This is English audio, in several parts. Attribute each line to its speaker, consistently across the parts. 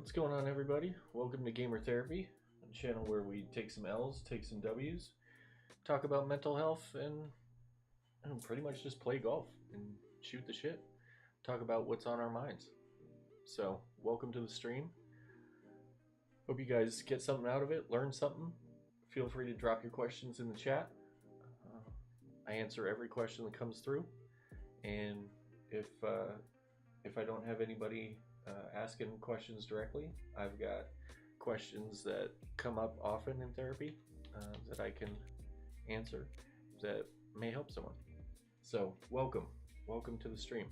Speaker 1: What's going on, everybody? Welcome to Gamer Therapy, a channel where we take some L's, take some W's, talk about mental health, and pretty much just play golf and shoot the shit. Talk about what's on our minds. So, welcome to the stream. Hope you guys get something out of it, learn something. Feel free to drop your questions in the chat. I answer every question that comes through, and if I don't have anybody asking questions directly, I've got questions that come up often in therapy that I can answer that may help someone. So welcome to the stream.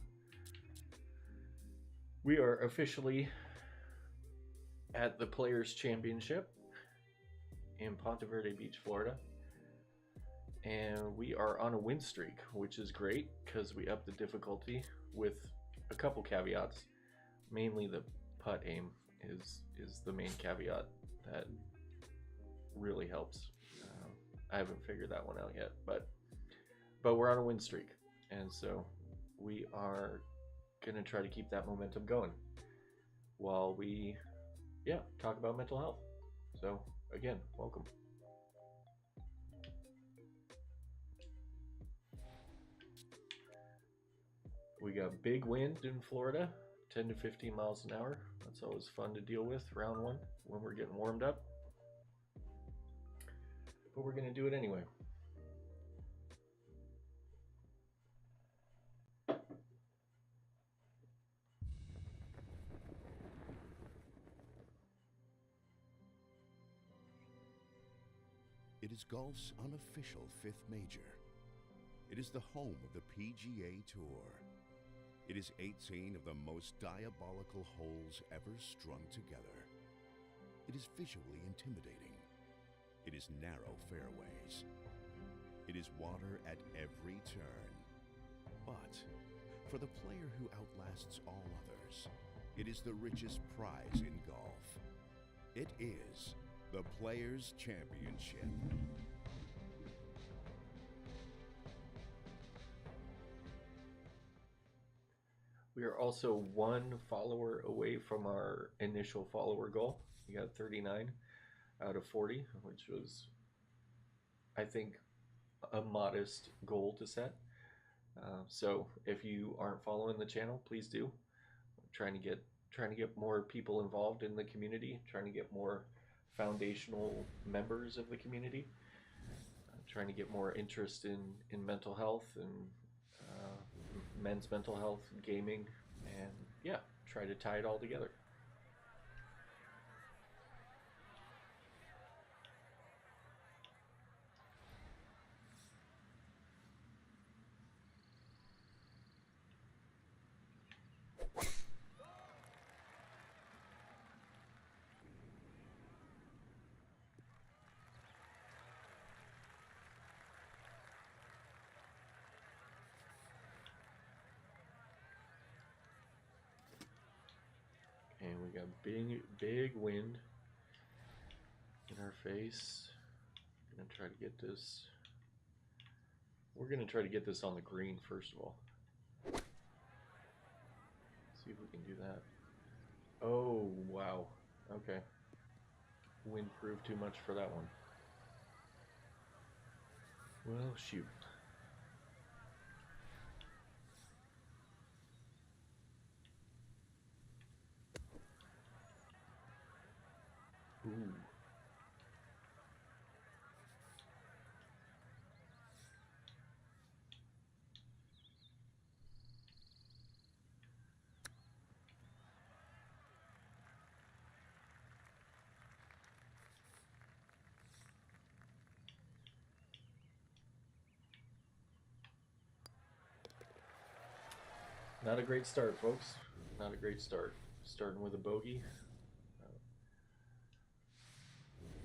Speaker 1: We are officially at the Players Championship in Ponte Verde Beach, Florida, and we are on a win streak, which is great because we upped the difficulty with a couple caveats. Mainly the putt aim is the main caveat that really helps. I haven't figured that one out yet, but we're on a win streak, and so we are gonna try to keep that momentum going while we talk about mental health. So again, welcome. We got big wind in Florida, 10 to 15 miles an hour. That's always fun to deal with round one when we're getting warmed up. But we're going to do it anyway.
Speaker 2: It is golf's unofficial fifth major. It is the home of the PGA Tour. It is 18 of the most diabolical holes ever strung together. It is visually intimidating. It is narrow fairways. It is water at every turn. But for the player who outlasts all others, it is the richest prize in golf. It is the Players Championship.
Speaker 1: We are also one follower away from our initial follower goal. We got 39 out of 40, which was, I think, a modest goal to set. So if you aren't following the channel, please do. I'm trying to get more people involved in the community, trying to get more foundational members of the community. I'm trying to get more interest in mental health and men's mental health, gaming, and try to tie it all together. And we got big wind in our face. Gonna try to get this. We're gonna try to get this on the green first of all. See if we can do that. Oh wow. Okay. Wind proved too much for that one. Well, shoot. Ooh. Not a great start, folks. Not a great start. Starting with a bogey.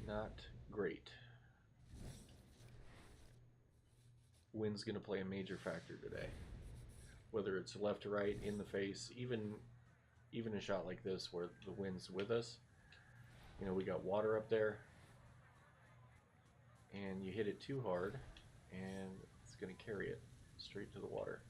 Speaker 1: Not great. Wind's going to play a major factor today. Whether it's left to right, in the face, even a shot like this where the wind's with us. You know, we got water up there, and you hit it too hard, and it's going to carry it straight to the water.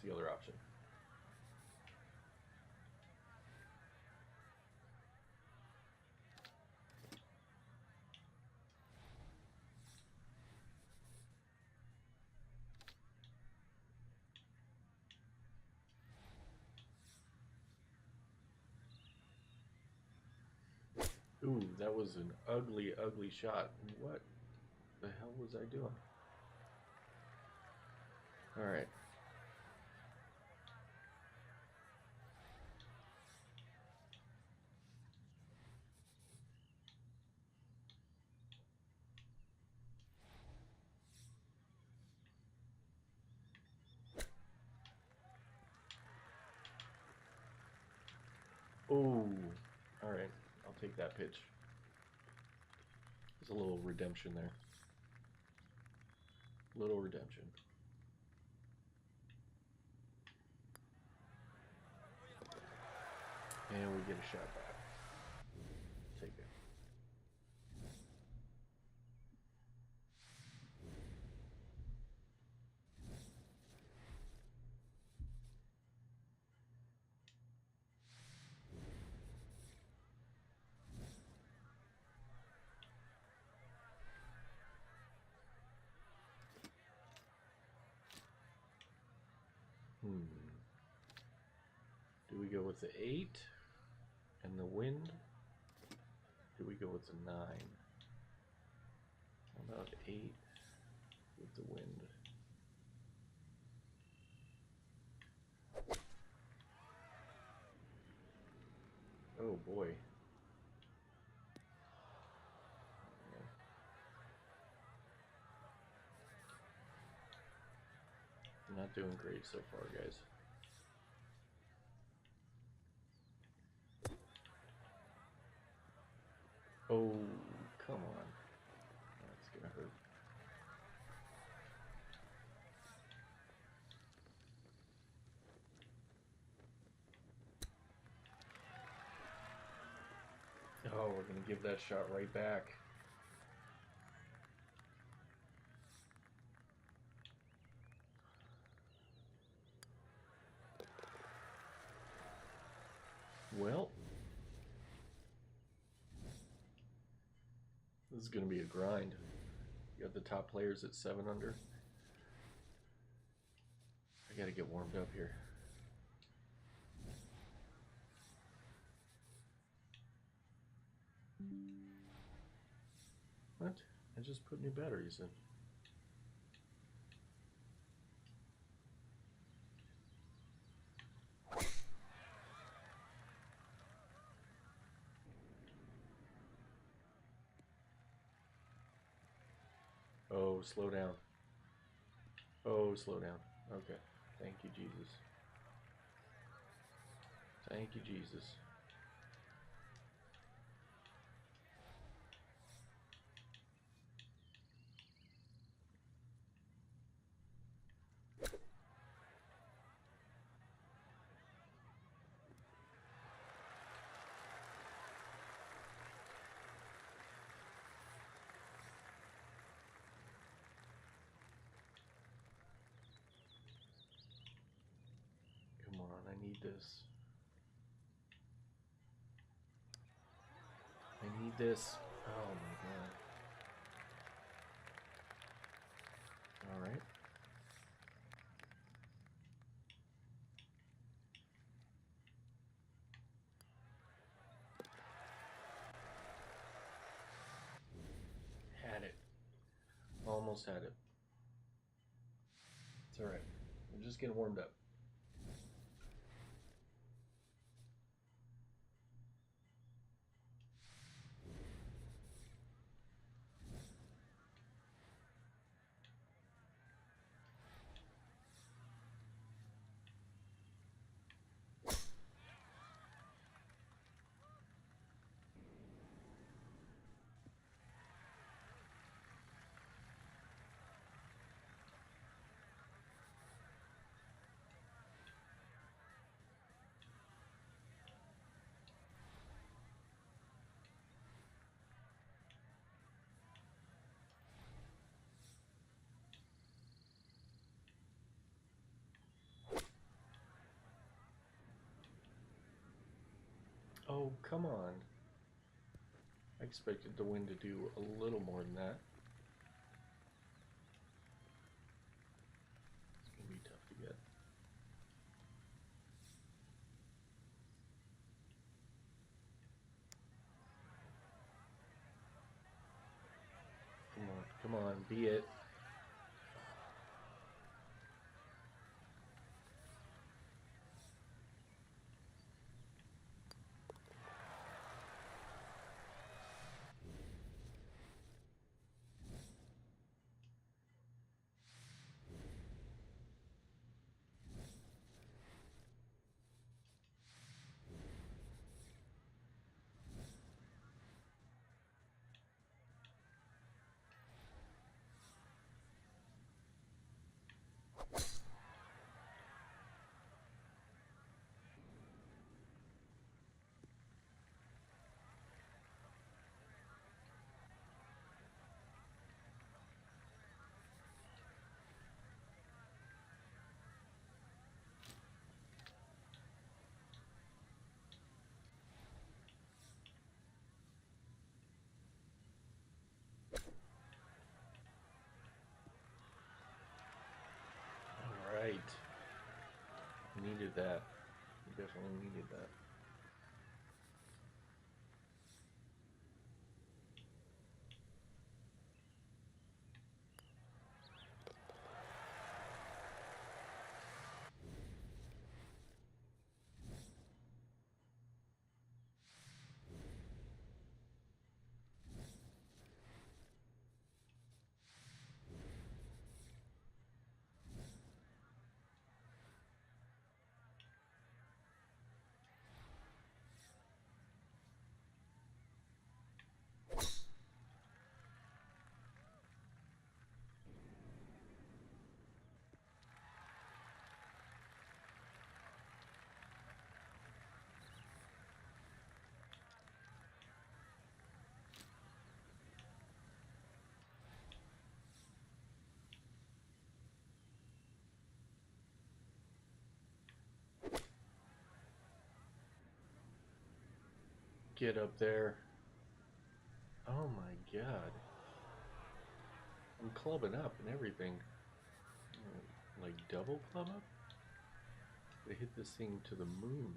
Speaker 1: That's the other option. Ooh, that was an ugly, ugly shot. What the hell was I doing? Alright. Oh, alright. I'll take that pitch. There's a little redemption there. Little redemption. And we get a shot back. Take it. Do we go with the 8 and the wind? Do we go with the 9? How about 8 with the wind? Oh boy. I'm not doing great so far, guys. Oh, come on. That's gonna hurt. Oh, we're gonna give that shot right back. Well, this is gonna be a grind. You got the top players at 7 under. I gotta get warmed up here. What? I just put new batteries in. Oh, slow down. Oh, slow down. Okay. Thank you, Jesus. Thank you, Jesus. Come on, I need this. I need this. Oh my god. Alright. Had it. Almost had it. It's alright. I'm just getting warmed up. Oh, come on. I expected the wind to do a little more than that. It's gonna be tough to get. Come on, be it. Alright. Needed that. Definitely needed that. Get up there. Oh my god. I'm clubbing up and everything. Like double club up? They hit this thing to the moon.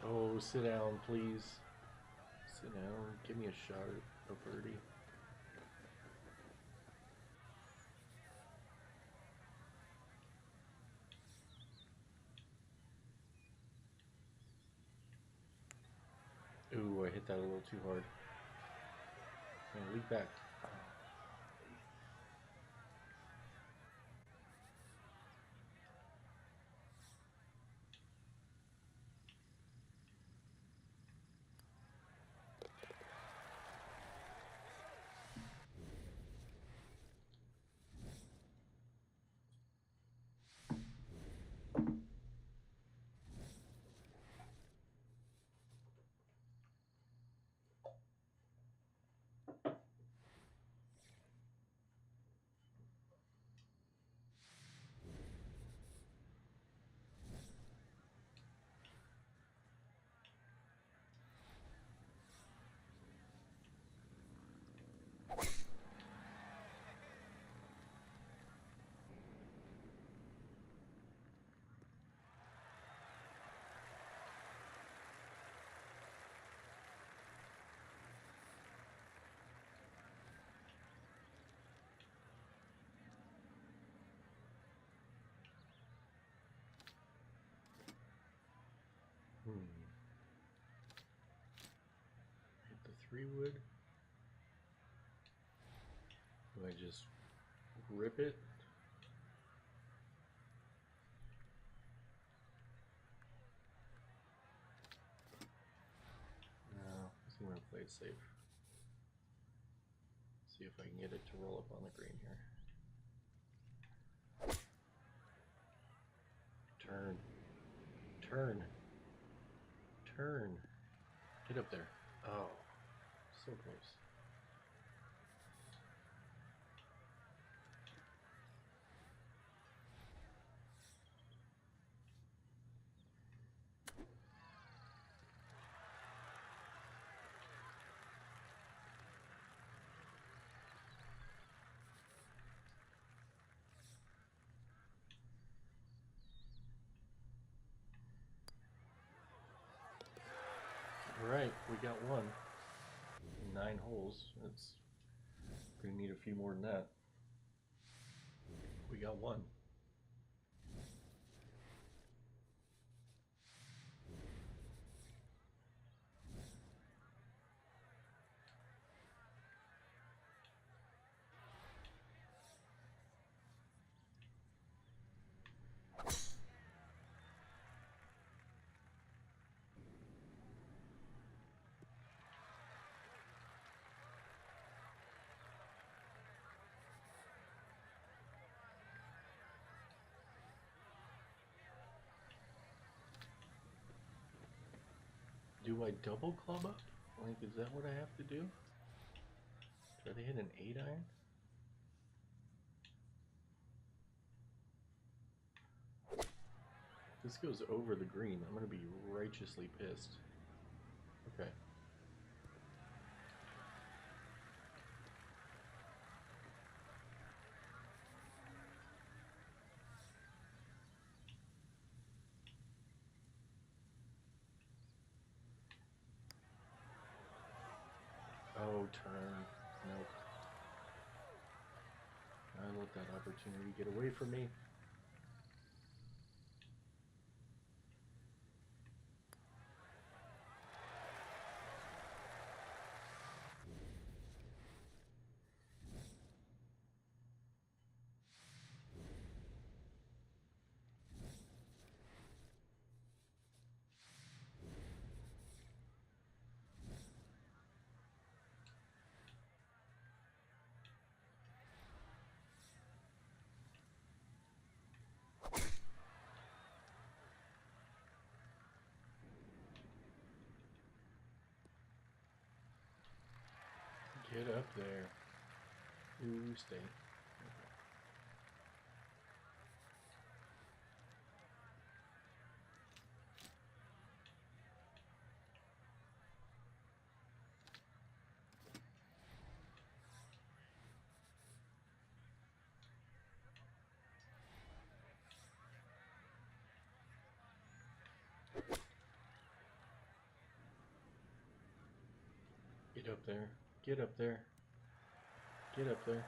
Speaker 1: Oh, sit down, please. Sit down. Give me a shot at a birdie. Ooh, I hit that a little too hard. Lead back. wood? Do I just rip it? No, I'm gonna play it safe. See if I can get it to roll up on the green here. Turn. Turn. Turn. Get up there. Oh, so close. Alright, we got one. 9 holes. It's gonna need a few more than that. We got one. Do I double club up? Like, is that what I have to do? Try to hit an 8 iron? If this goes over the green, I'm gonna be righteously pissed. Okay. Oh, turn. Nope. I let that opportunity get away from me. Get up there. Ooh, stay. Get up there. Get up there. Get up there.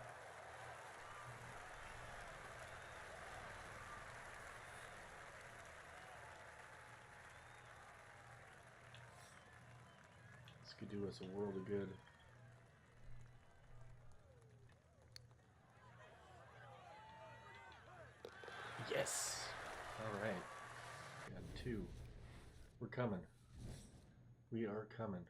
Speaker 1: This could do us a world of good. Yes! Alright. Got 2. We're coming. We are coming.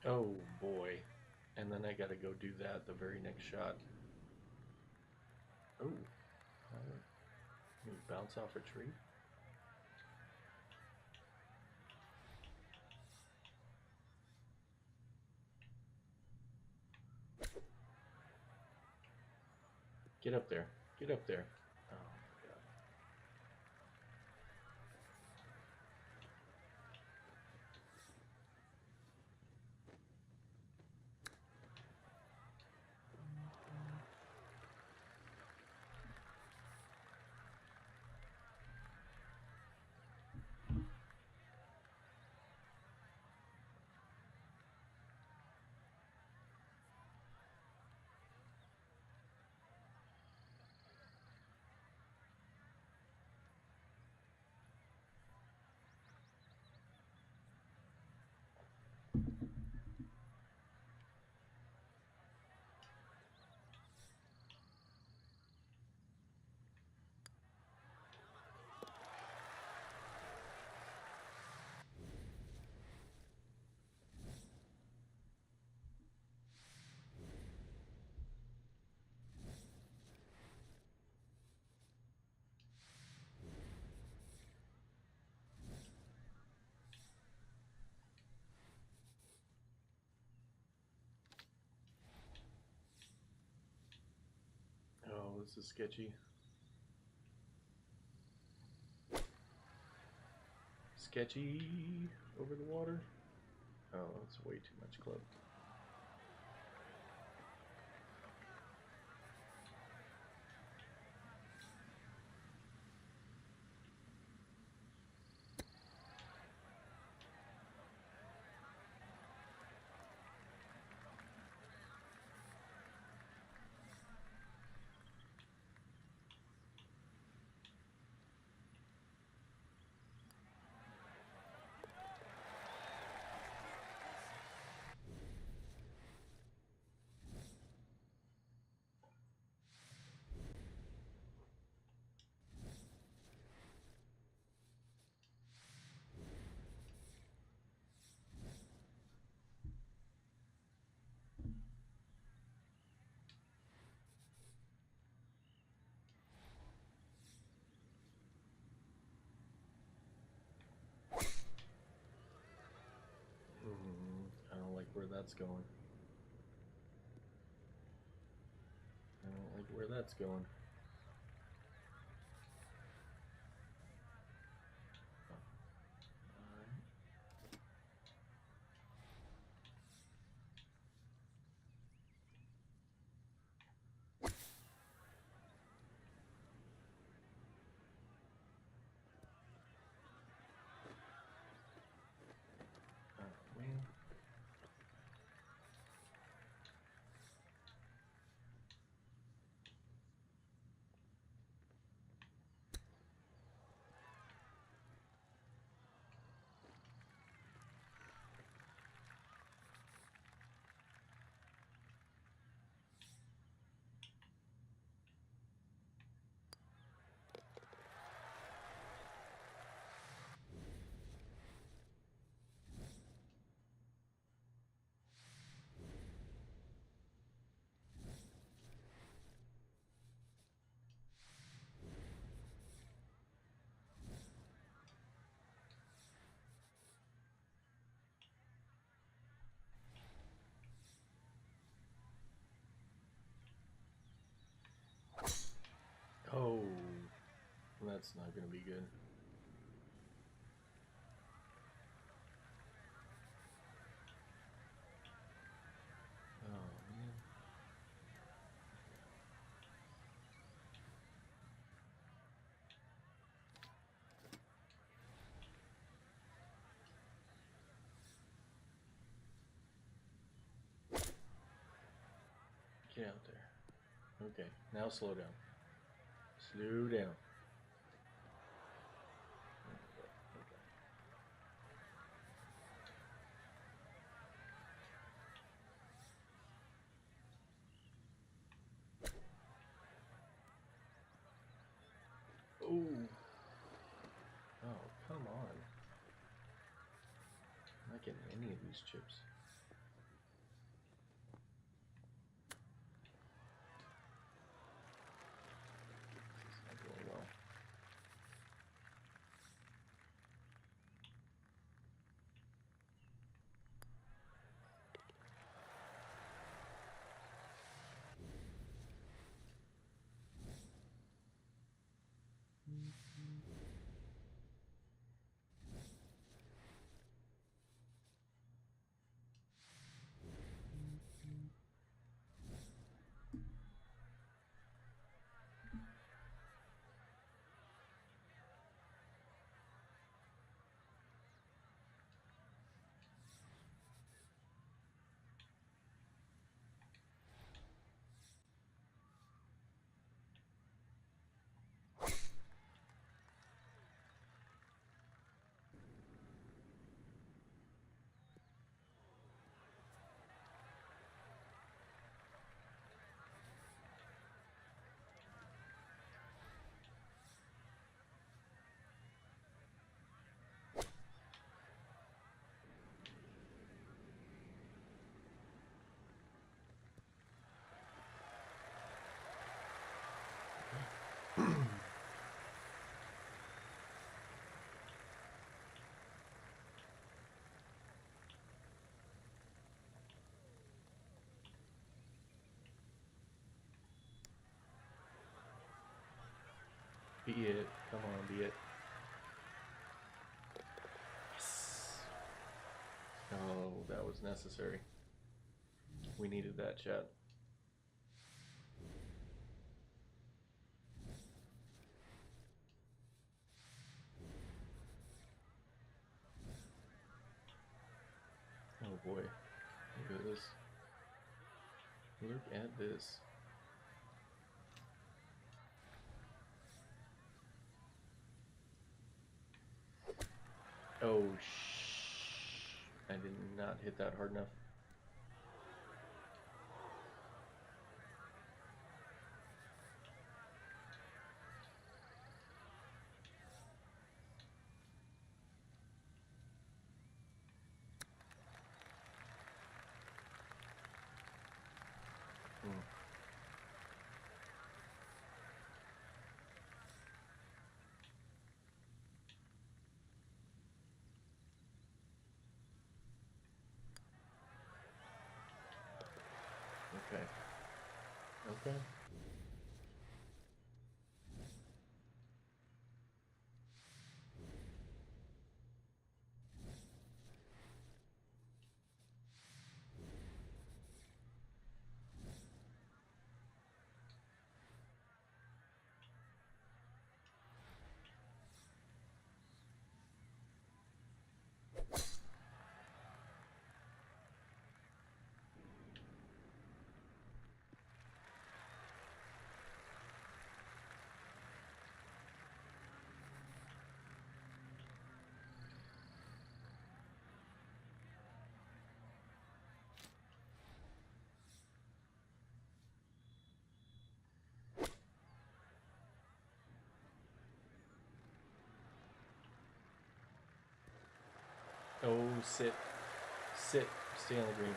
Speaker 1: Oh boy. And then I gotta go do that the very next shot. Oh. Can you bounce off a tree? Get up there. Get up there. Oh my god. this is sketchy. Sketchy over the water. Oh, that's way too much club. I don't like where that's going. I don't like where that's going. Oh, man. Oh, that's not going to be good. Oh, man. Get out there. Okay, now slow down. Slow down. Oh. Oh, come on. I'm not getting any of these chips. This is not going well. Be it. Come on, be it. Yes. Oh, that was necessary. We needed that, chat. Oh boy. Look at this. Look at this. Oh, I did not hit that hard enough. Okay. Okay. Oh, sit. Sit. Stay on the green.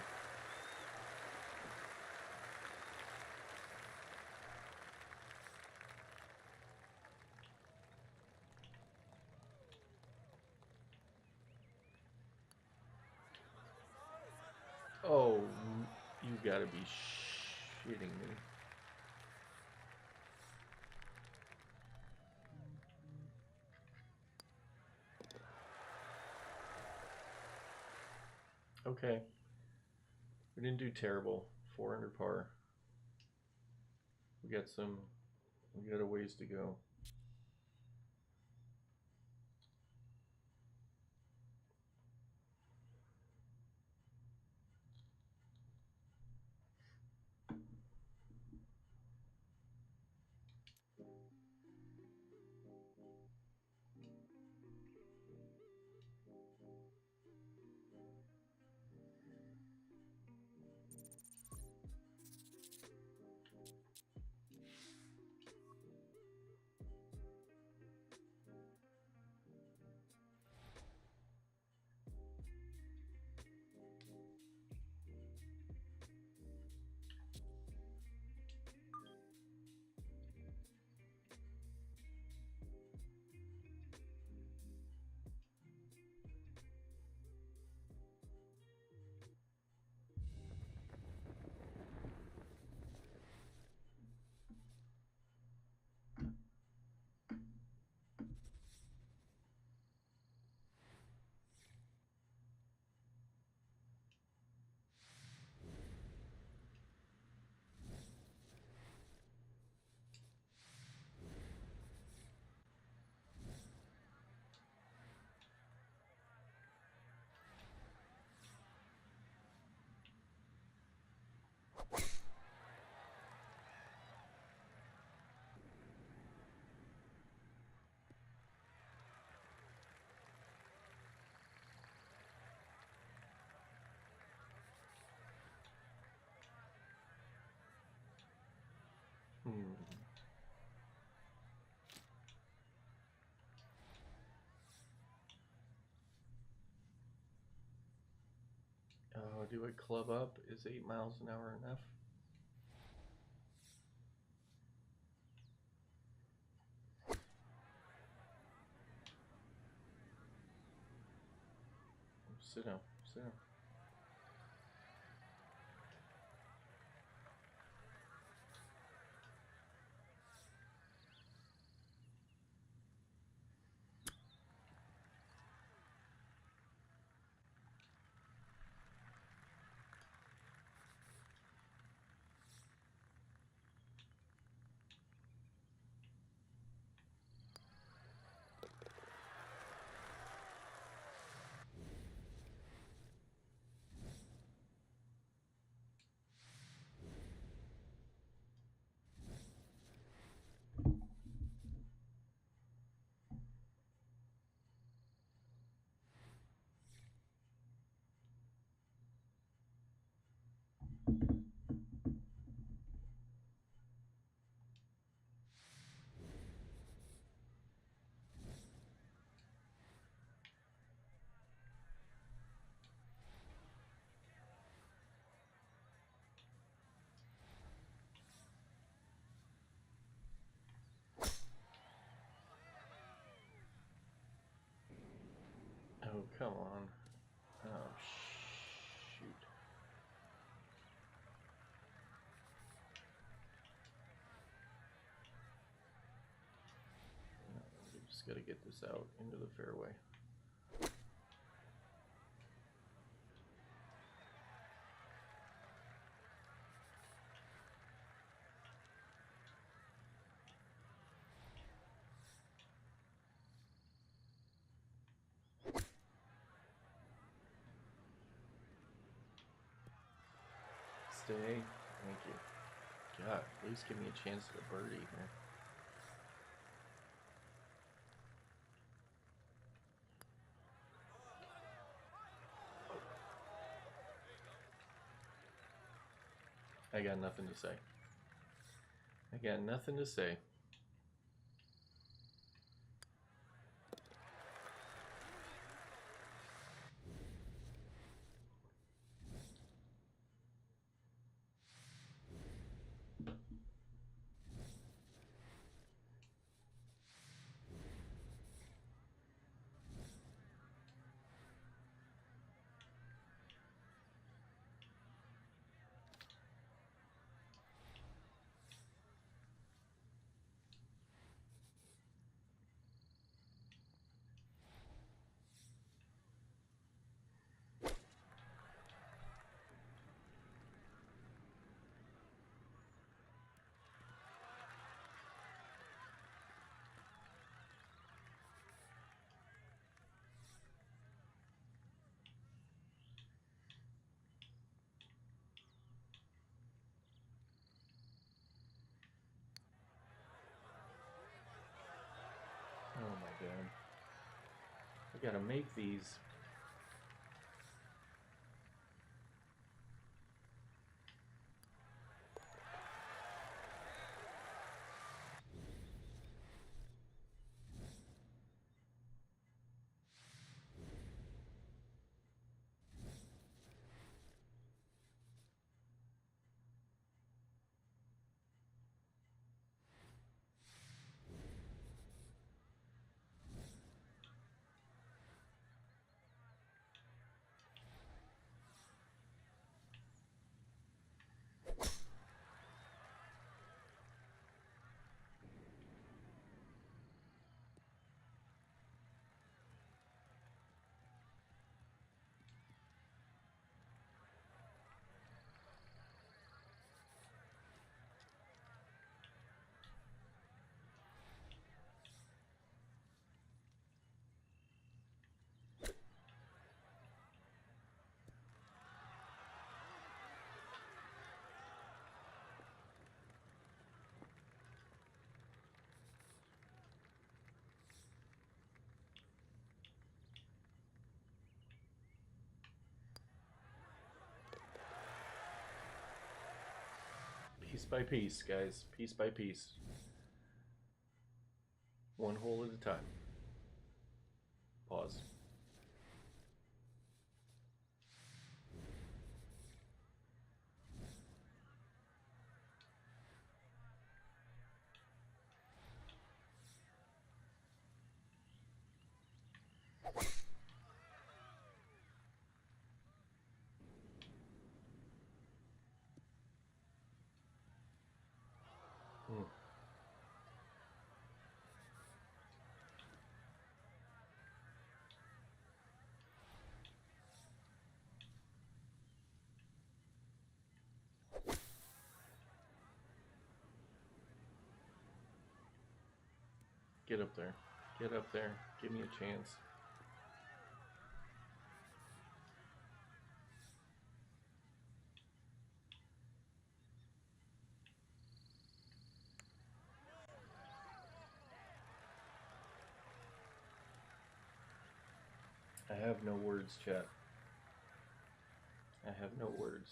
Speaker 1: Oh, you gotta be shitting me. Okay. We didn't do terrible. 4 under par. We got a ways to go. Hmm. Do I club up? Is 8 miles an hour enough? Sit down. Sit down. Oh, come on. Oh, shoot. We just got to get this out into the fairway. Stay. Thank you. God, at least give me a chance at a birdie here. I got nothing to say. I got nothing to say. Oh my god. I gotta make these. Piece by piece, guys. Piece by piece. One hole at a time. Pause. Get up there. Get up there. Give me a chance. I have no words, chat. I have no words.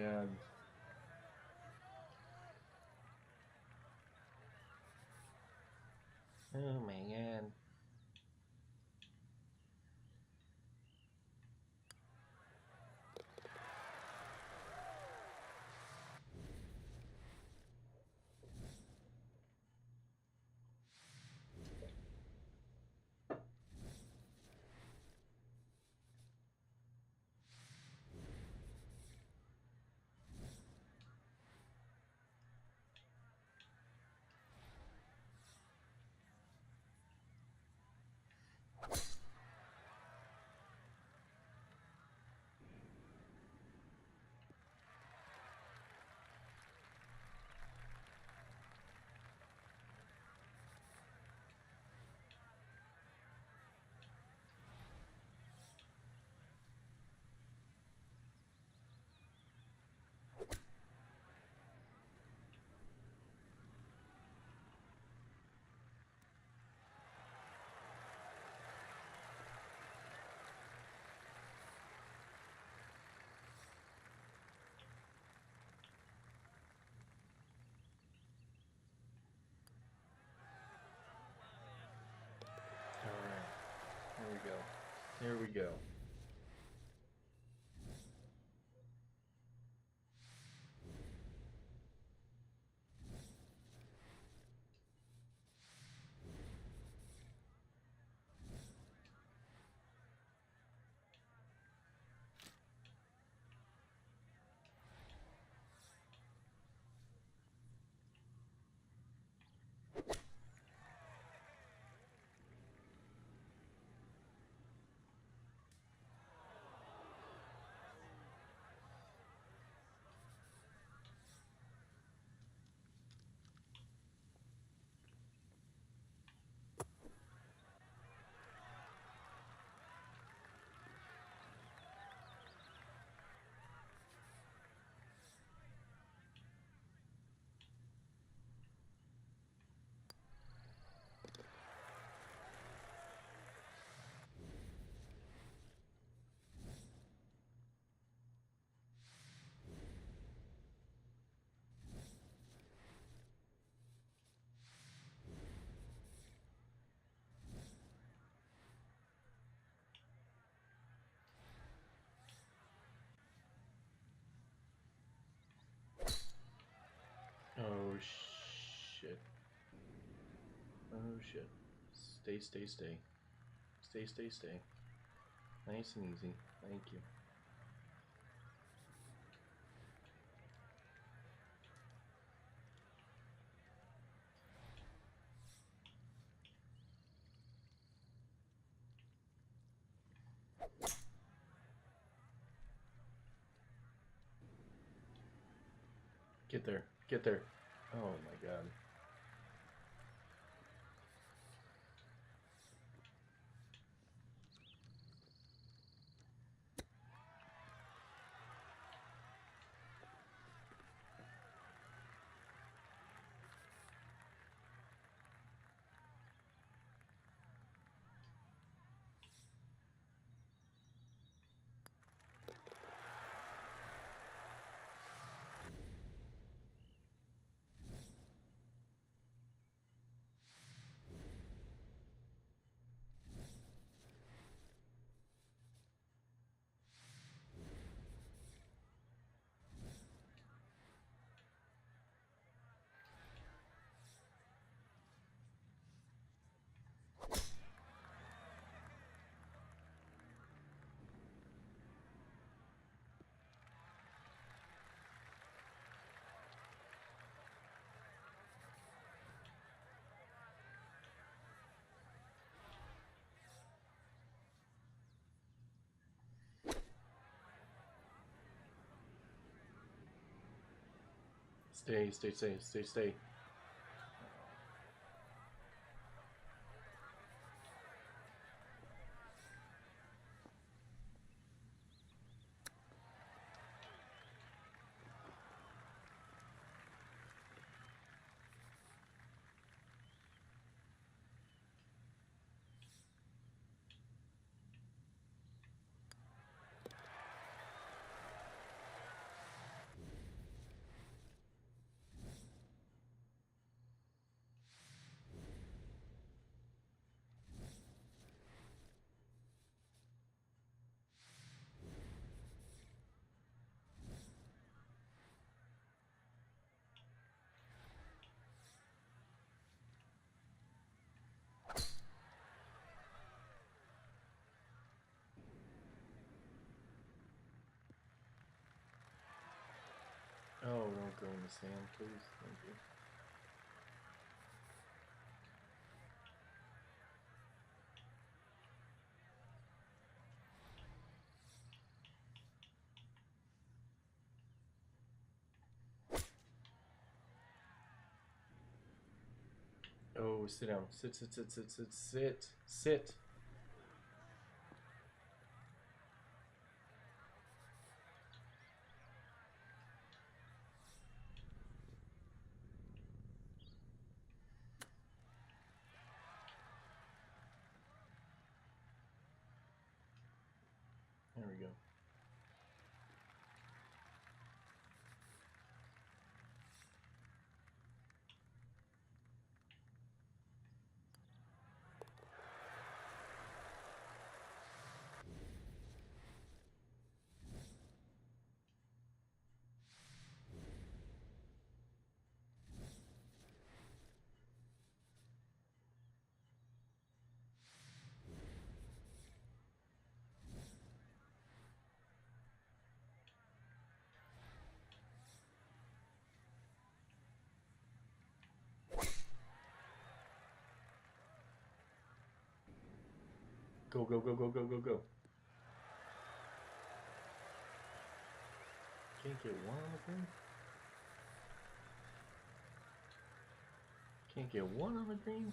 Speaker 1: god. Oh my god. Alright. Here we go. Here we go. Oh shit. Oh shit. Stay, stay, stay. Stay, stay, stay. Nice and easy. Thank you. Get there. Get there. Oh my god. Stay, stay, stay, stay, stay. sand, please. Thank you. Oh, sit down. Sit, sit, sit, sit, sit, sit, sit. There we go. Go, go, go, go, go, go, go. Can't get one on the green? Can't get one on the green?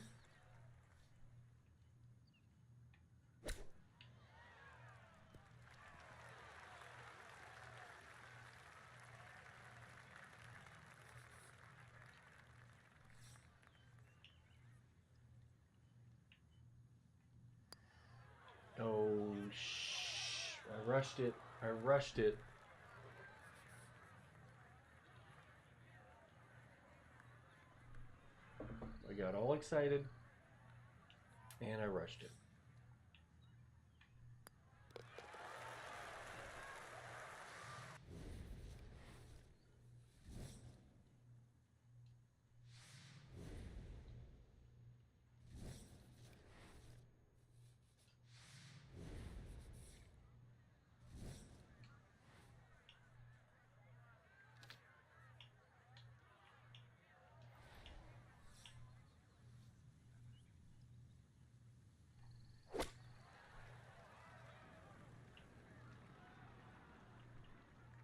Speaker 1: Oh, shh. I rushed it. I rushed it. I got all excited and I rushed it.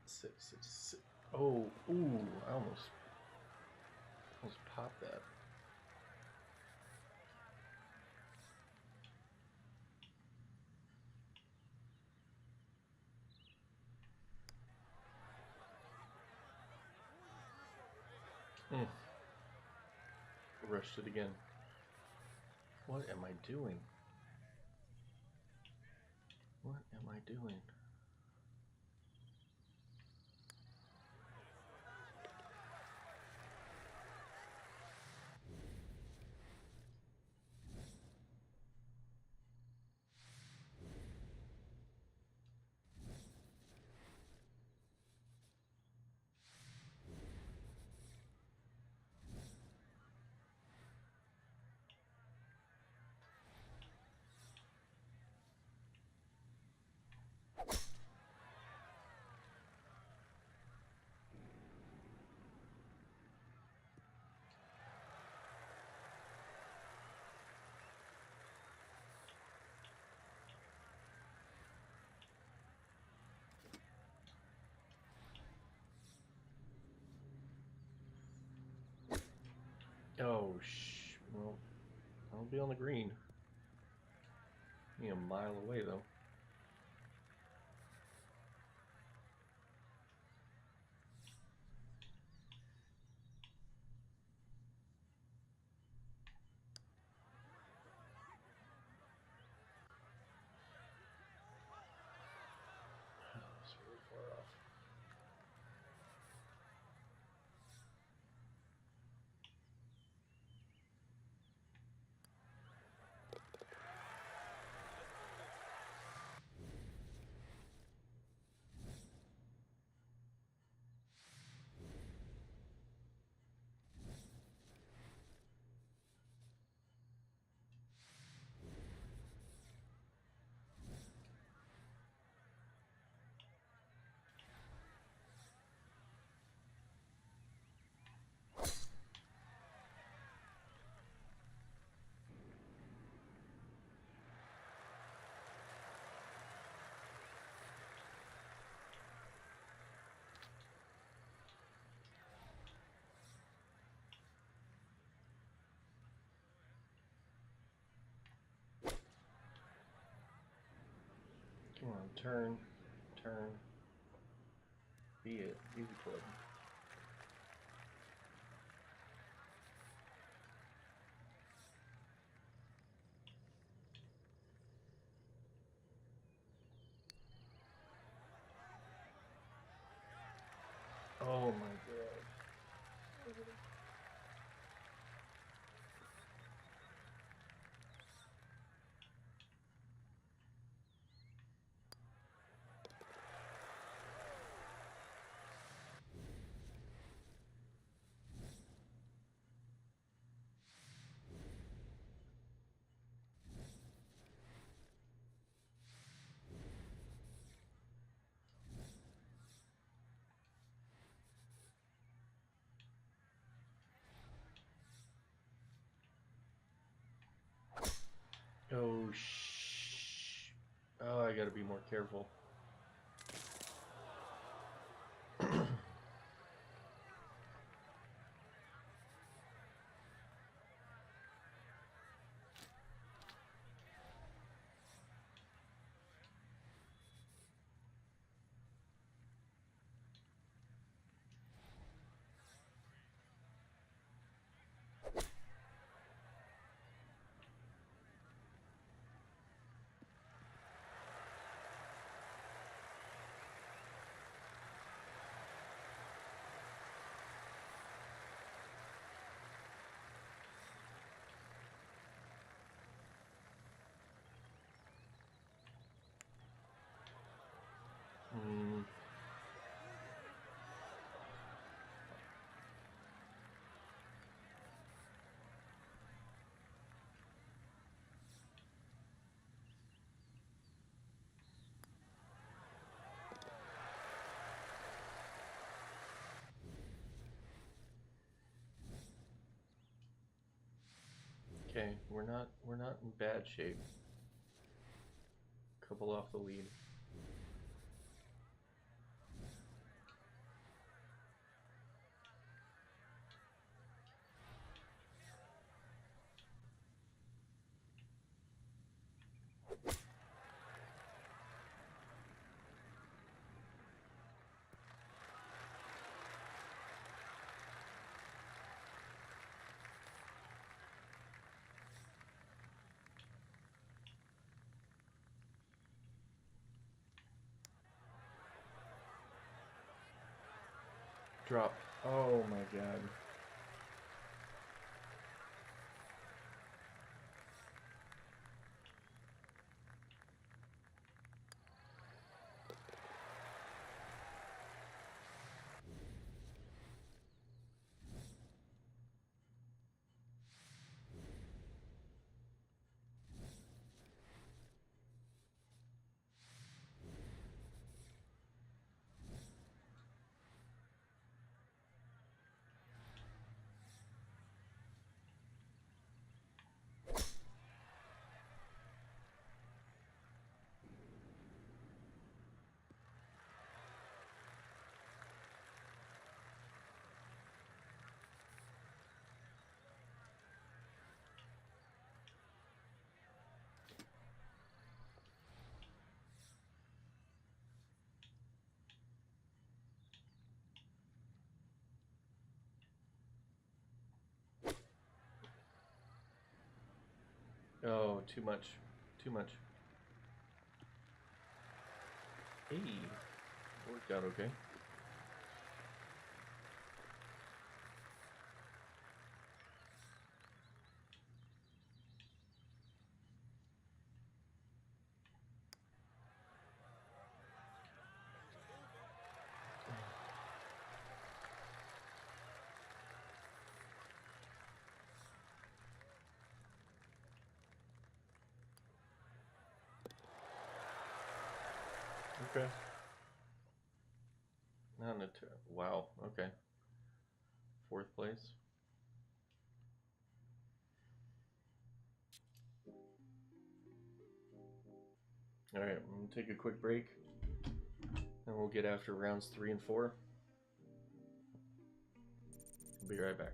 Speaker 1: Sit, sit, sit. Oh, ooh, I almost popped that. Rushed it again. What am I doing? What am I doing? Oh, well, I'll be on the green. A mile away, though. It's really far off. Come on, turn, turn. Be it. Be the club. Oh my god. Oh, oh, I gotta be more careful. Mm. Okay, we're not in bad shape. Couple off the lead. Drop. Oh my god. Oh, too much. Too much. Hey, worked out okay. Okay. Not in a wow. Okay. Fourth place. All right. I'm gonna take a quick break, and we'll get after rounds 3 and 4. I'll be right back.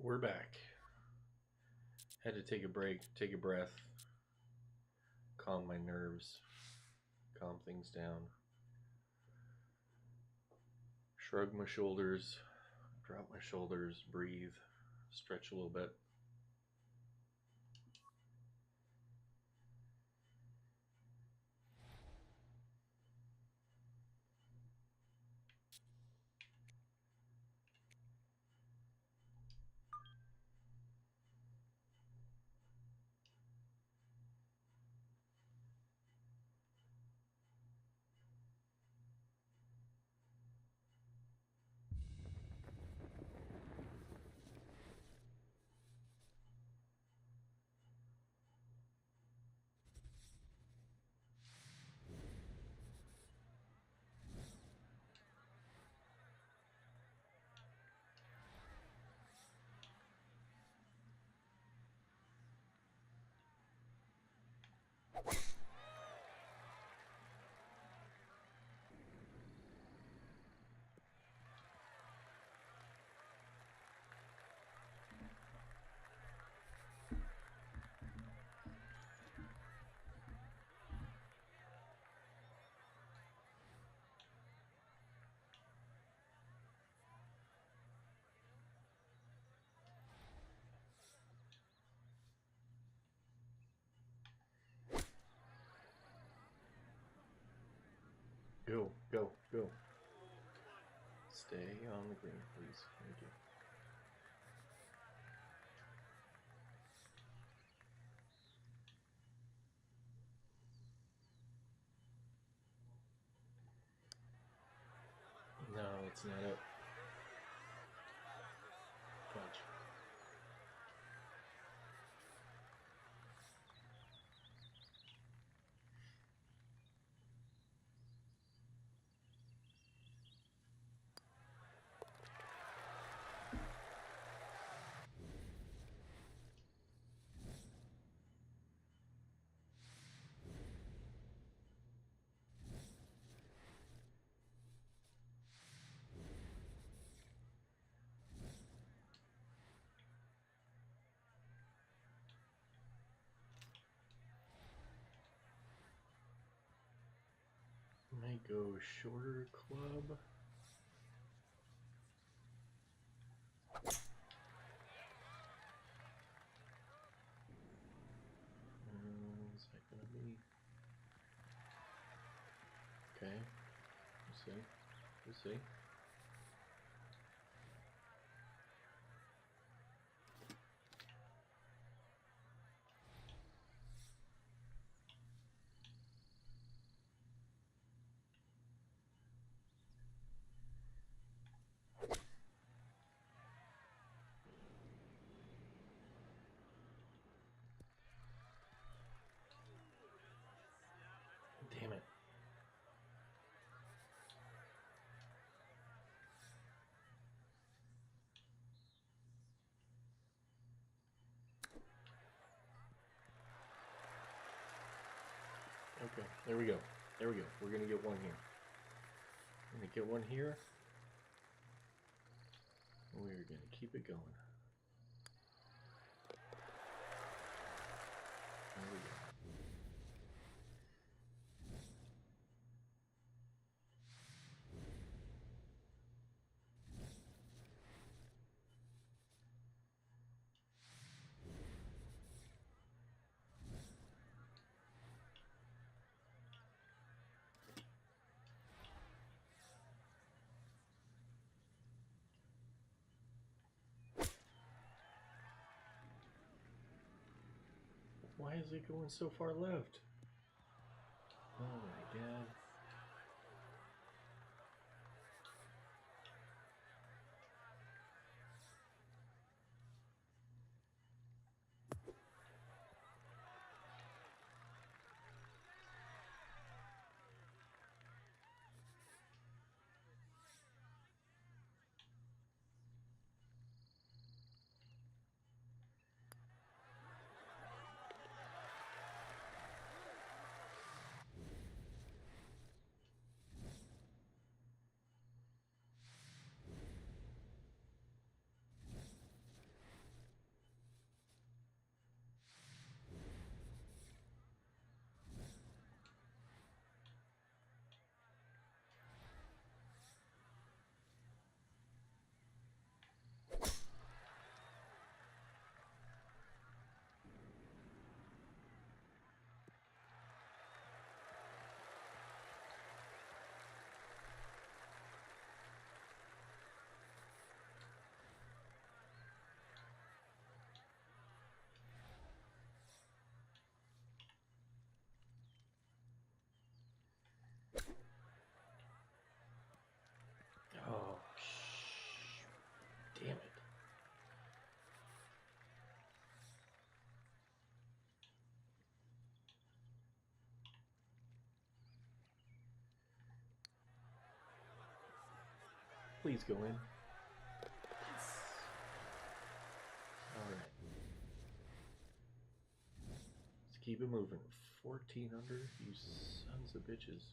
Speaker 1: We're back. Had to take a break, take a breath, calm my nerves, calm things down. Shrug my shoulders, drop my shoulders, breathe, stretch a little bit. Go, go, go. Stay on the green, please. Thank you. No, it's not it. Gotcha. Might go shorter club. Is that gonna be okay? We'll see. We'll see. Damn it. Okay, there we go. There we go. We're gonna get one here. We're gonna get one here. We're gonna keep it going. There we go. Why is it going so far left? Oh my god. Please go in. Alright. Let's keep it moving. 14 under, you sons of bitches.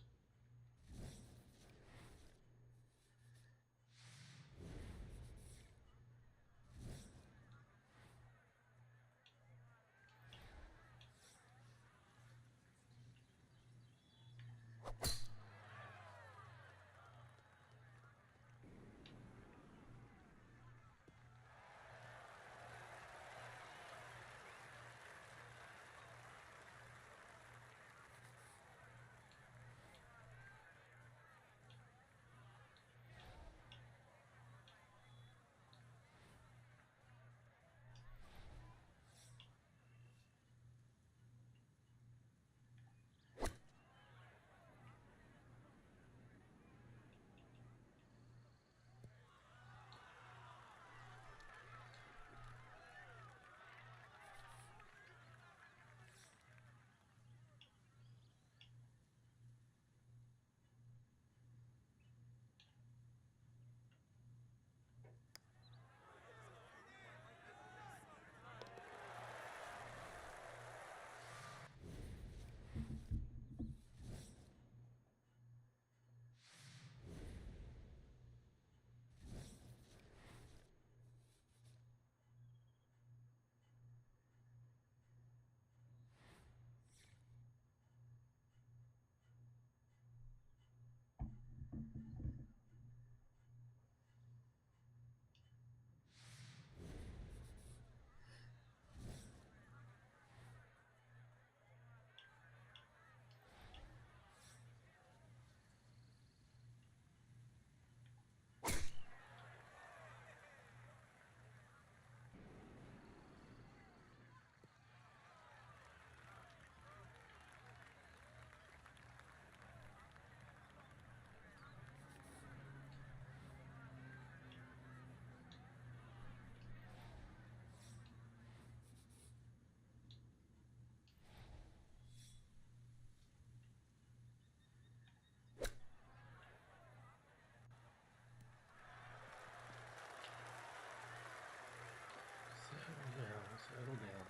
Speaker 1: Settle down.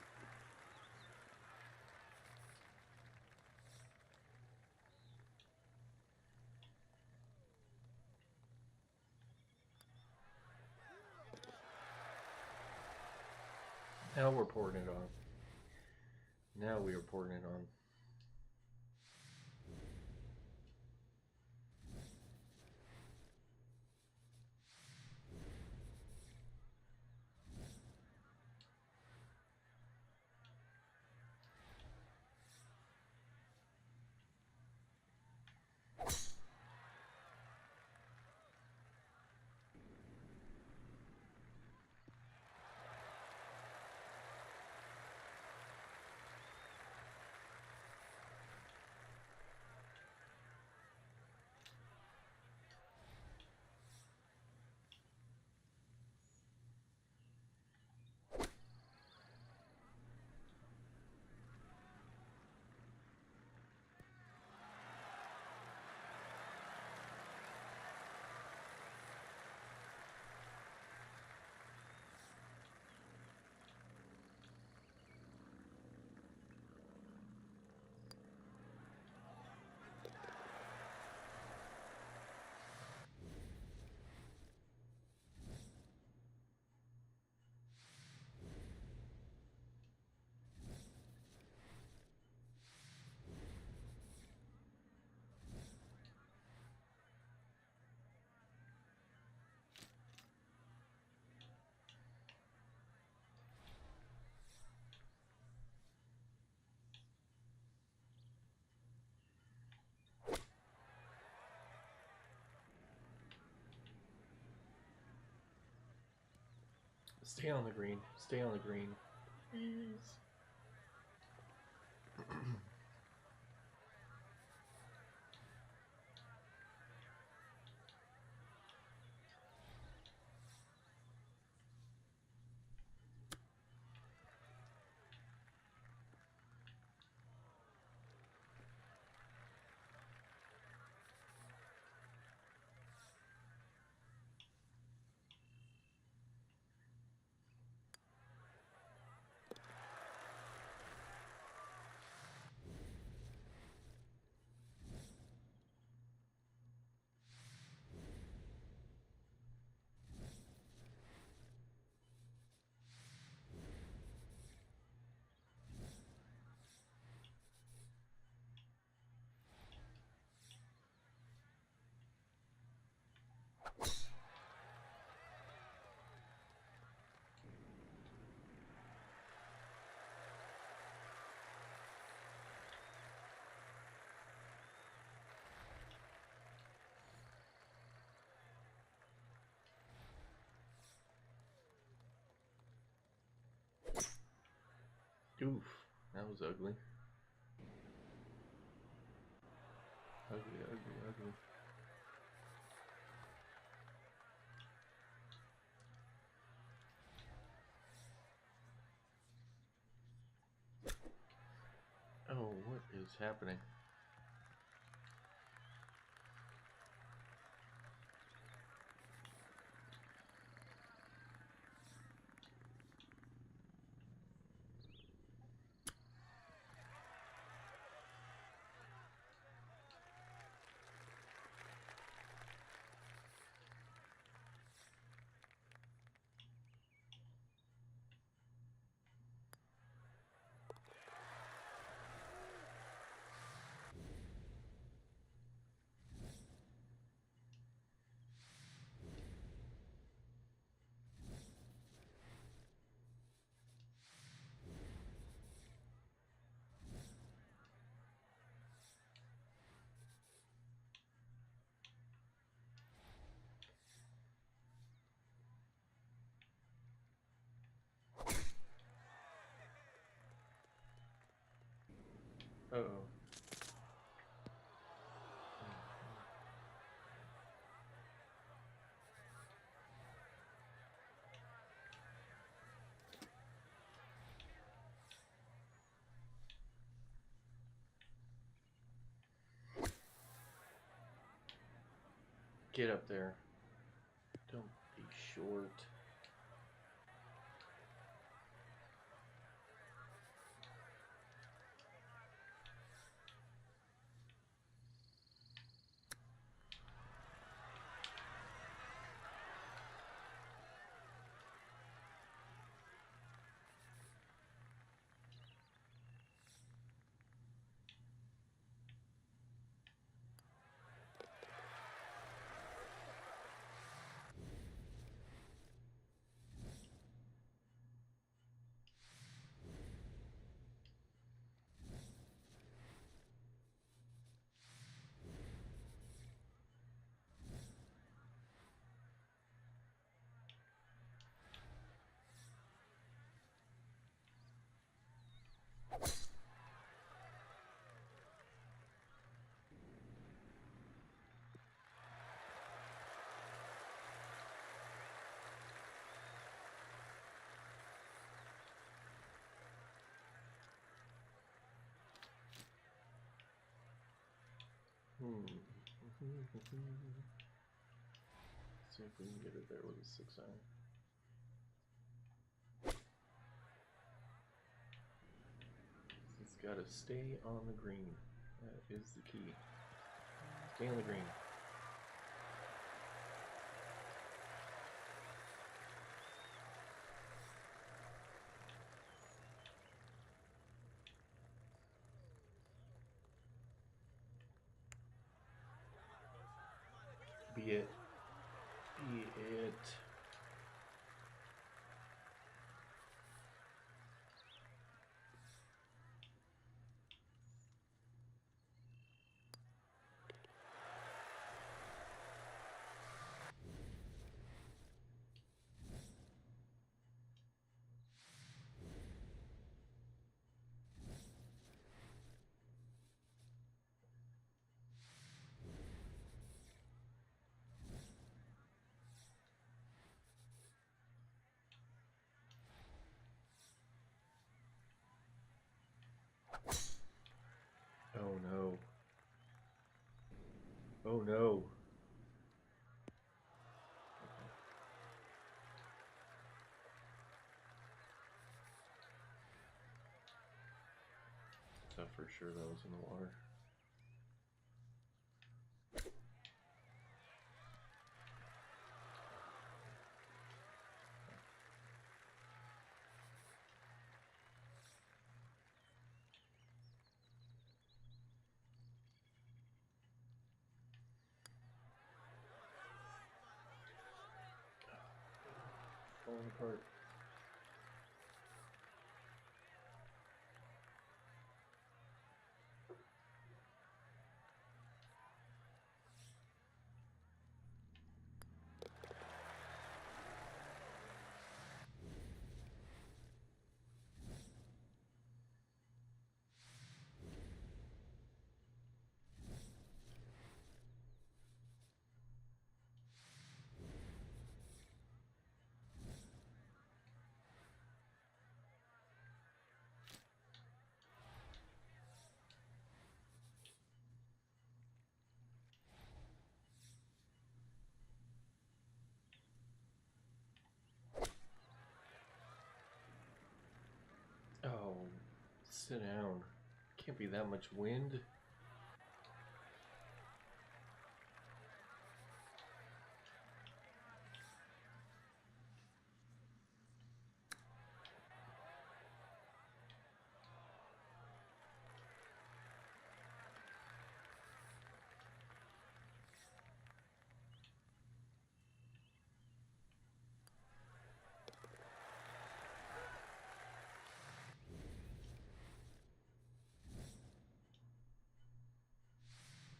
Speaker 1: Now we're pouring it on. Now we are pouring it on. Stay on the green. Stay on the green. Please. Oof, that was ugly. Ugly, ugly, ugly. Oh, what is happening? Uh-oh. Get up there. Don't be short. See if we can get it there with a 6-iron. It's got to stay on the green. That is the key. Stay on the green. Be it. Be it. Oh no. Oh no. I thought for sure that was in the water. Falling apart. Sit down. Can't be that much wind.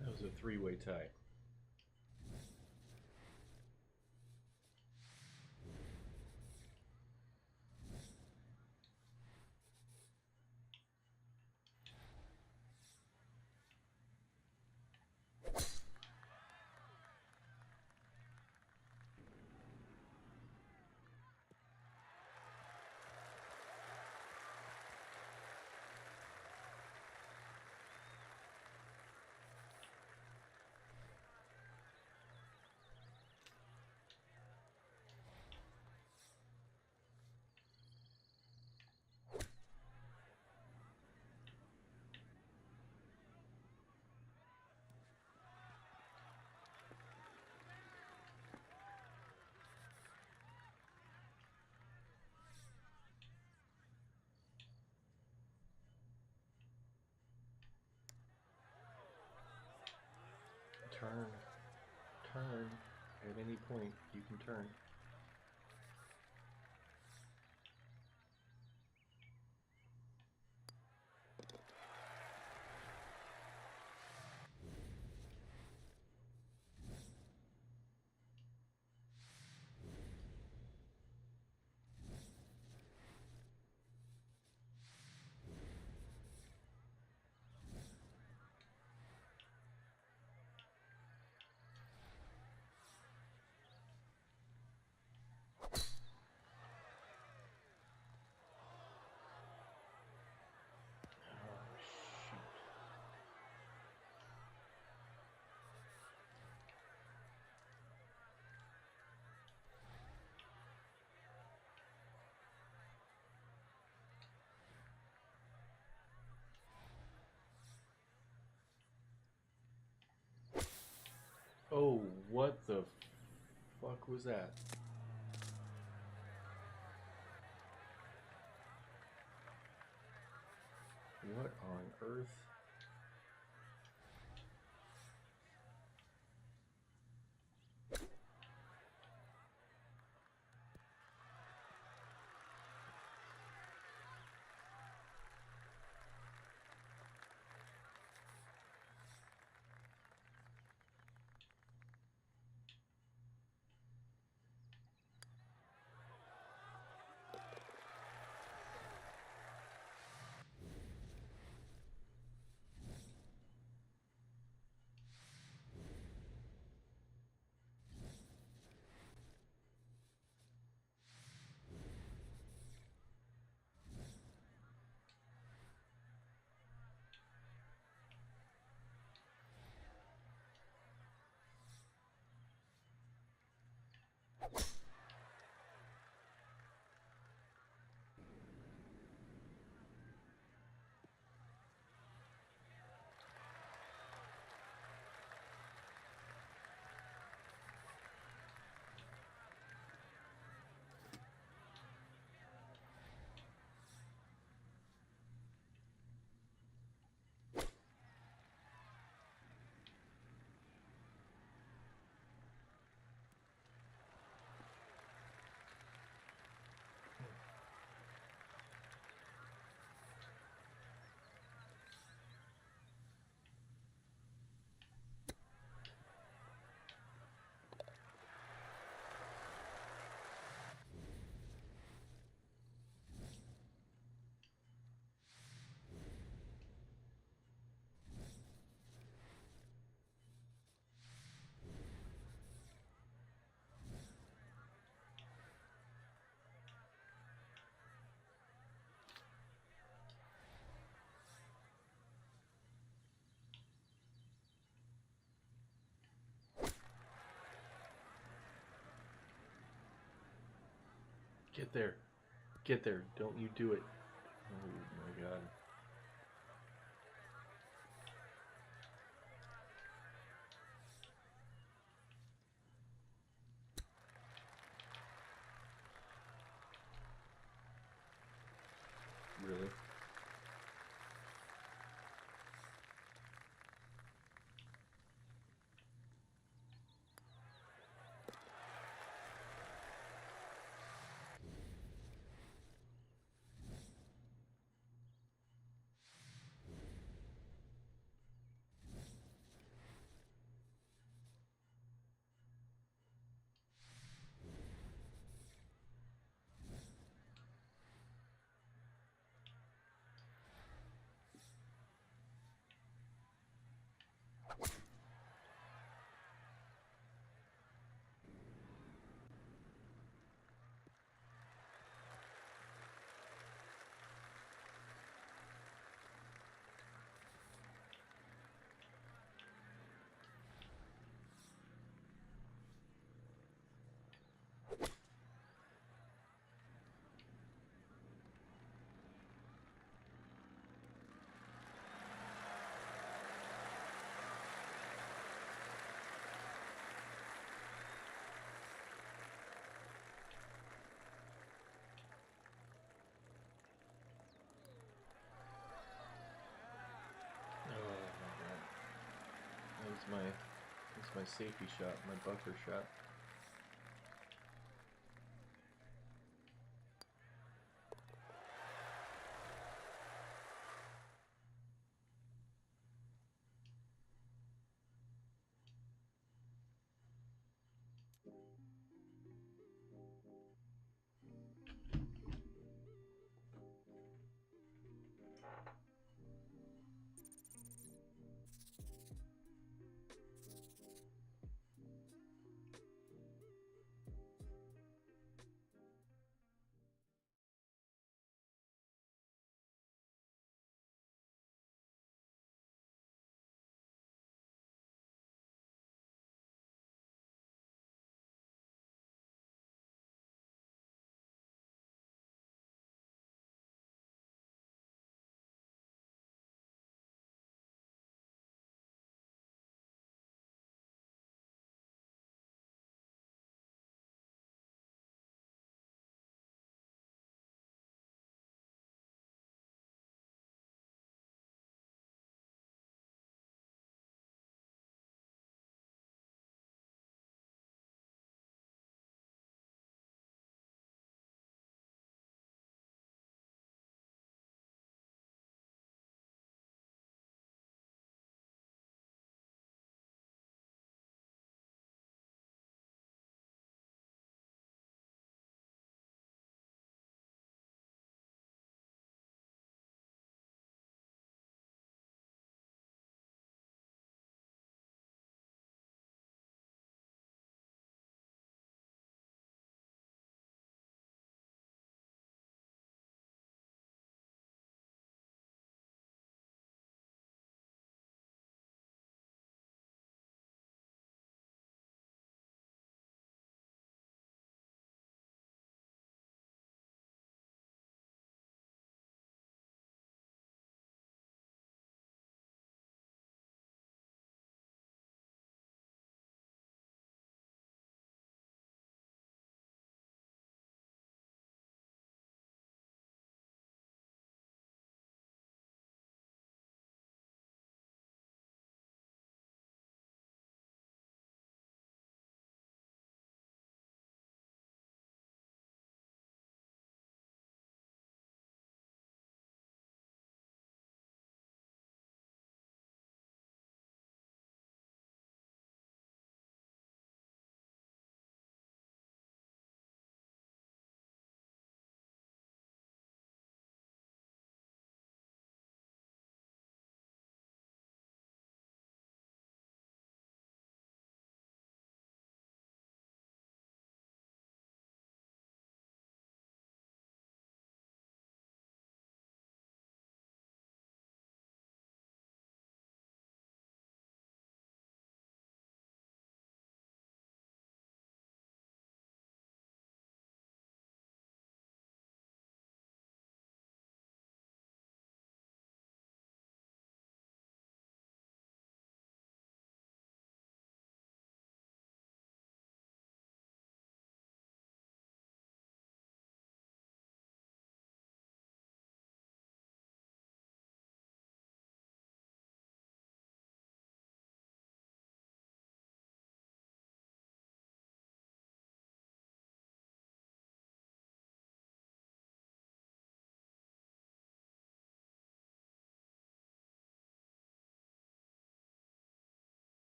Speaker 1: That was a three-way tie. Turn. Turn. At any point, you can turn. Oh, what the fuck was that? What on earth? Get there. Get there. Don't you do it. Oh my god. That's my safety shot, my bunker shot.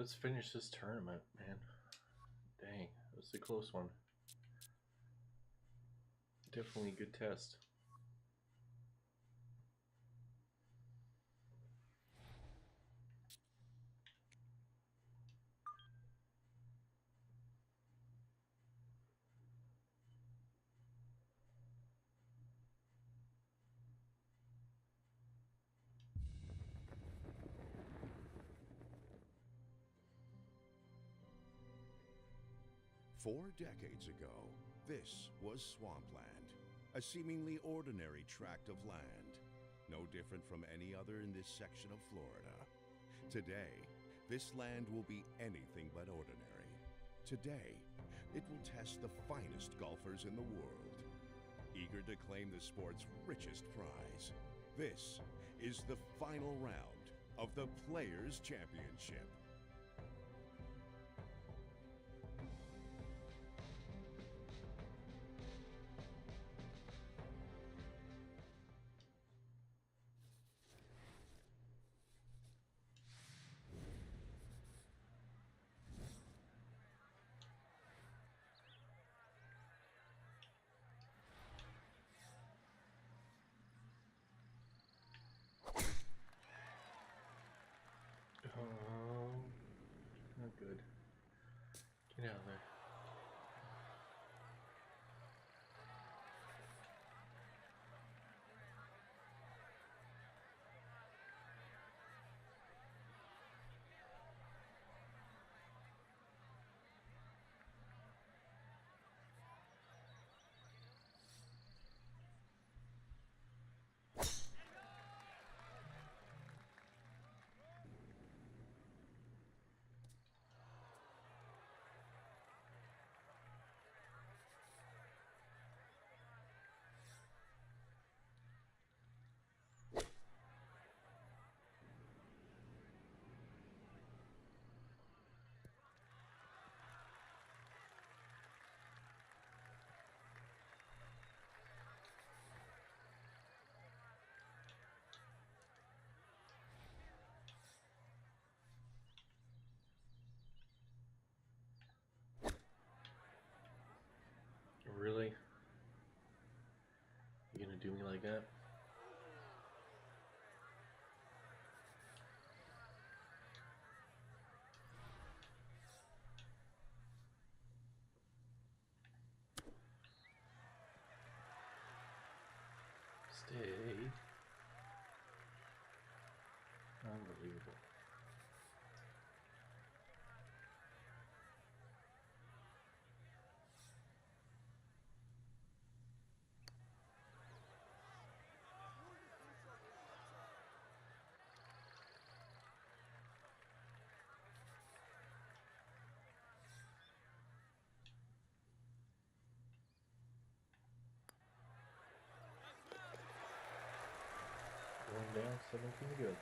Speaker 1: let's finish this tournament, man. Dang, that was a close one. Definitely a good test.
Speaker 2: Four decades ago, this was swampland, a seemingly ordinary tract of land, no different from any other in this section of Florida. Today, this land will be anything but ordinary. Today, it will test the finest golfers in the world, eager to claim the sport's richest prize. This is the final round of the Players' Championship.
Speaker 1: Not good. Get out of there. Really? You gonna do me like that? Stay. Unbelievable. Going down 17 good.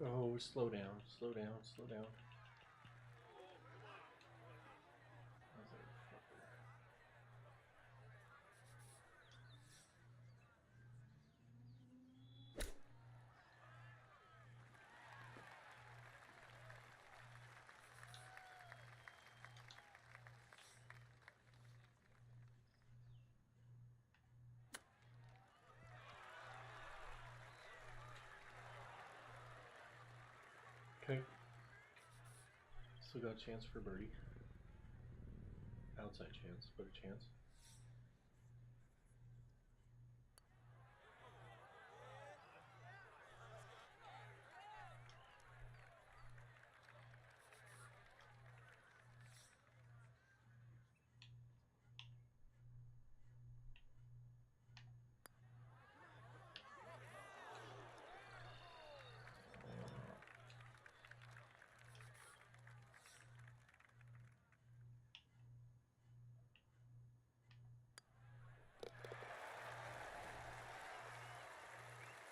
Speaker 1: Oh, slow down, slow down, slow down. Okay. Still got a chance for birdie. Outside chance, but a chance.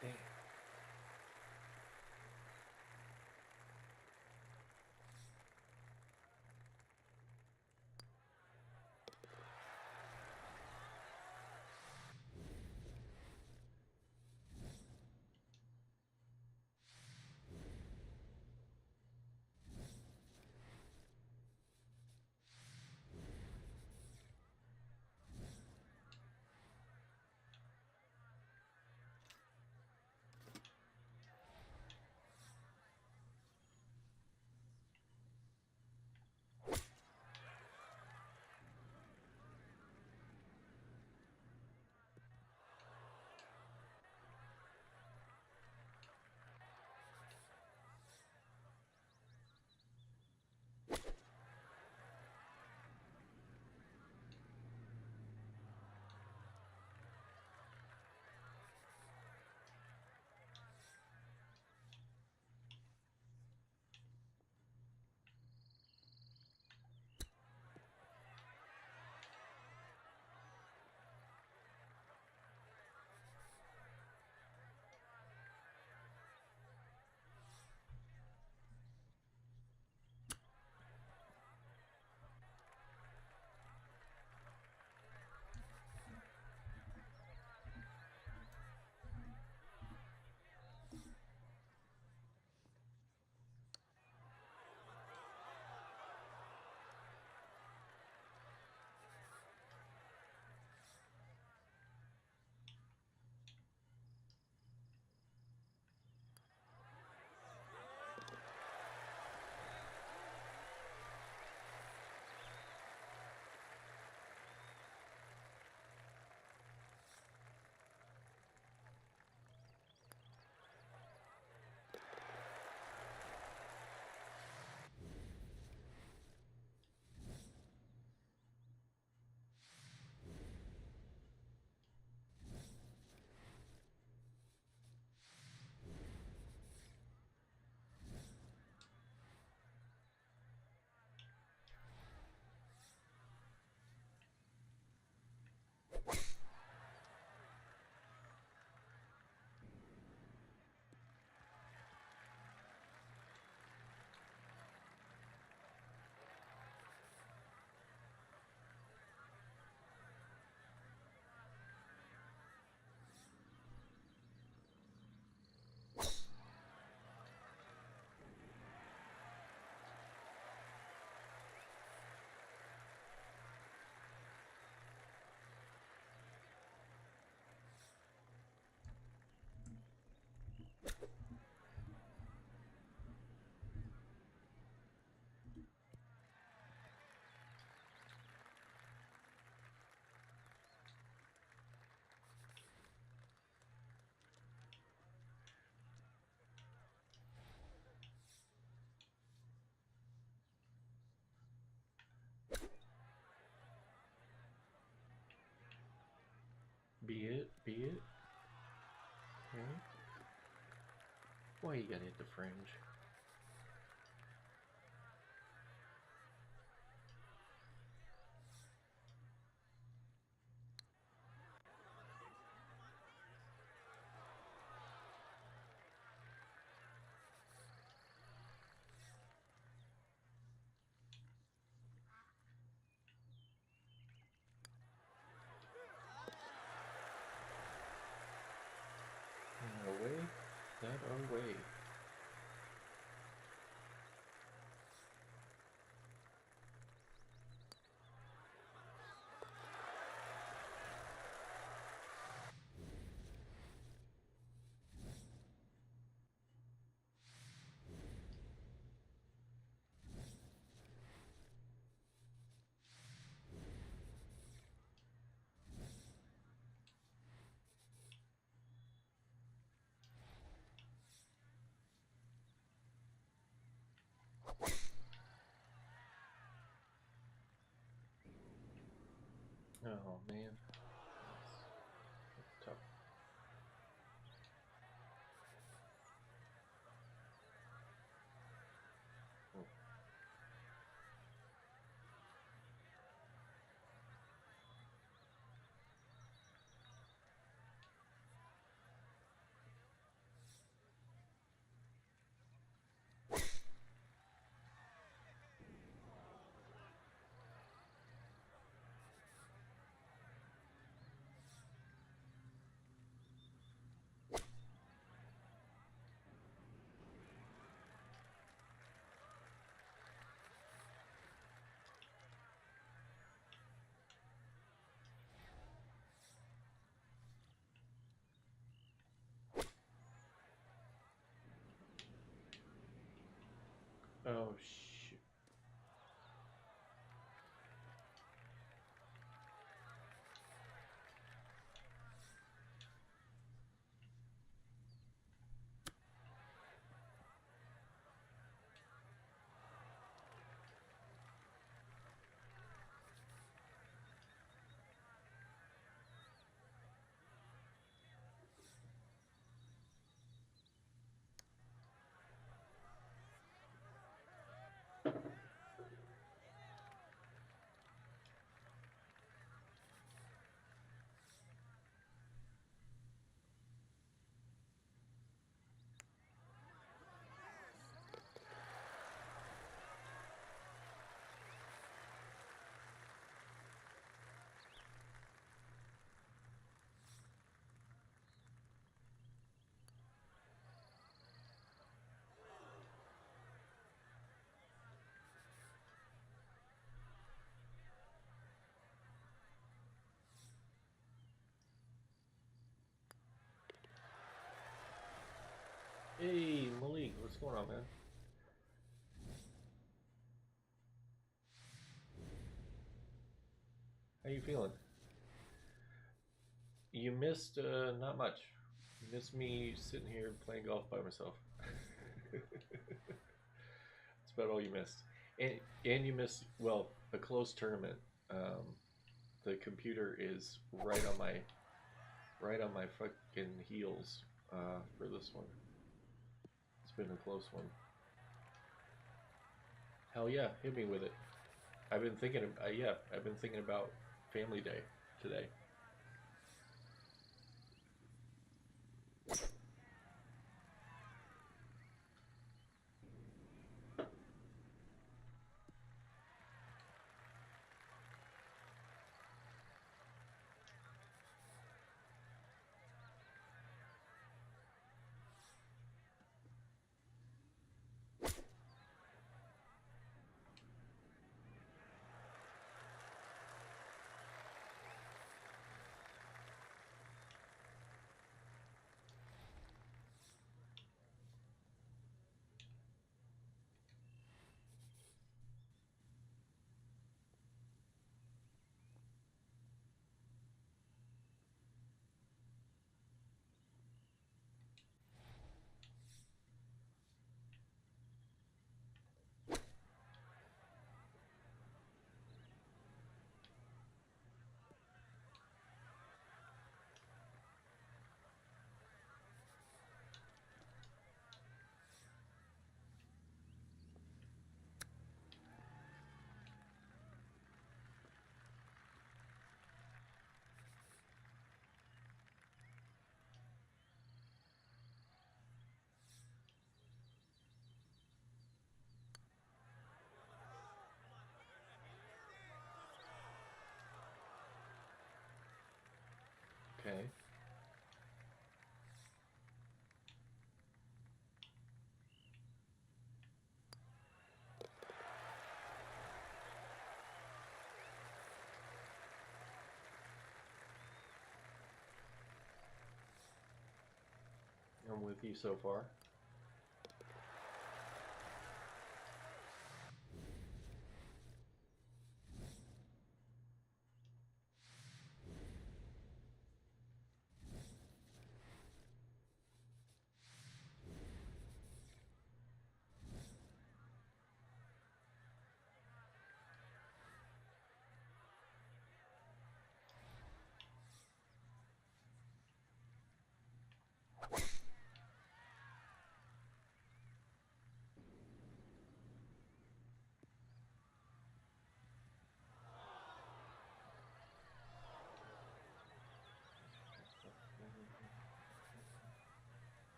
Speaker 1: Damn. Be it, be it. Okay. Why you gotta hit the fringe? Oh man, that's tough. Oh. Oh shoot. Hey Malik, what's going on, man? How you feeling? You missed not much. You missed me sitting here playing golf by myself. That's about all you missed. And you missed, well, a close tournament. Um, the computer is right on my fucking heels for this one. It's been a close one. Hell yeah, hit me with it. I've been thinking of, yeah, I've been thinking about Family Day today. Okay. I'm with you so far.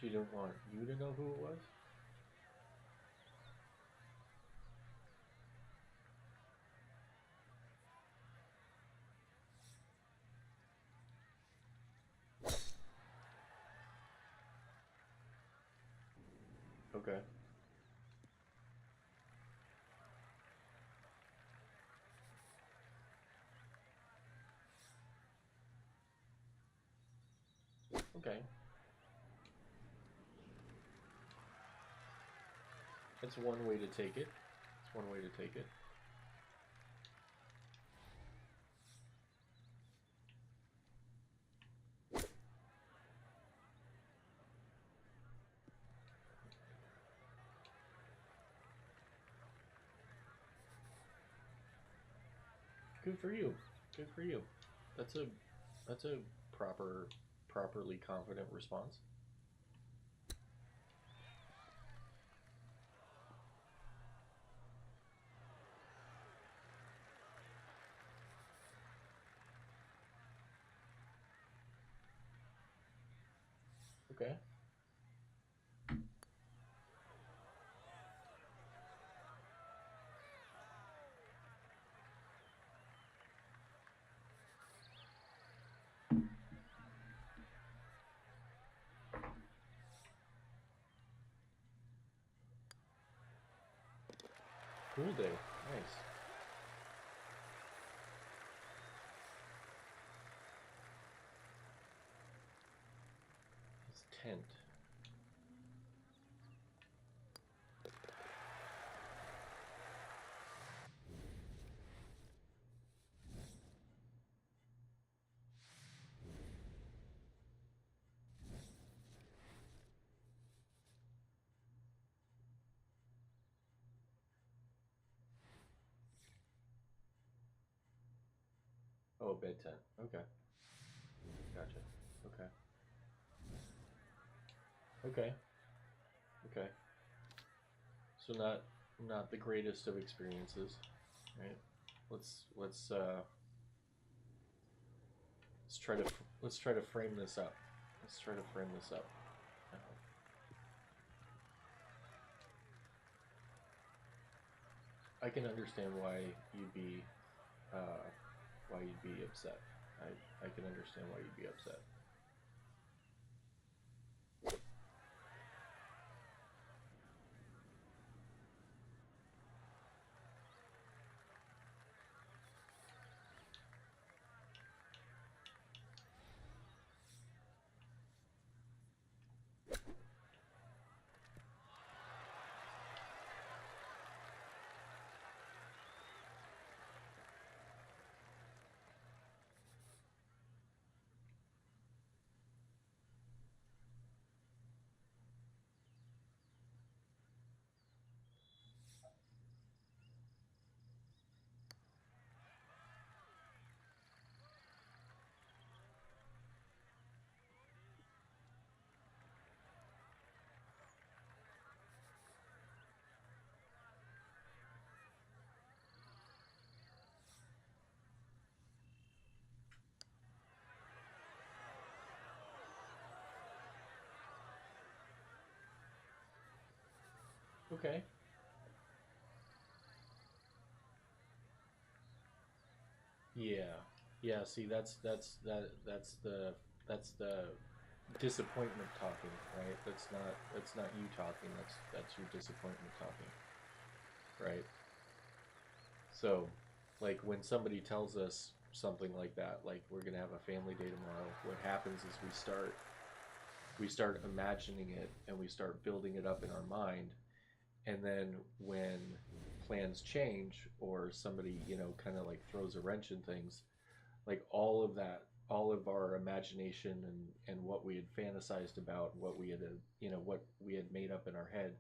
Speaker 1: She didn't want you to know who it was? Okay. Okay. That's one way to take it. It's one way to take it. Good for you. Good for you. That's a that's a properly confident response. Okay. Cool day. Nice. It's tent. Oh, bed tent. Okay. Gotcha. Okay. Okay. Okay. So not the greatest of experiences, right? Let's let's try to let's try to frame this up. Let's try to frame this up. I can understand uh, why you'd be upset. I can understand why you'd be upset. Okay. Yeah. Yeah, see that's the disappointment talking, right? That's not you talking. That's your disappointment talking, right? So, like when somebody tells us something like that, like we're going to have a family day tomorrow, what happens is we start imagining it and we start building it up in our mind, and then when plans change or somebody, kind of like throws a wrench in things, like all of our imagination and what we had fantasized about, what we had made up in our head,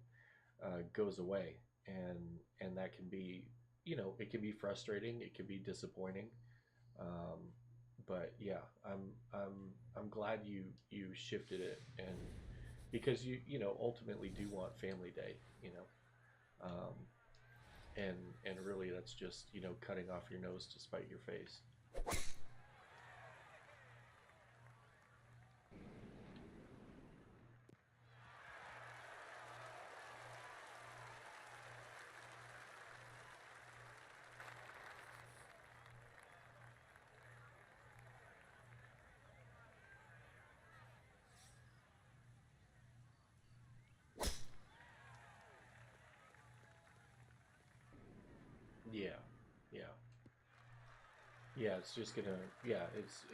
Speaker 1: goes away, and that can be, it can be frustrating, it can be disappointing, um, but yeah, I'm glad you shifted it, and because you ultimately do want family day, um, and and really that's just cutting off your nose to spite your face. Yeah, yeah, yeah. It's just gonna, yeah. It's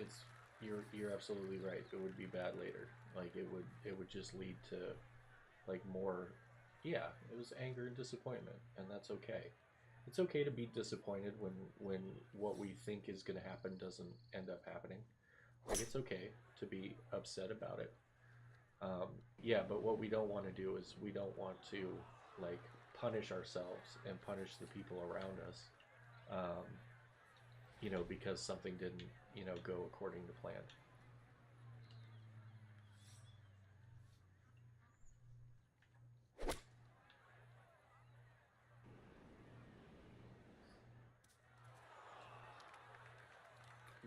Speaker 1: you're absolutely right. It would be bad later. Like it would just lead to like more. Yeah, it was anger and disappointment, and that's okay. It's okay to be disappointed when what we think is gonna happen doesn't end up happening. Like it's okay to be upset about it. Yeah, but what we don't want to do is we don't want to like punish ourselves and punish the people around us. Um, because something didn't, go according to plan.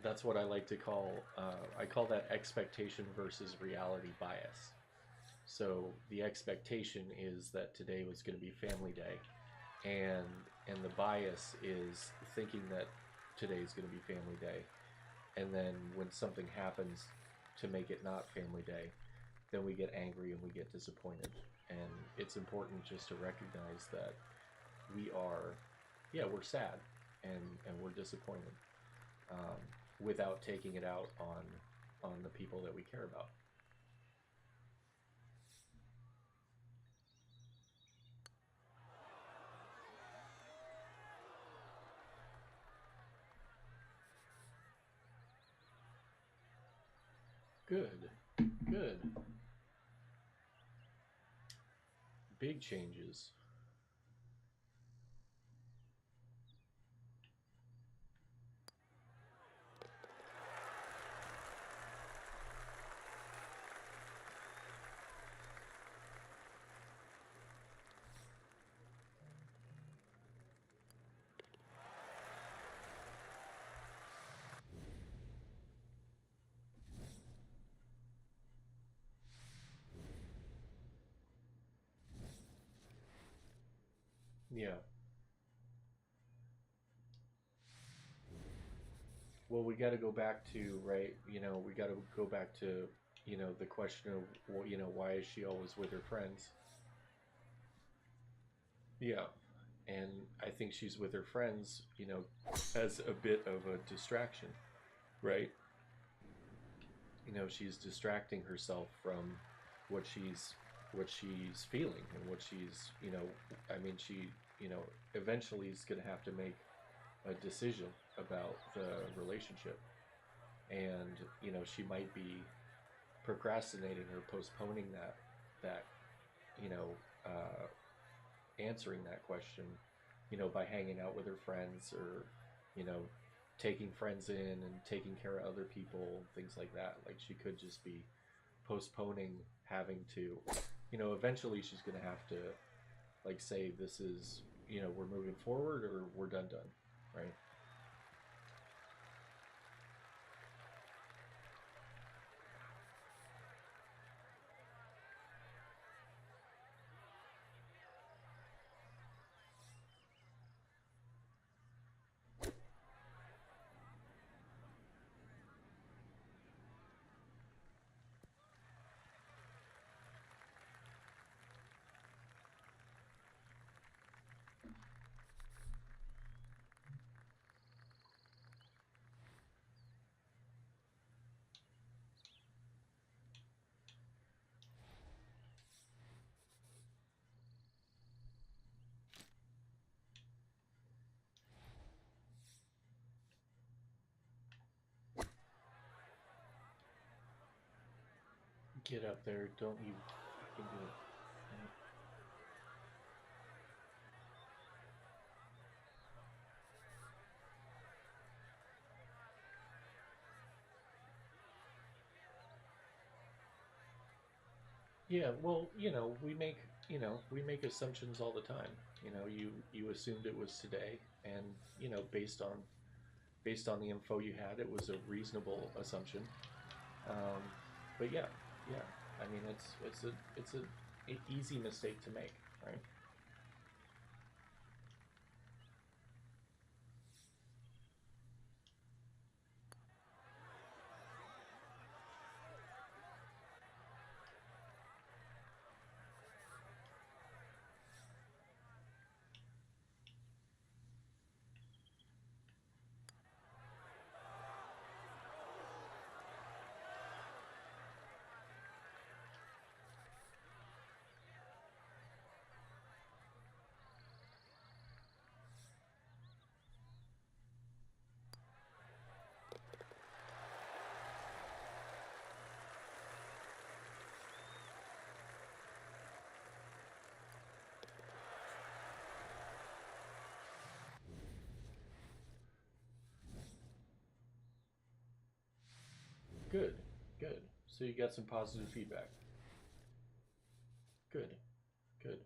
Speaker 1: That's what I like to call. I call that expectation versus reality bias. So the expectation is that today was going to be family day, and the bias is thinking that today is going to be family day, and then when something happens to make it not family day, then we get angry and we get disappointed. And it's important just to recognize that we are, yeah, we're sad and we're disappointed, um, without taking it out on the people that we care about. Good, good. Big changes. Yeah. Well, we got to go back to, right. We got to go back to, the question of, well, why is she always with her friends? Yeah. And I think she's with her friends, as a bit of a distraction, right? She's distracting herself from what she's feeling and what she's, I mean, she, eventually is going to have to make a decision about the relationship. And, she might be procrastinating or postponing that, you know, answering that question, by hanging out with her friends, or, you know, taking friends in and taking care of other people, things like that. Like she could just be postponing having to, eventually she's going to have to like say this is, we're moving forward or we're done, right? Get up there, don't you fucking do it. Right? Yeah, well, we make assumptions all the time. You assumed it was today, and based on the info you had, it was a reasonable assumption. Um, but yeah, yeah. I mean, it's a easy mistake to make, right? Good, good. So you got some positive feedback. Good, good.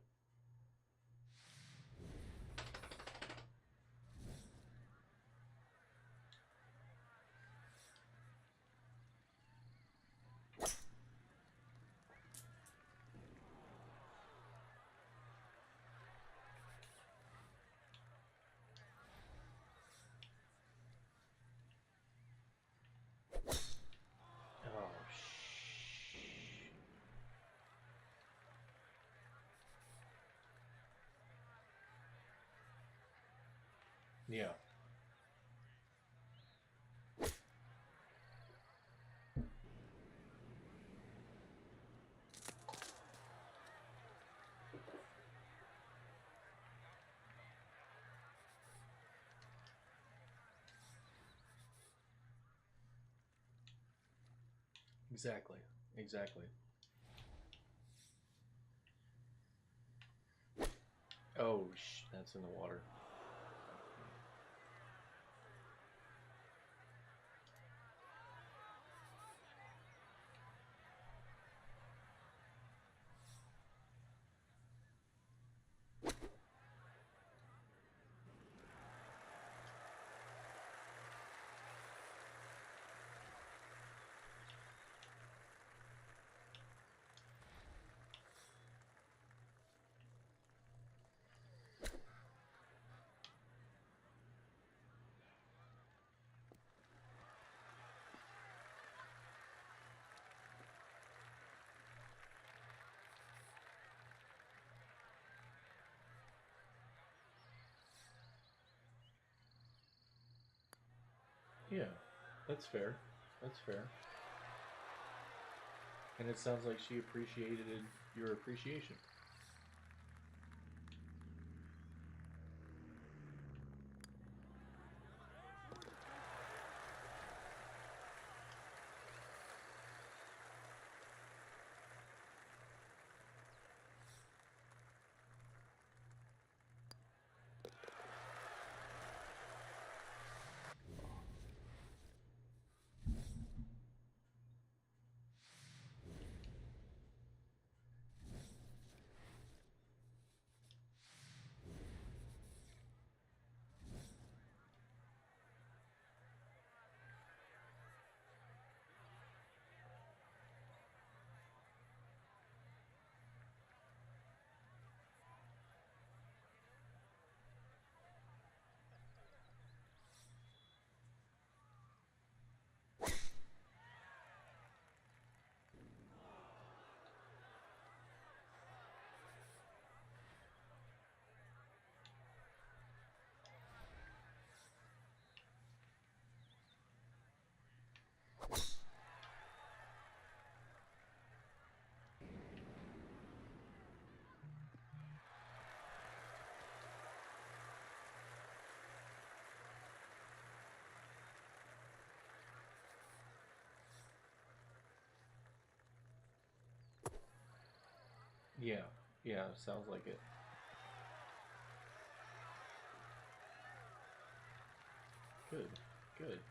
Speaker 1: Oh, yeah. Exactly. Exactly. Oh, that's in the water. Yeah, that's fair. That's fair. And it sounds like she appreciated your appreciation. Yeah, yeah, sounds like it. Good, good.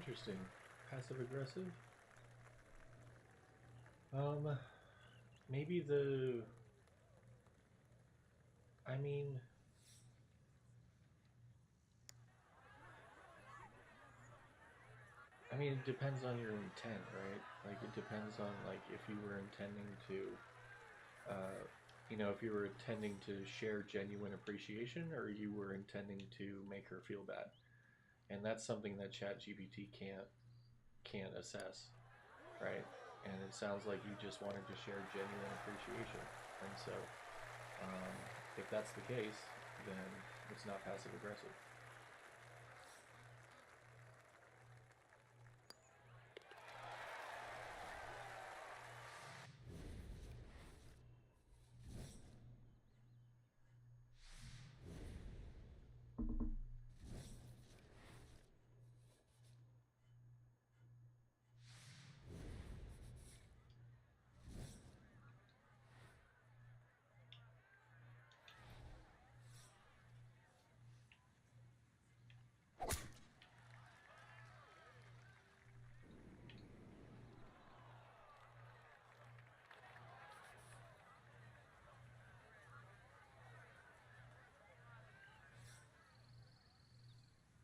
Speaker 1: Interesting. Passive aggressive. Maybe the. I mean, it depends on your intent, right? Like, it depends on like if you were intending to, uh, if you were intending to share genuine appreciation, or you were intending to make her feel bad, and that's something that ChatGPT can't assess, right? And it sounds like you just wanted to share genuine appreciation, and so um, if that's the case, then it's not passive aggressive.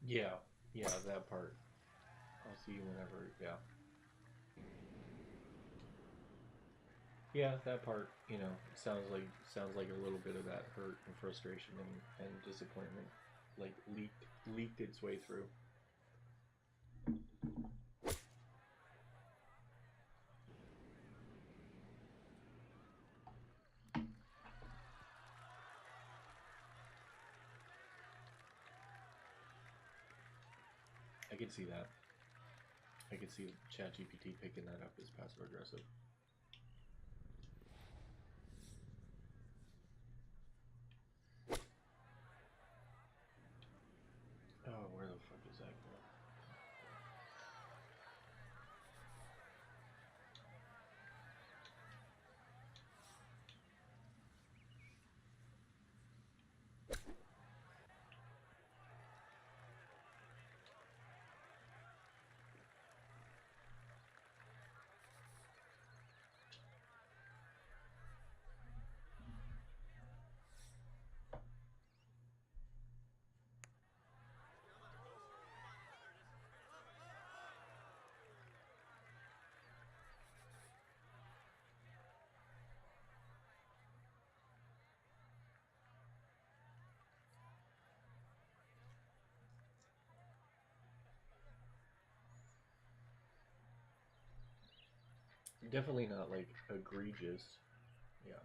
Speaker 1: Yeah, yeah, that part. I'll see you whenever. Yeah, yeah, that part. Sounds like a little bit of that hurt and frustration and disappointment, like leaked its way through. I could see that. I could see ChatGPT picking that up as passive aggressive. Oh, where the fuck is that going? Definitely not like egregious. Yeah.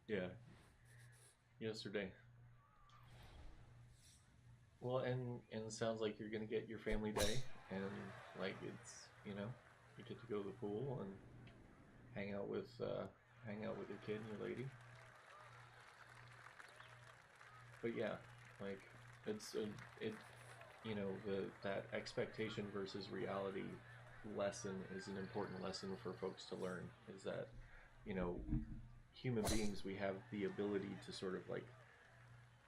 Speaker 1: Yeah. Yesterday. Well, and it sounds like you're gonna get your family day, and like you get to go to the pool and hang out with uh, hang out with your kid and your lady. But yeah, like it's a, it the that expectation versus reality lesson is an important lesson for folks to learn. Is that you know human beings, we have the ability to sort of like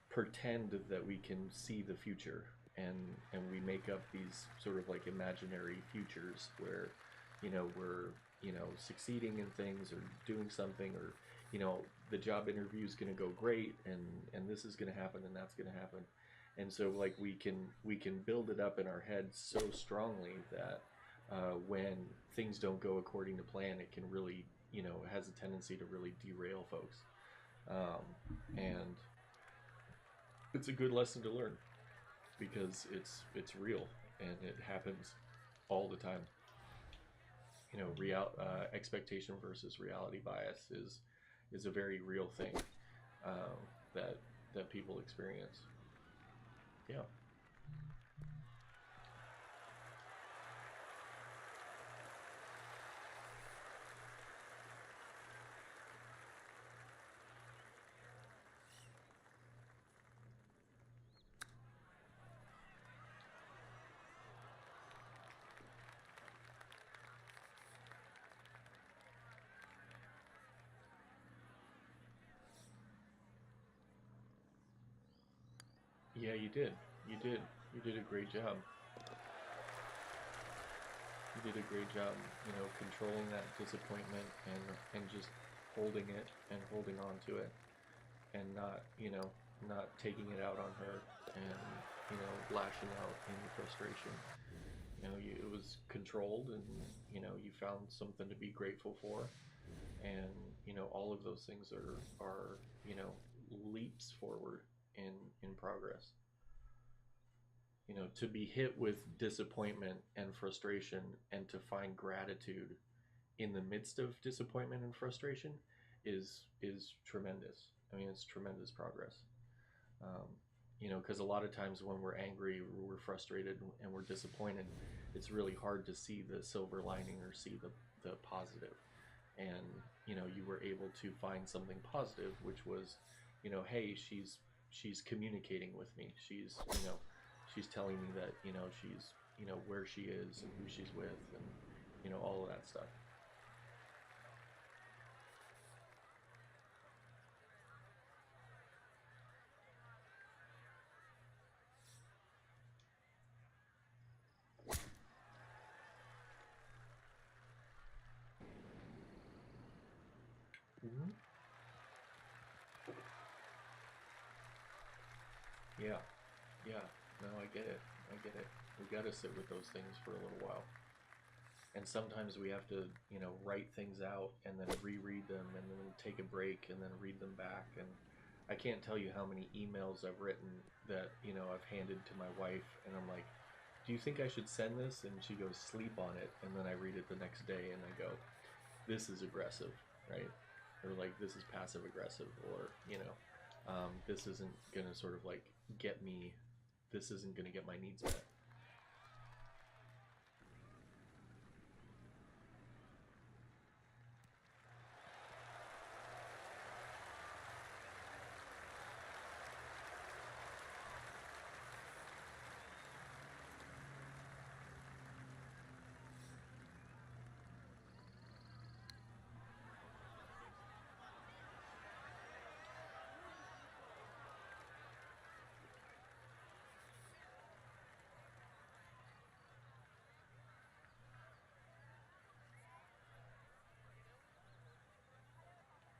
Speaker 1: pretend that we can see the future, and we make up these sort of like imaginary futures where we're succeeding in things or doing something, or the job interview is going to go great, and this is going to happen and that's going to happen. And so like we can build it up in our heads so strongly that when things don't go according to plan, it can really has a tendency to really derail folks. um, and it's a good lesson to learn because it's real and it happens all the time. Expectation versus reality bias is a very real thing, um, that people experience. Yeah. Yeah, you did. You did. You did a great job. You did a great job, controlling that disappointment and just holding it and holding on to it and not taking it out on her and, lashing out in frustration. It was controlled and, you found something to be grateful for. And, all of those things are, leaps forward in progress. To be hit with disappointment and frustration and to find gratitude in the midst of disappointment and frustration is tremendous. I mean, it's tremendous progress. Um, because a lot of times when we're angry, we're frustrated, and we're disappointed, it's really hard to see the silver lining or see the positive. And you were able to find something positive, which was, hey, she's communicating with me. She's telling me that she's where she is and who she's with, and all of that stuff. Hmm. Yeah, yeah. No, I get it. I get it. We got to sit with those things for a little while. And sometimes we have to, write things out and then reread them and then take a break and then read them back. And I can't tell you how many emails I've written that, I've handed to my wife and I'm like, do you think I should send this? And she goes, sleep on it. And then I read it the next day and I go, this is aggressive, right? Or like, this is passive aggressive, or, this isn't going to sort of like get me, this isn't going to get my needs met.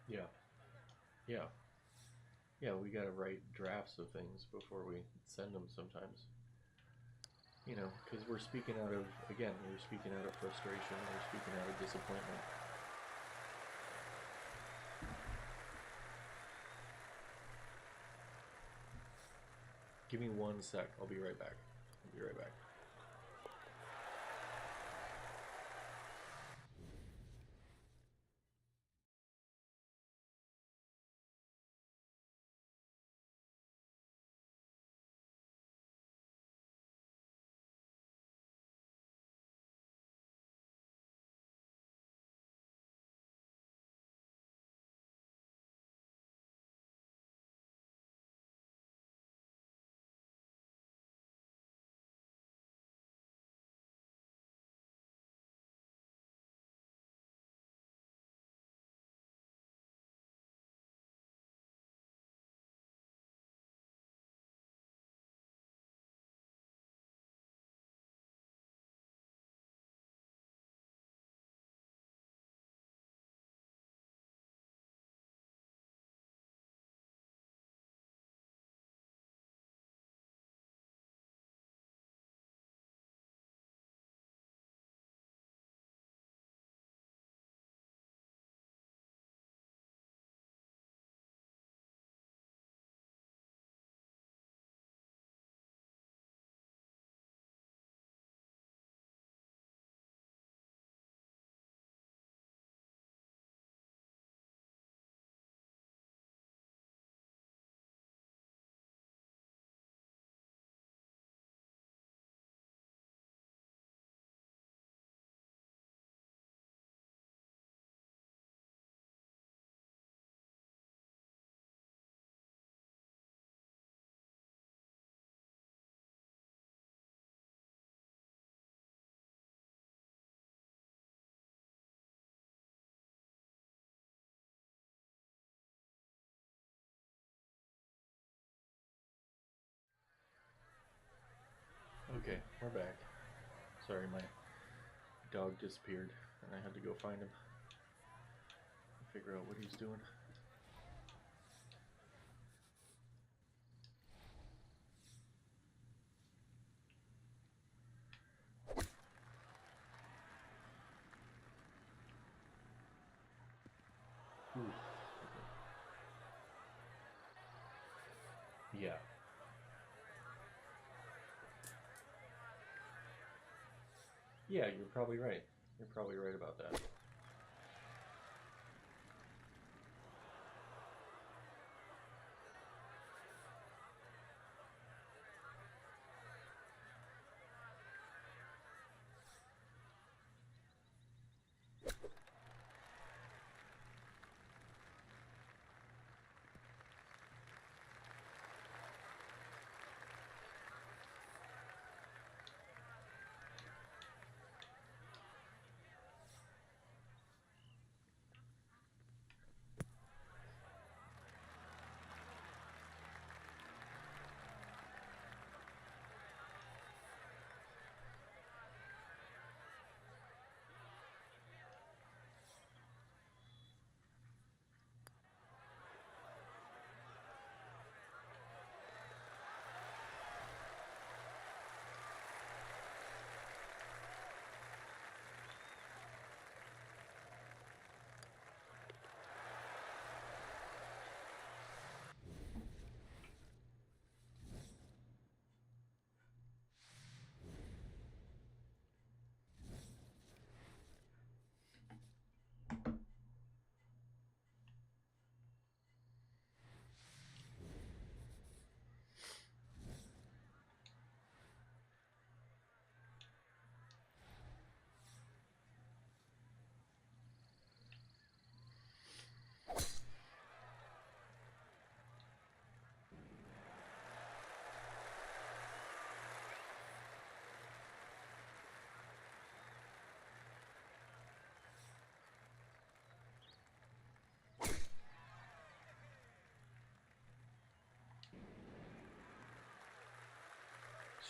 Speaker 1: Yeah, yeah, yeah. We got to write drafts of things before we send them sometimes. Because we're speaking out of, again, we're speaking out of frustration, we're speaking out of disappointment. Give me 1 sec. I'll be right back. I'll be right back. Okay, we're back. Sorry, my dog disappeared and I had to go find him. Figure out what he's doing. Ooh. Yeah. Yeah, you're probably right. You're probably right about that.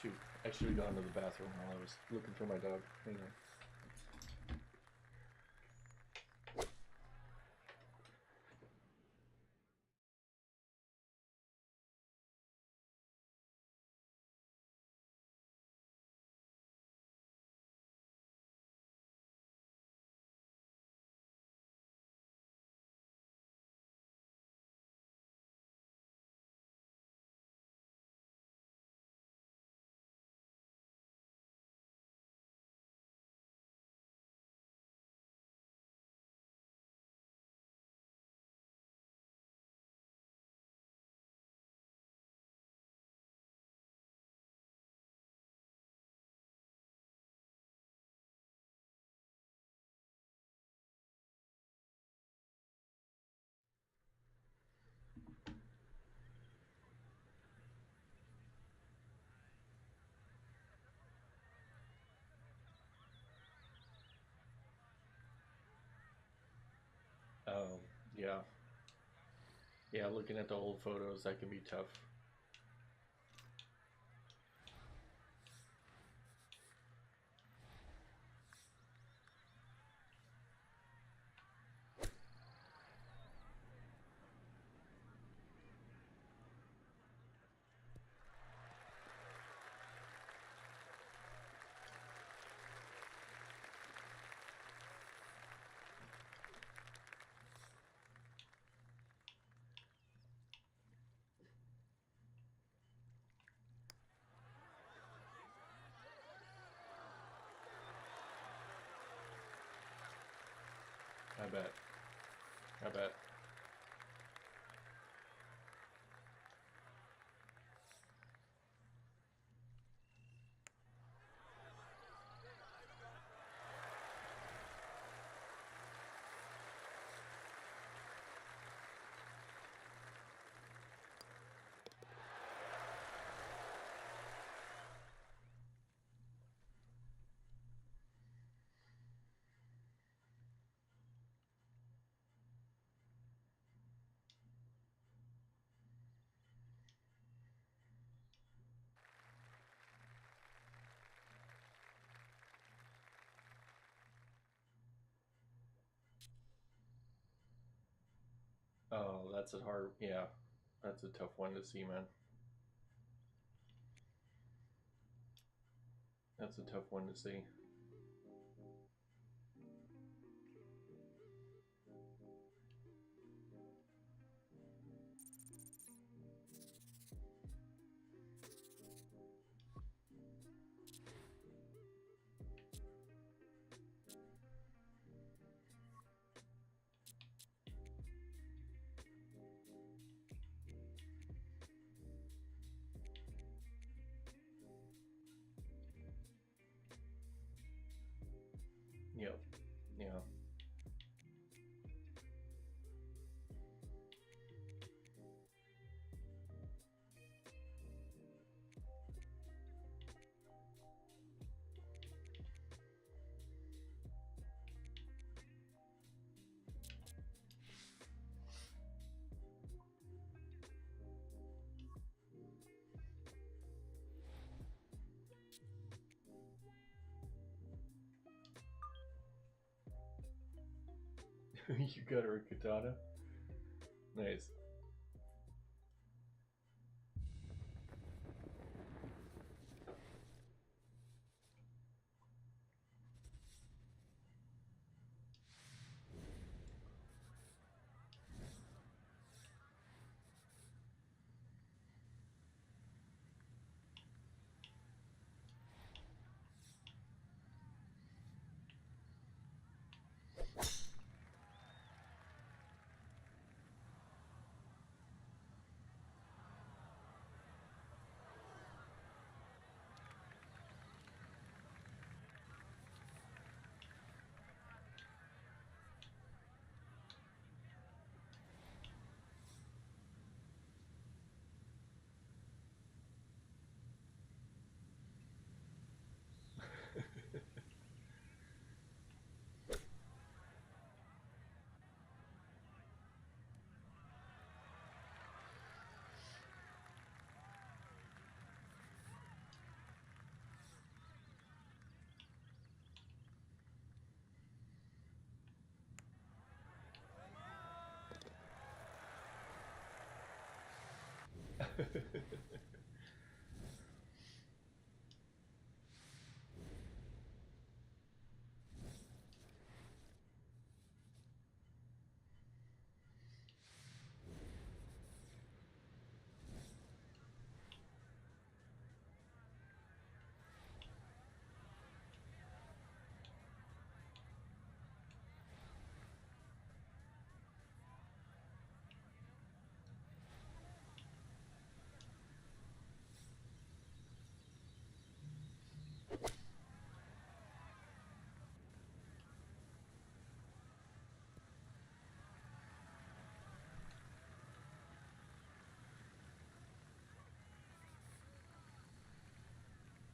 Speaker 1: Shoot, I should have gone to the bathroom while I was looking for my dog. Hang on. Oh, yeah. Yeah, looking at the old photos, that can be tough. I bet. I bet. Oh, that's a hard. Yeah, that's a tough one to see, man. That's a tough one to see. Yep. Yeah. You got her a katana. Nice.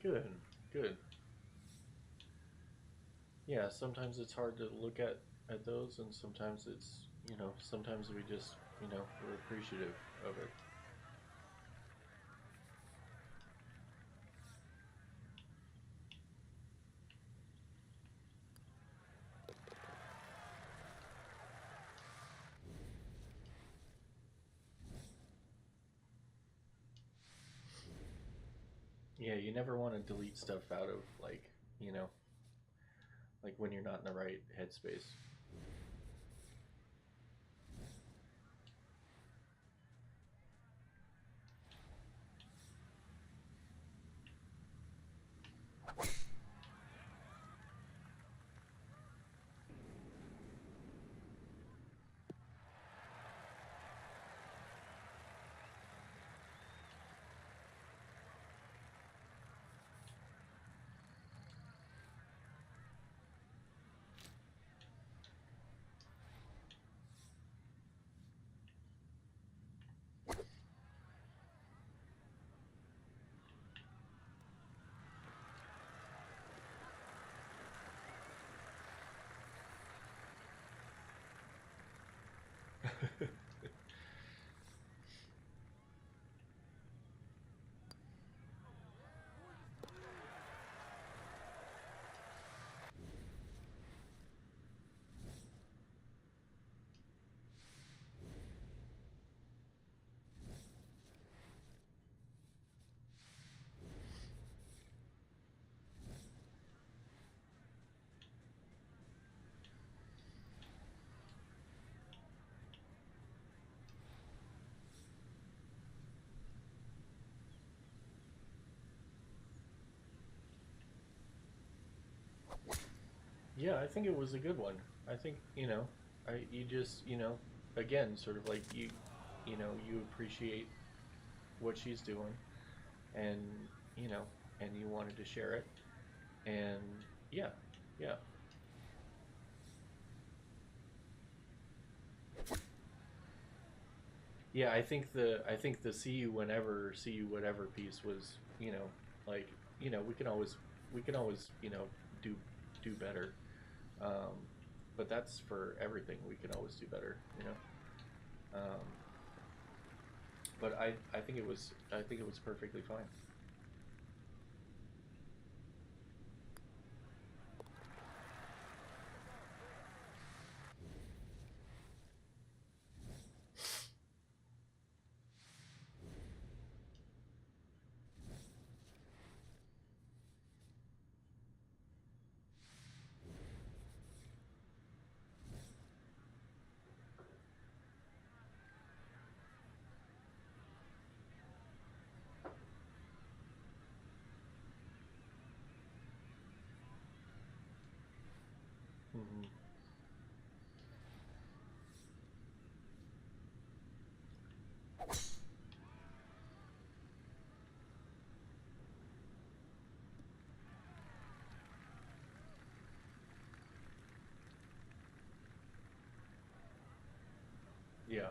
Speaker 1: Good. Good. Yeah, sometimes it's hard to look at those, and sometimes it's, sometimes we just, we're appreciative of it. Yeah, you never want to delete stuff out of, you know, like when you're not in the right headspace. Yeah, I think it was a good one. I think, you just, again, sort of like you appreciate what she's doing, and, you know, and you wanted to share it. And yeah, yeah. Yeah, I think the see you whatever piece was, like, we can always, do do better. Um, but that's for everything. We can always do better. Um, but I think it was perfectly fine. Hmm. Yeah.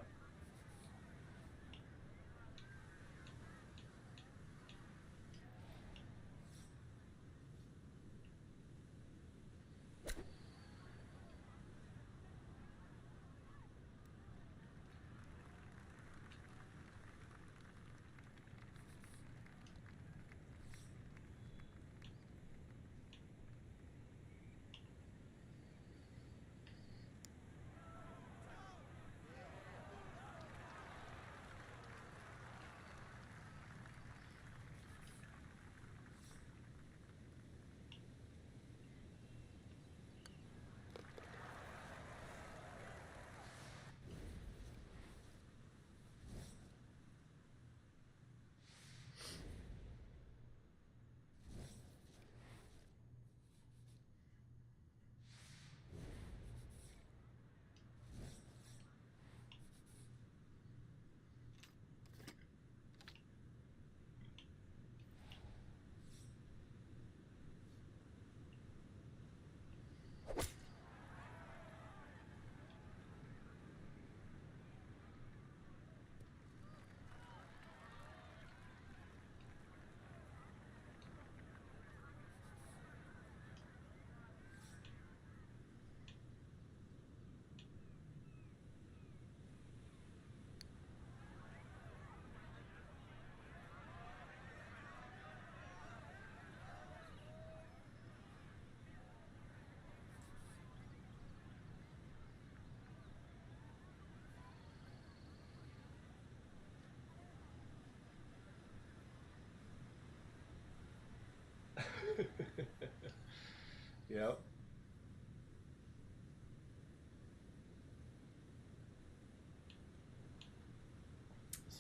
Speaker 1: Yep.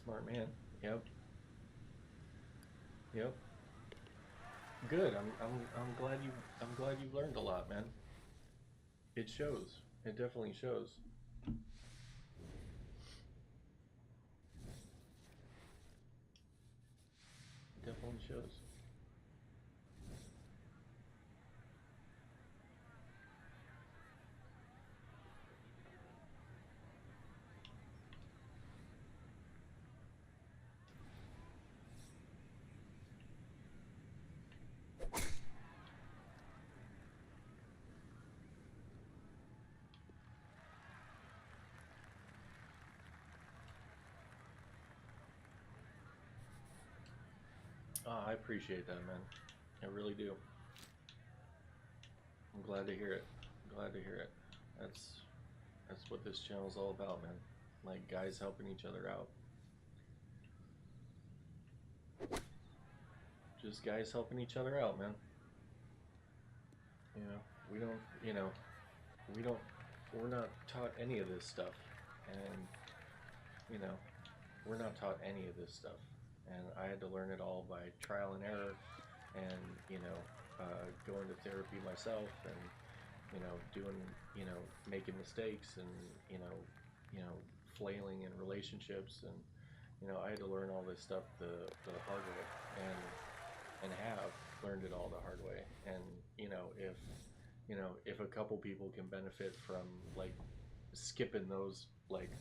Speaker 1: Smart man. Yep. Yep. Good. I'm glad you learned a lot, man. It shows. It definitely shows. It definitely shows. Oh, I appreciate that, man. I really do. I'm glad to hear it. I'm glad to hear it. That's that's what this channel's all about, man. Like guys helping each other out. Just guys helping each other out, man. You know, we don't, you know, we don't, we're not taught any of this stuff. And, you know, we're not taught any of this stuff. And I had to learn it all by trial and error and, going to therapy myself and, doing, making mistakes, and you know, flailing in relationships, and I had to learn all this stuff the hard way, and have learned it all the hard way. And if if a couple people can benefit from like skipping those like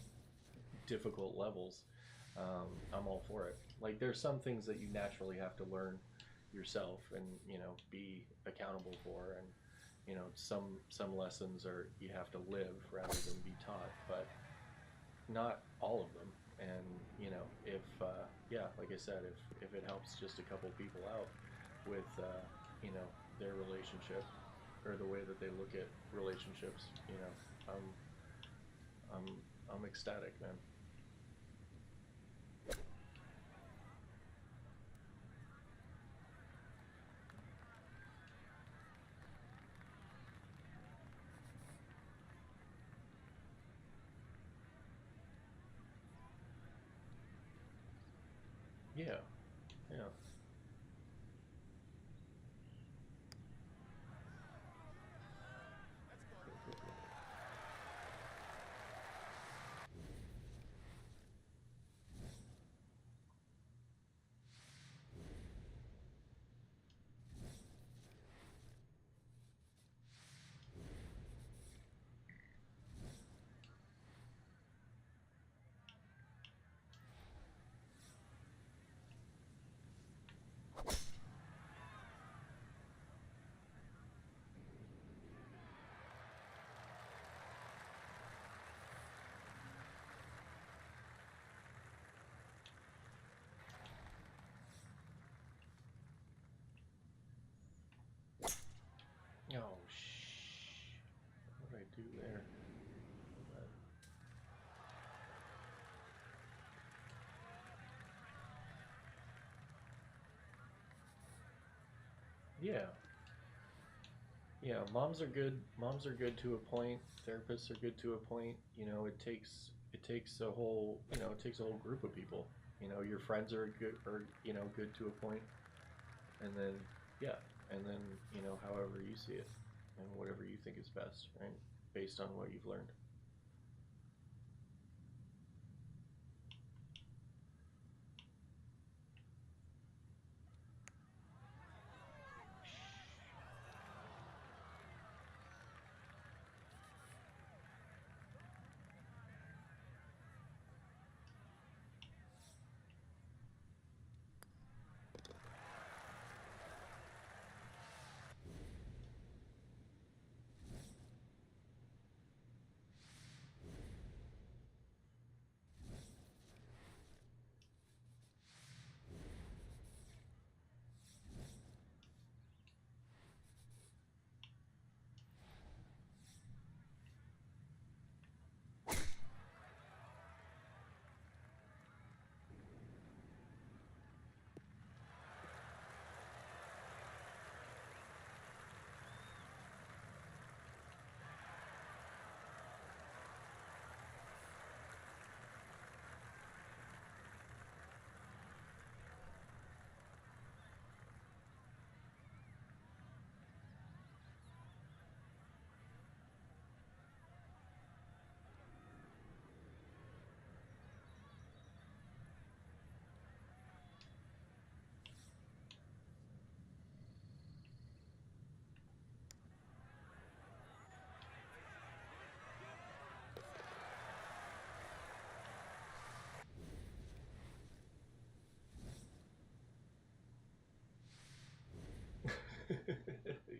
Speaker 1: difficult levels, I'm all for it. Like there's some things that you naturally have to learn yourself, and be accountable for, and some lessons are you have to live rather than be taught, but not all of them. And if yeah, like I said, if it helps just a couple people out with their relationship, or the way that they look at relationships, i'm i'm I'm ecstatic, man. Yeah, yeah. Oh, what did I do there? But, yeah, yeah. Moms are good. Moms are good to a point. Therapists are good to a point. It takes a whole it takes a whole group of people. Your friends are good, or good to a point, and then yeah, and then however you see it, and whatever you think is best, right? Based on what you've learned.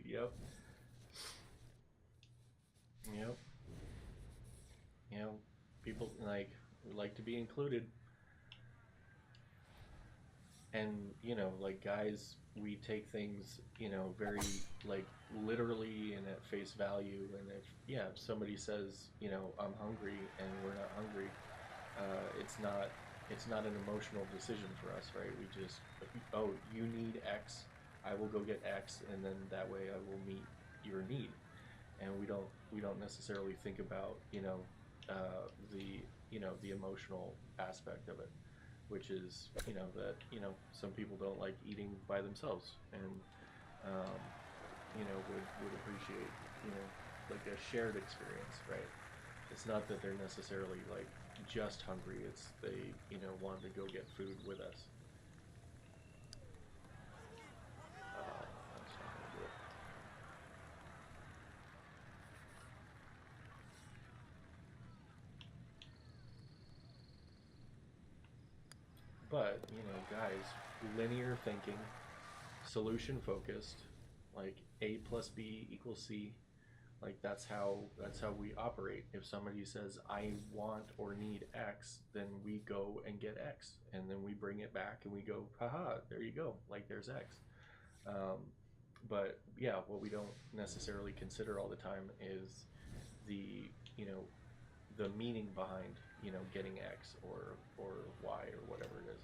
Speaker 1: Yep. Yep. People like to be included, and like guys, we take things very like literally and at face value. And if somebody says I'm hungry and we're not hungry, it's not an emotional decision for us, right? We just, oh, you need X, I will go get X, and then that way I will meet your need. And we don't necessarily think about the emotional aspect of it, which is that some people don't like eating by themselves, and would appreciate you know like a shared experience, right? It's not that they're necessarily like just hungry. It's they, you know, want to go get food with us. That's not gonna do it. But, you know, guys, linear thinking, solution focused, like A plus B equals C, like that's how we operate. If somebody says I want or need X, then we go and get X, and then we bring it back and we go, haha, there you go, like there's X. Um, but yeah, what we don't necessarily consider all the time is the, you know, the meaning behind, you know, getting X or Y or whatever it is.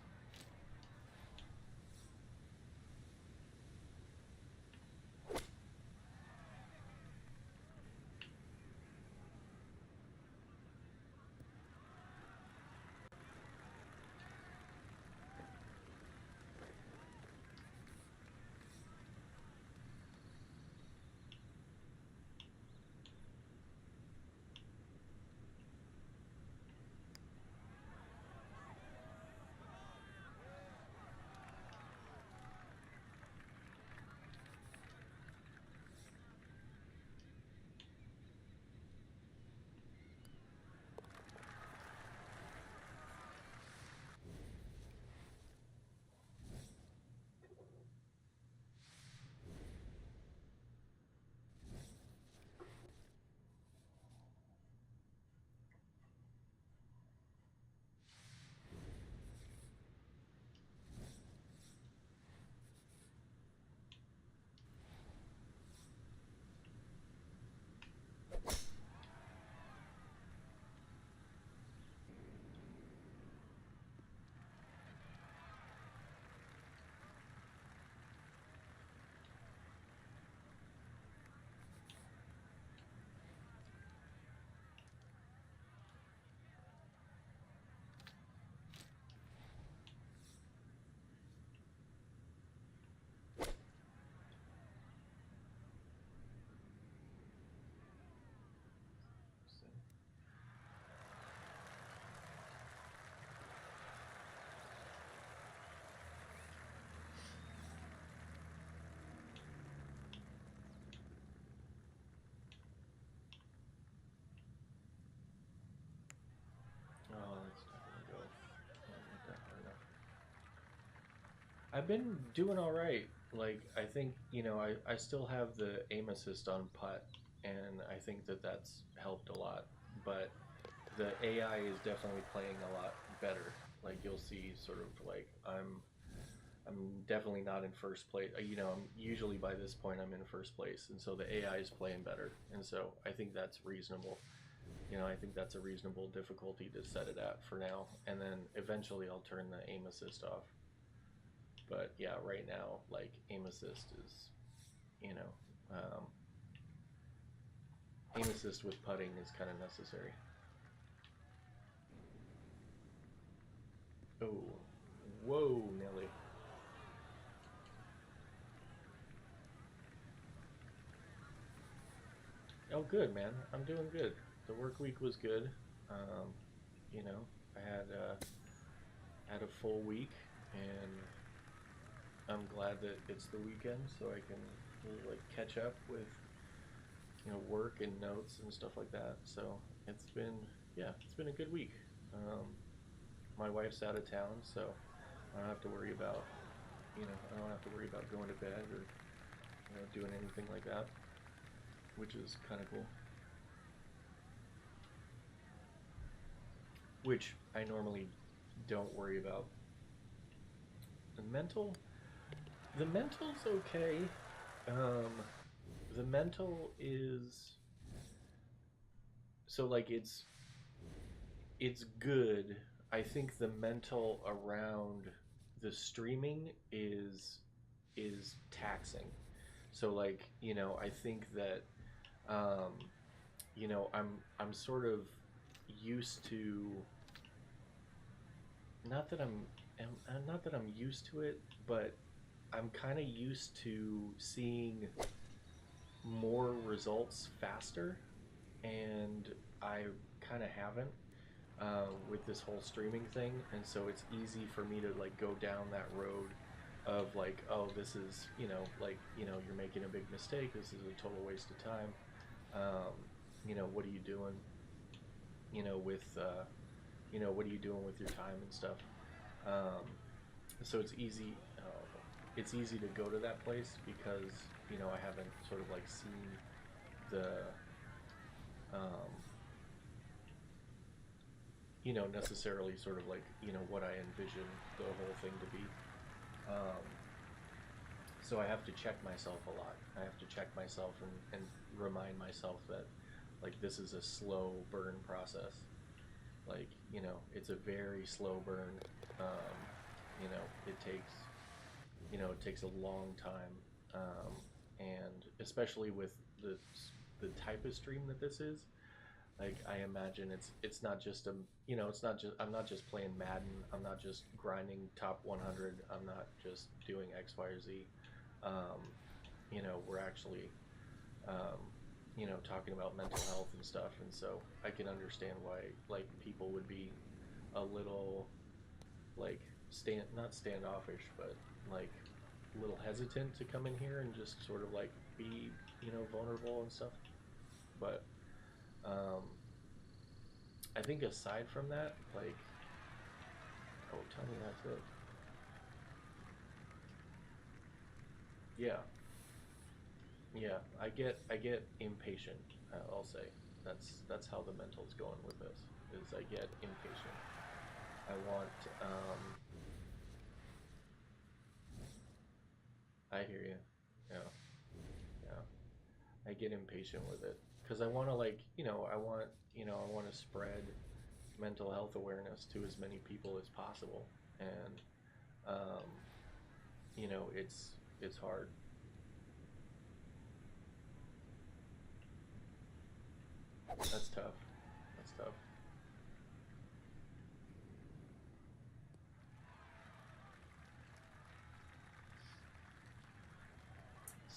Speaker 1: Oh, that's not gonna go. Not that far enough. I've been doing all right. Like I think you know I still have the aim assist on putt, and I think that that's helped a lot. But the AI is definitely playing a lot better. Like you'll see, sort of like I'm definitely not in first place. You know, I'm usually by this point I'm in first place, and so the AI is playing better, and so I think that's reasonable. You know, I think that's a reasonable difficulty to set it at for now, and then eventually I'll turn the aim assist off. But yeah, right now, like aim assist is, you know, aim assist with putting is kind of necessary. Oh, whoa, Nelly. Oh, good, man. I'm doing good. The work week was good. Um, you know, I had a full week, and I'm glad that it's the weekend, so I can really, like catch up with work and notes and stuff like that. So it's been yeah, it's been a good week. Um, my wife's out of town, so I don't have to worry about I don't have to worry about going to bed or doing anything like that, which is kind of cool. Which I normally don't worry about. The mental, the mental's okay. Um, the mental is so like it's good. I think the mental around the streaming is taxing. So like, I think that um, I'm sort of used to not that not that I'm used to it, but I'm kind of used to seeing more results faster, and I kind of haven't with this whole streaming thing, and so it's easy for me to like go down that road of like, oh, this is, you're making a big mistake. This is a total waste of time. Um, what are you doing? With what are you doing with your time and stuff? Um, so it's easy. It's easy to go to that place because I haven't sort of like seen the um, necessarily sort of like what I envision the whole thing to be. Um, so I have to check myself a lot. I have to check myself and remind myself that like this is a slow burn process. Like it's a very slow burn. Um, it takes it takes a long time, and especially with the the type of stream that this is, like I imagine it's not just a it's not just I'm not just playing Madden. I'm not just grinding top 100. I'm not just doing X, Y, or Z. Um, we're actually talking about mental health and stuff, and so I can understand why like people would be a little like stand not standoffish, but like a little hesitant to come in here and just sort of like be vulnerable and stuff. But um, I think aside from that, like, oh, tell me that's it. Yeah, yeah. I get impatient. I'll say that's how the mental's going with this. Is I get impatient. I want. I hear you. Yeah, yeah. I get impatient with it because I want to like I want to spread mental health awareness to as many people as possible, and um, it's hard. That's tough. That's tough.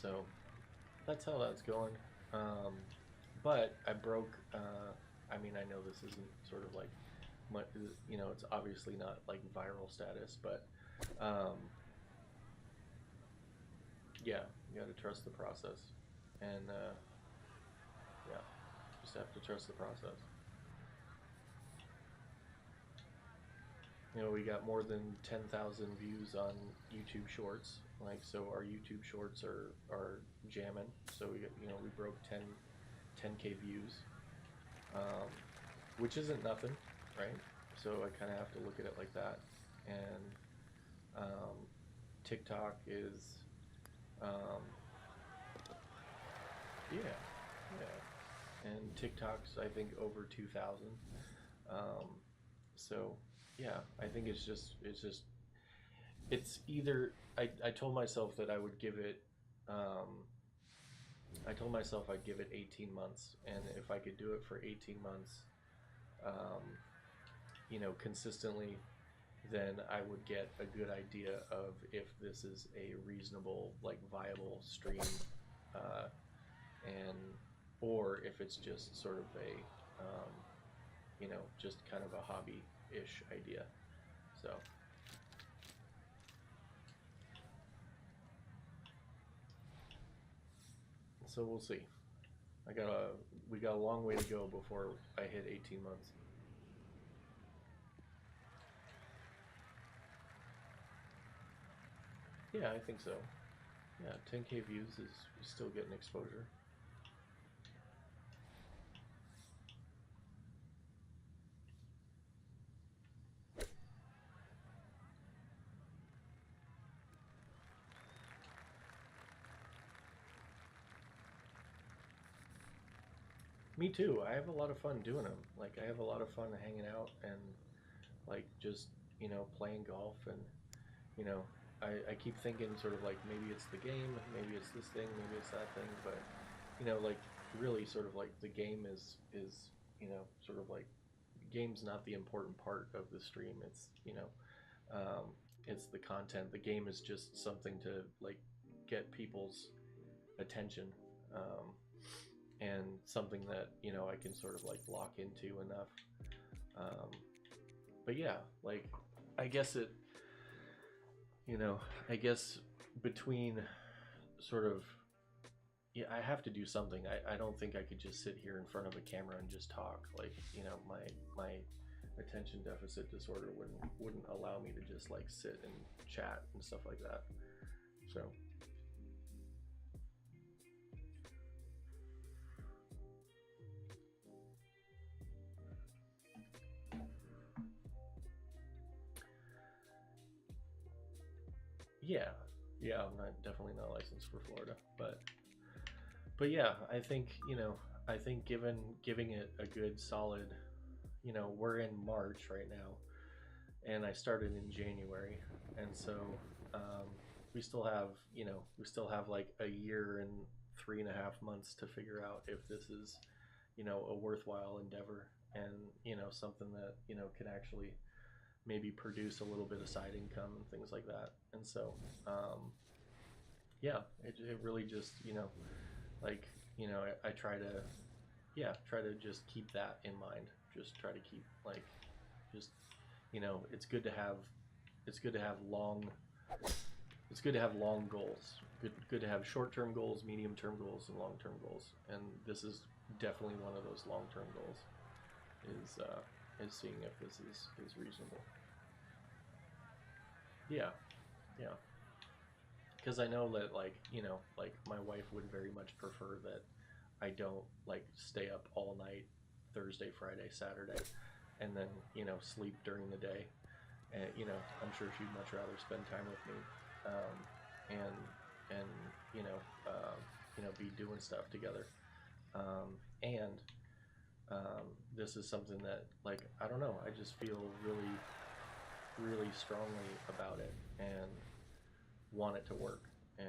Speaker 1: So that's how that's going. Um, but I broke. I mean, I know this isn't sort of like, it's obviously not like viral status, but um, yeah, you got to trust the process, and yeah, just have to trust the process. We got more than 10,000 views on YouTube Shorts. Like, so our YouTube Shorts are jamming. So we broke 10K views, um, which isn't nothing, right? So I kind of have to look at it like that. And um, TikTok is, um, yeah, yeah. And TikTok's, I think, over 2,000. Um, so yeah, I think it's either I told myself that I would give it um, I told myself I'd give it 18 months, and if I could do it for 18 months, um, consistently, then I would get a good idea of if this is a reasonable, like, viable stream, uh, and or if it's just sort of a, just kind of a hobby-ish idea. So, so we'll see. I got a we got a long way to go before I hit 18 months. Yeah, I think so. Yeah, 10K views is still getting exposure. Me too. I have a lot of fun doing them. Like I have a lot of fun hanging out and like just playing golf, and you know I keep thinking sort of like maybe it's the game, maybe it's this thing, maybe it's that thing, but like really sort of like the game is sort of like game's not the important part of the stream. It's um, it's the content. The game is just something to like get people's attention. and something that I can sort of like lock into enough. Um, but yeah, like I guess it, you know, I guess between sort of yeah, I have to do something. I don't think I could just sit here in front of a camera and just talk. Like, my attention deficit disorder wouldn't allow me to just like sit and chat and stuff like that. So yeah, yeah, I'm not definitely not licensed for Florida, but yeah, I think giving it a good solid, we're in March right now, and I started in January, and so um, we still have like a year and 3.5 months to figure out if this is, a worthwhile endeavor, and something that can actually maybe produce a little bit of side income and things like that. And so yeah, it really just like I try to try to just keep that in mind. Just try to keep like just it's good to have it's good to have long it's good to have long goals. Good to have short-term goals, medium-term goals, and long-term goals. And this is definitely one of those long-term goals. Is seeing if this is reasonable. Yeah, yeah. Because I know that like my wife would very much prefer that I don't like stay up all night Thursday, Friday, Saturday, and then sleep during the day. And I'm sure she'd much rather spend time with me, um, and and you know be doing stuff together. And this is something that like I don't know. I just feel really strongly about it and want it to work, and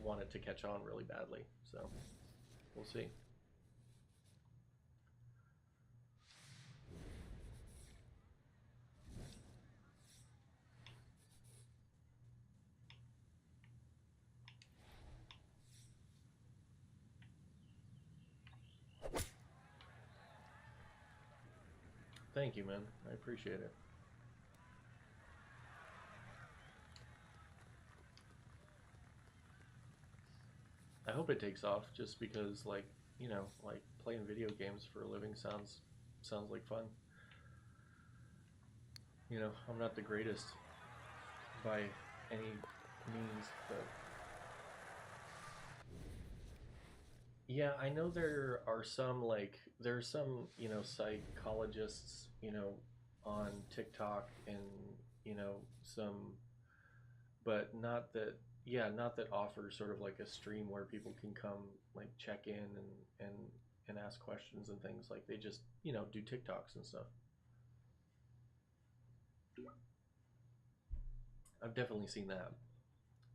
Speaker 1: want it to catch on really badly. So we'll see. Thank you, man. I appreciate it. I hope it takes off just because like playing video games for a living sounds like fun. I'm not the greatest by any means, but yeah, I know there's some, psychologists, on TikTok, and some, but not that yeah, not that offer sort of like a stream where people can come like check in and and ask questions and things. Like they just, do TikToks and stuff. I've definitely seen that.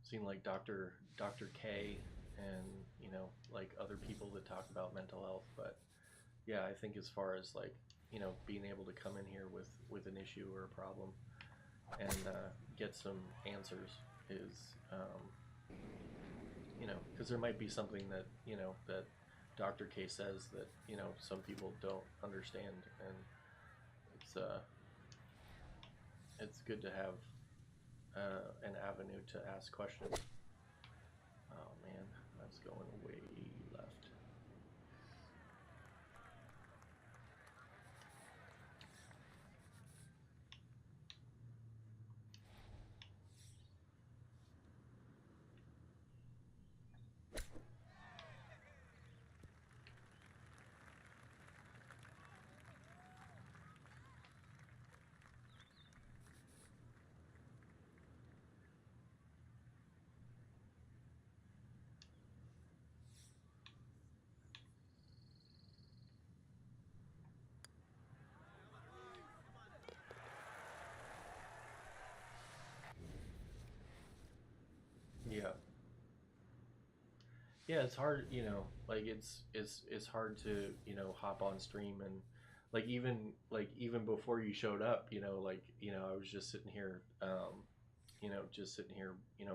Speaker 1: Seen like Dr. K, and like other people that talk about mental health. But yeah, I think as far as like being able to come in here with an issue or a problem and get some answers is because there might be something that that Dr. K says that some people don't understand, and it's uh it's good to have an avenue to ask questions. Oh man, that's going way left. Yeah, yeah, it's hard, like it's hard to hop on stream, and like even before you showed up, like I was just sitting here,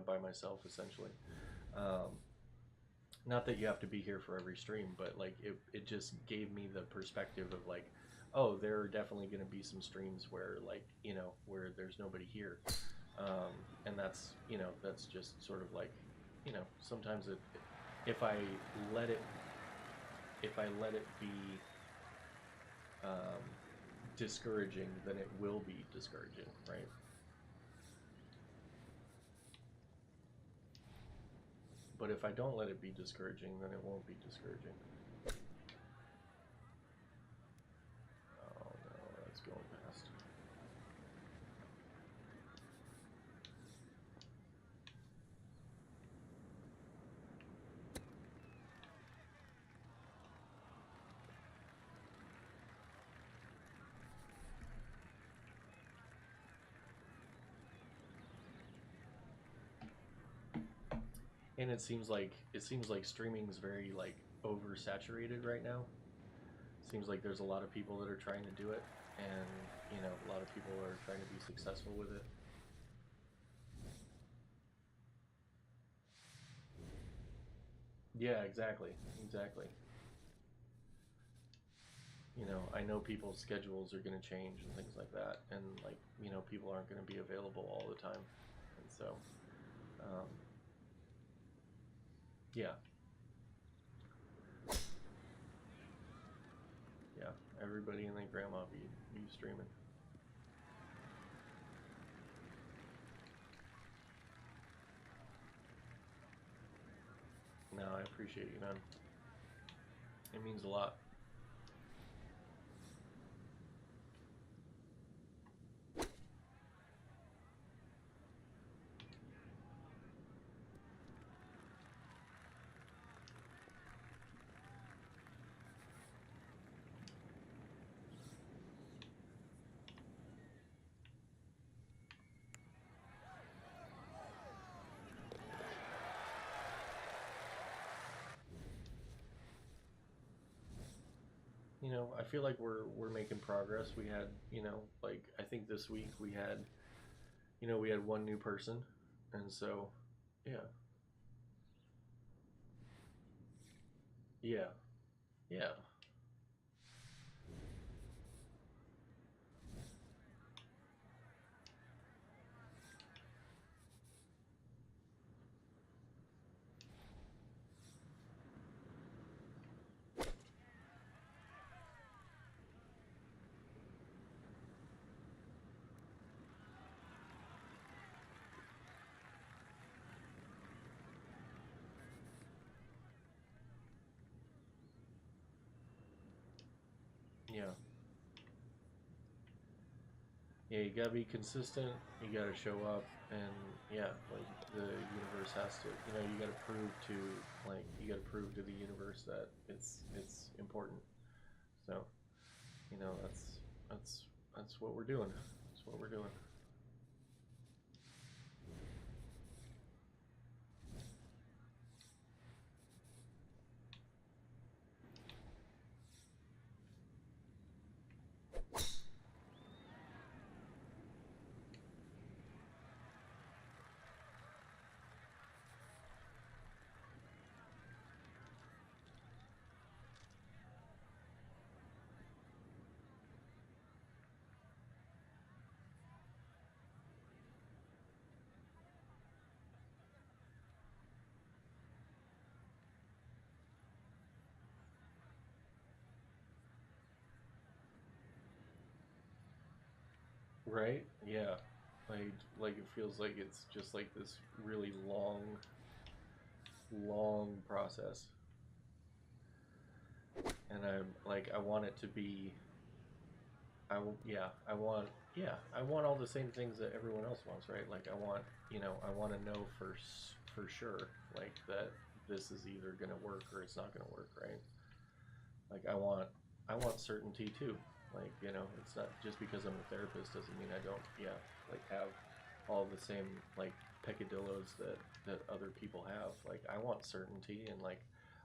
Speaker 1: by myself essentially, not that you have to be here for every stream, but like it just gave me the perspective of like, oh, there are definitely going to be some streams where like, you know, where there's nobody here. And that's, you know, that's just sort of like, you know, sometimes if I let it, if I let it be um, discouraging, then it will be discouraging, right? But if I don't let it be discouraging, then it won't be discouraging. Oh no, that's going past. And it seems like streaming is very like oversaturated right now. Seems like there's a lot of people that are trying to do it, and you know, a lot of people are trying to be successful with it. Yeah, exactly, exactly. You know, I know people's schedules are going to change and things like that, and like, you know, people aren't going to be available all the time, and so um, yeah, yeah, everybody and their grandma be streaming. No, I appreciate you, man. It means a lot. You know, I feel like we're making progress. We had, you know, like I think this week we had, you know, we had one new person, and so yeah, yeah, yeah, yeah, yeah. You gotta be consistent. You gotta show up, and yeah, like the universe has to. You know, you gotta prove to like you gotta prove to the universe that it's important. So you know, that's that's what we're doing. That's what we're doing. Right? Yeah. Like it feels like it's just like this really long process. And I'm like I want it to be yeah, I want all the same things that everyone else wants, right? Like I want, you know, I want to know for sure like that this is either going to work or it's not going to work, right? Like I want certainty too. Like, you know, it's not just because I'm a therapist doesn't mean I don't, yeah, like have all the same like peccadillos that other people have. Like I want certainty and like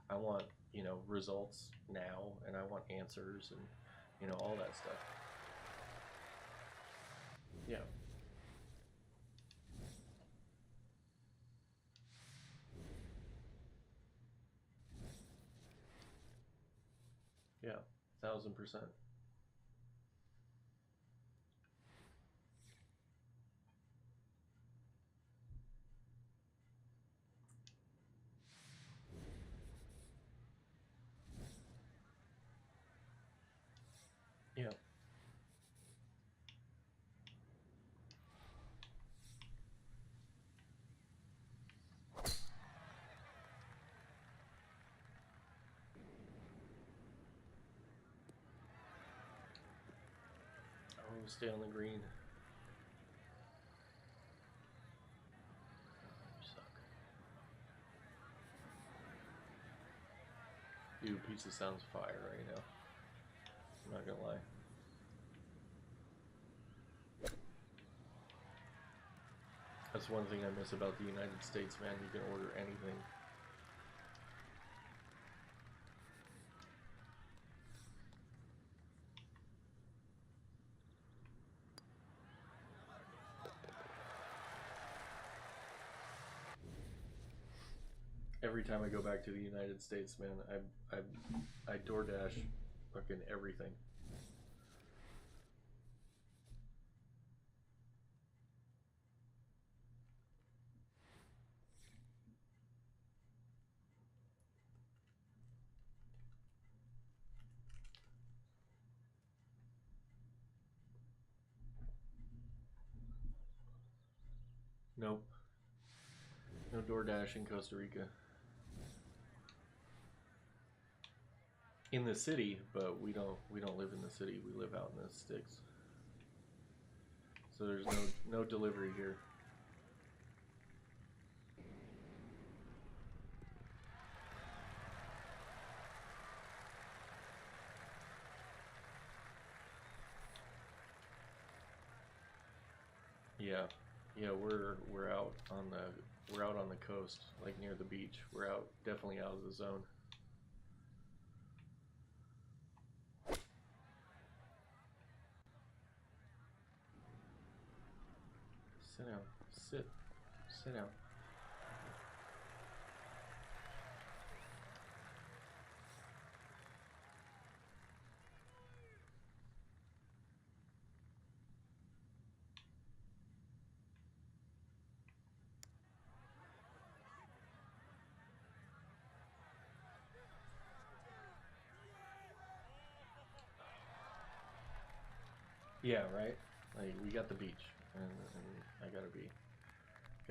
Speaker 1: I want, you know, results now and I want answers and you know all that stuff. Yeah. 1000%. Yeah. Oh, stay on the green. You suck. Dude, pizza sounds fire right now. I'm not gonna lie. That's one thing I miss about the United States, man. You can order anything. Every time I go back to the United States, man, I DoorDash fucking everything. Nope. No DoorDash in Costa Rica. In the city, but we don't live in the city. We live out in the sticks. So there's no delivery here. Yeah. Yeah, we're out on the coast, like near the beach. We're out definitely out of the zone. Sit down. Sit down. Yeah, right. Like we got the beach, and I gotta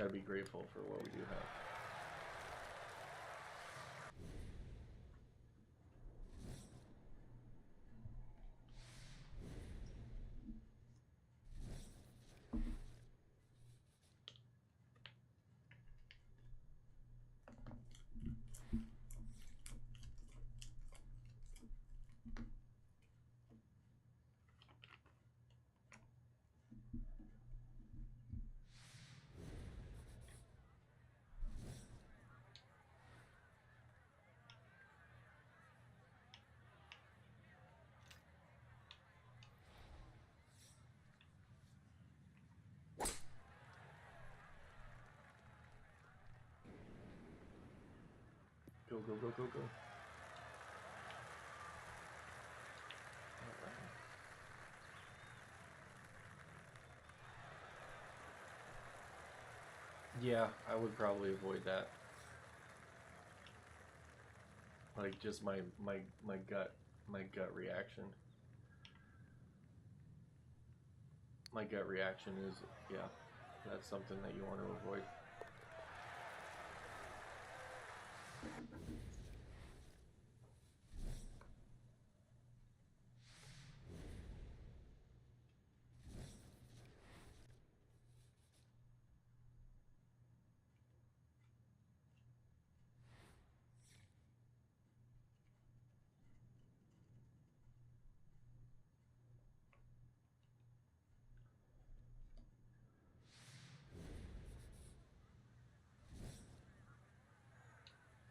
Speaker 1: be grateful for what we do have. Go go go go go. All right. Yeah, I would probably avoid that. Like just my gut reaction. My gut reaction is yeah, that's something that you want to avoid.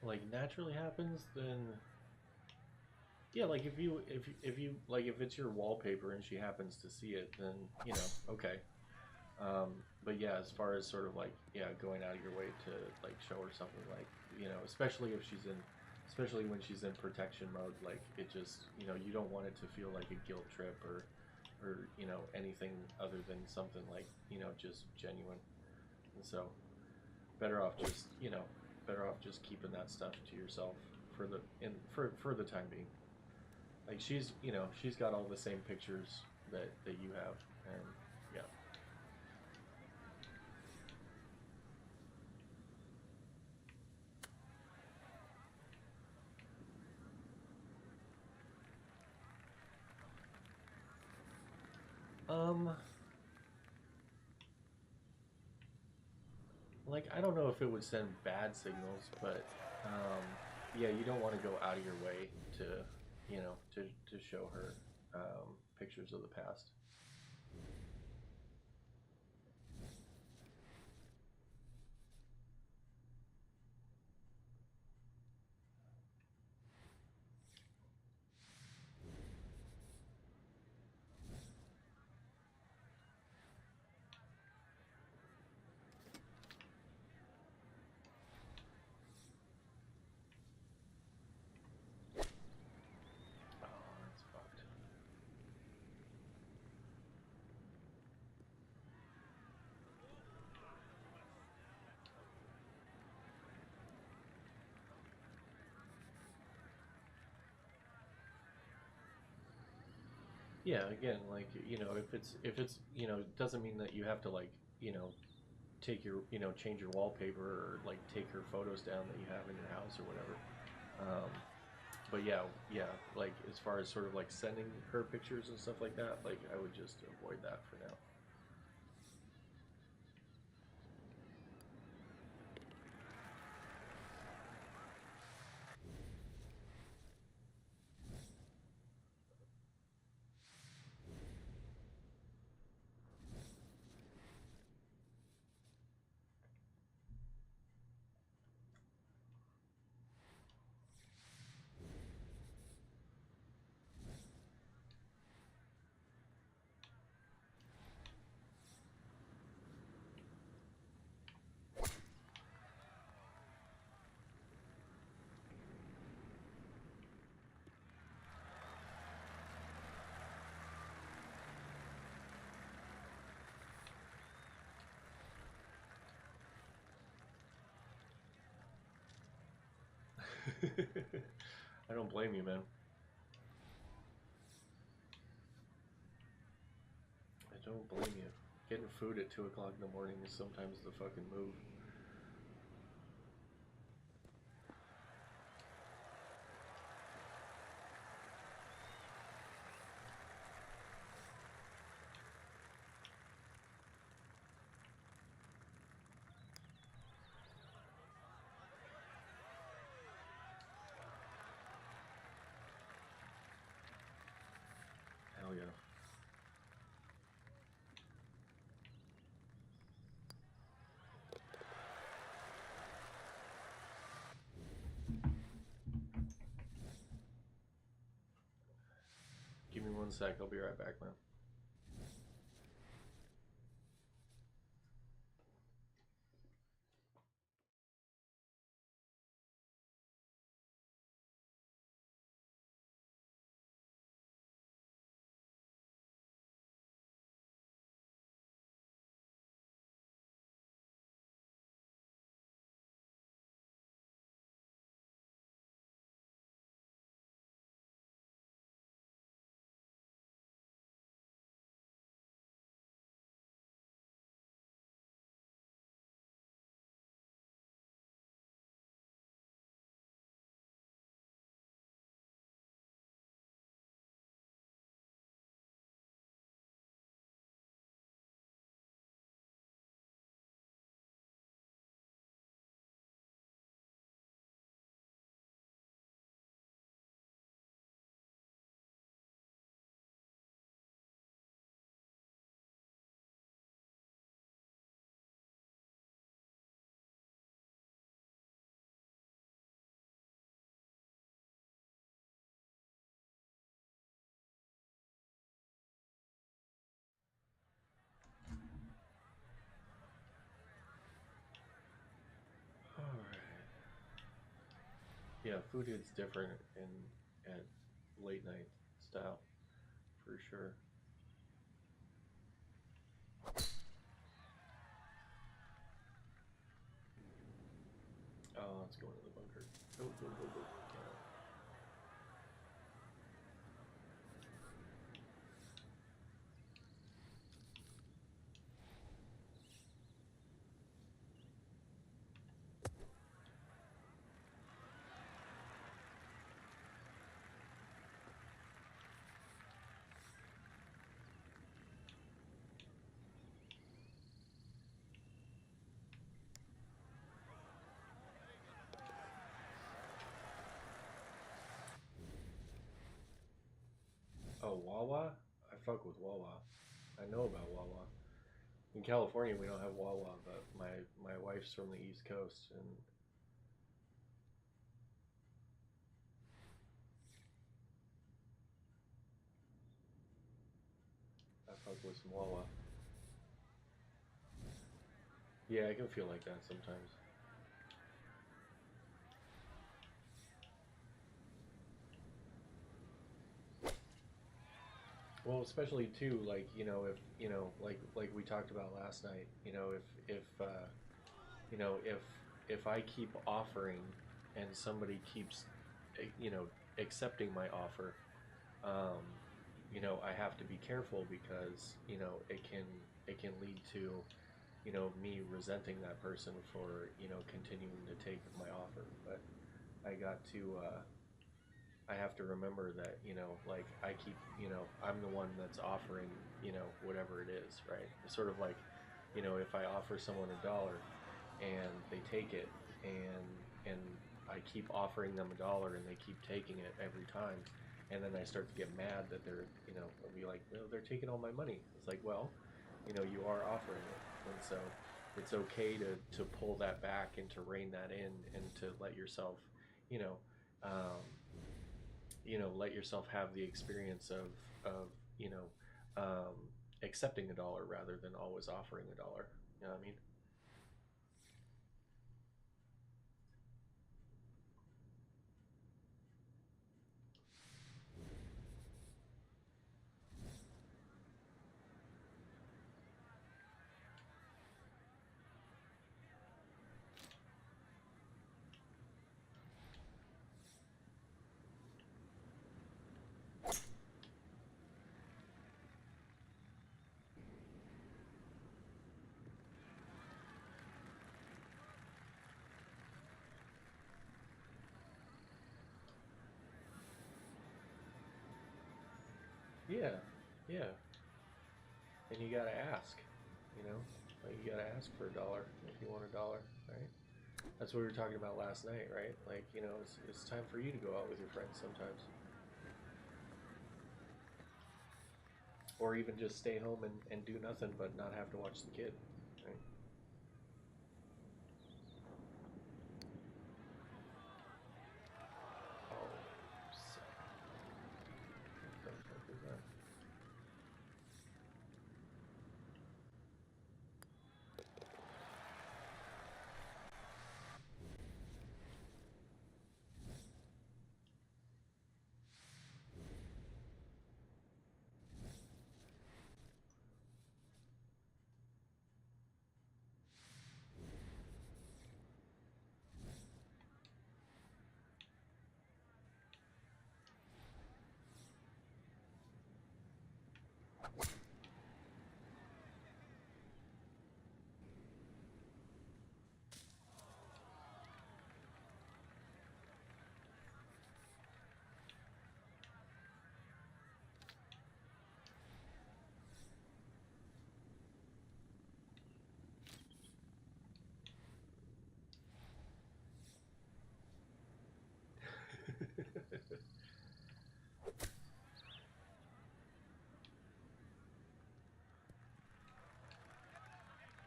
Speaker 1: Like naturally happens, then yeah, like if you like if it's your wallpaper and she happens to see it, then you know, okay. But yeah, as far as sort of like yeah, going out of your way to like show her something like you know, especially if she's in especially when she's in protection mode. Like it just, you don't want it to feel like a guilt trip or anything other than something like just genuine. And so better off just better off just keeping that stuff to yourself for the time being. Like she's got all the same pictures that you have, and yeah. Um, like I don't know if it would send bad signals, but yeah, you don't want to go out of your way to to show her pictures of the past. Oh, that's fucked. Yeah, again, like if it's it doesn't mean that you have to like take your change your wallpaper or like take her photos down that you have in your house or whatever. But yeah, yeah, like as far as sort of like sending her pictures and stuff like that, like I would just avoid that for now. I don't blame you, man. I don't blame you. Getting food at 2 o'clock in the morning is sometimes the fucking move. Hell yeah. Give me 1 sec. I'll be right back, man. Yeah, food is different in at late night style for sure. Oh, let's go into the bunker. Go, go, go, go. Yeah. Oh, Wawa? I fuck with Wawa. I know about Wawa. In California, we don't have Wawa, but my wife's from the East Coast, and I fuck with some Wawa. Yeah, I can feel like that sometimes. Well, especially too, like if like we talked about last night, if I keep offering and somebody keeps, you know, accepting my offer, um, I have to be careful because it can lead to me resenting that person for continuing to take my offer. But I got to I have to remember that like I'm the one that's offering whatever it is, right? It's sort of like if I offer someone $1 and they take it, and I keep offering them $1 and they keep taking it every time, and then I start to get mad that they're I'll be like, no, they're taking all my money. It's like, well, you are offering it, and so it's okay to pull that back and to rein that in and to let yourself you know um, let yourself have the experience of you know um, accepting $1 rather than always offering $1. You know what I mean? Yeah, yeah. And you gotta ask, you know, like you gotta ask for $1 if you want $1, right? That's what we were talking about last night, right? Like, it's time for you to go out with your friends sometimes, or even just stay home and do nothing but not have to watch the kid, right? Oh, sick. What the fuck is that?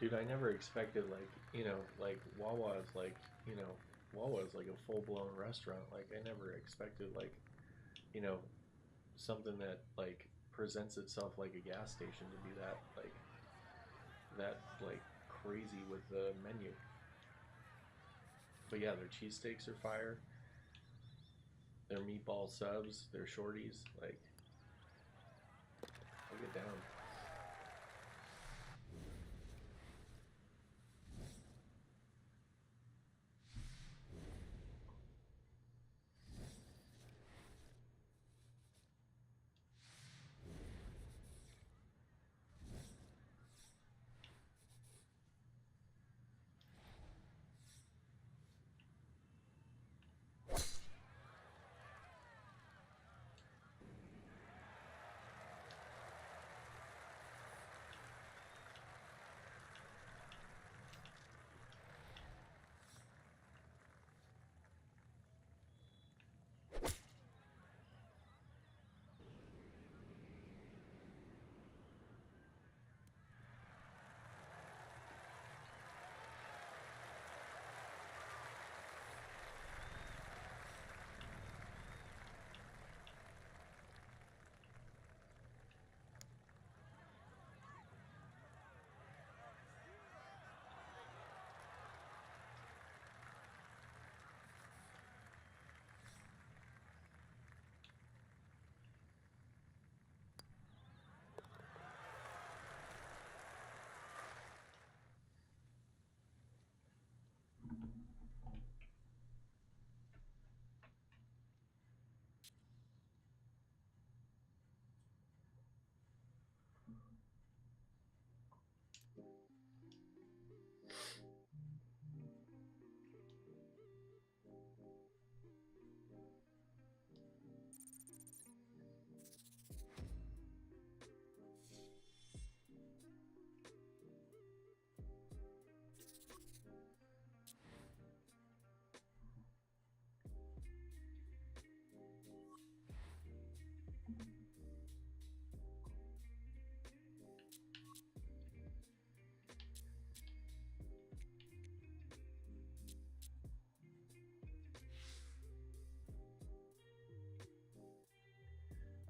Speaker 1: Dude, I never expected like Wawa is like you know Wawa is like a full blown restaurant. Like I never expected you know something that like presents itself like a gas station to be that crazy with the menu. But yeah, their cheesesteaks are fire. their meatball subs, their shorties. Like, I'll get down.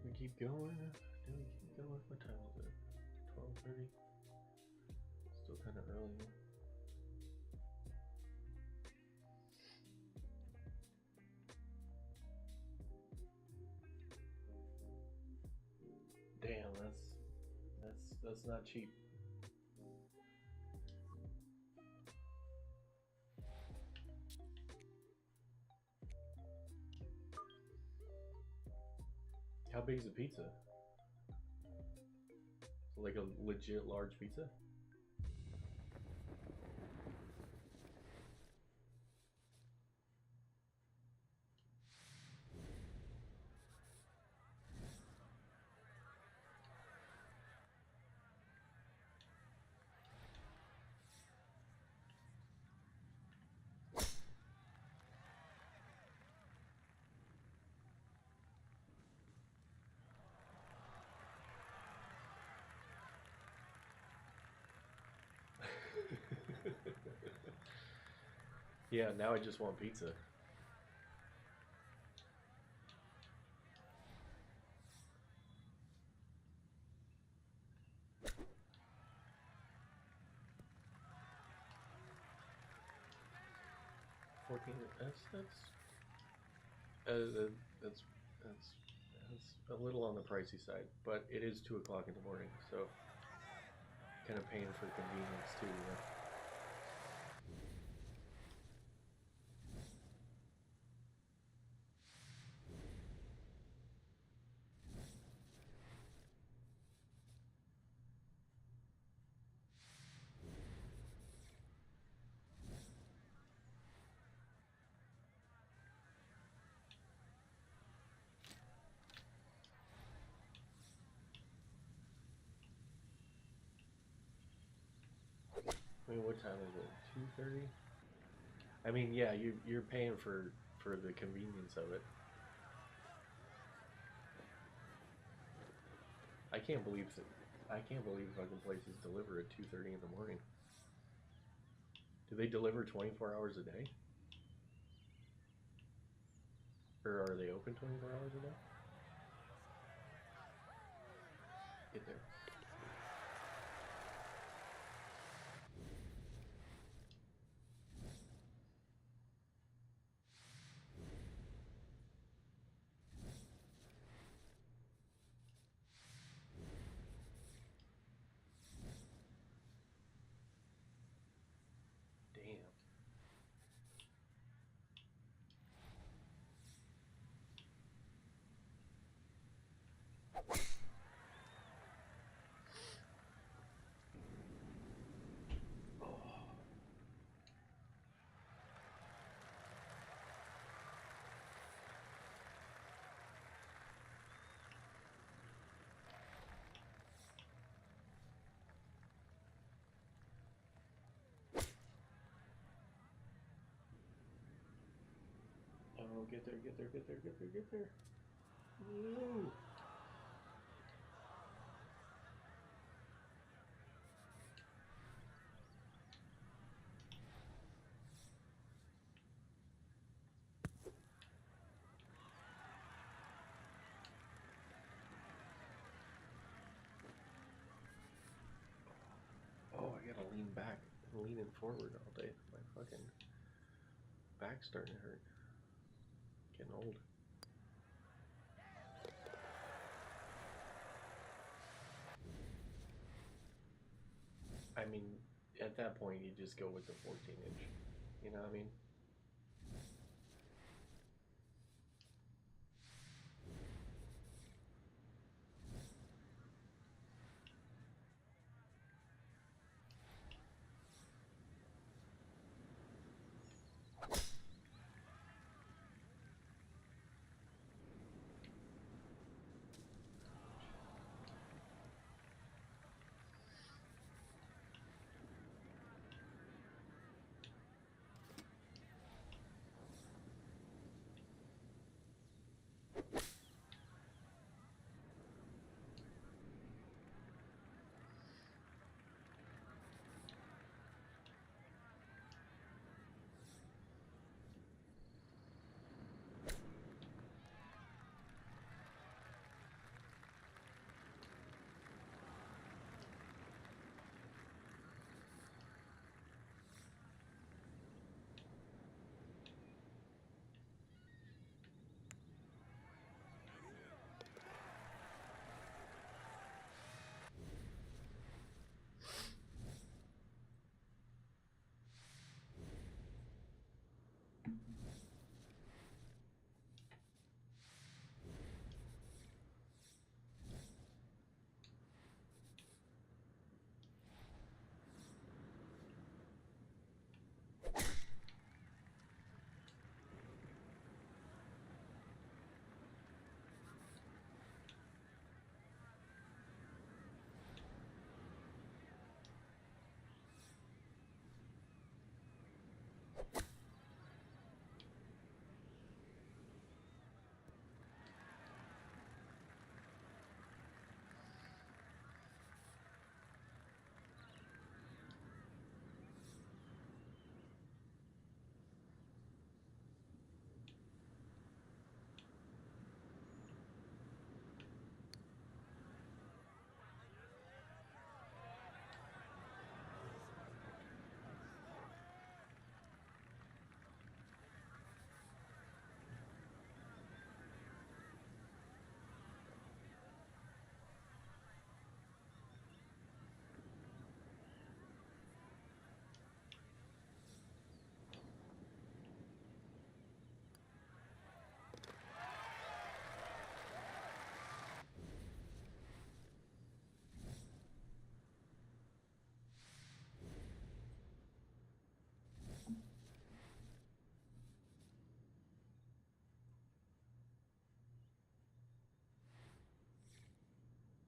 Speaker 1: We keep going. Do we keep going? What time is it? 12:30. Still kind of early. Damn, that's not cheap. How big is a pizza? Like a legit large pizza? Yeah, now I just want pizza. Uh, that's that's a little on the pricey side, but it is 2 o'clock in the morning, so kind of paying for convenience too. Yeah. I mean, what time is it? 2:30. I mean, yeah, you're paying for the convenience of it. I can't believe that. I can't believe fucking places deliver at 2:30 in the morning. Do they deliver 24 hours a day? Or are they open 24 hours a day? Get there. go. Get there, get there, get there, get there, get there. Woo. Oh, I gotta lean back. I'm leaning forward all day. My fucking back's starting to hurt. Getting old. I mean, at that point, you just go with the 14-inch. You know what I mean?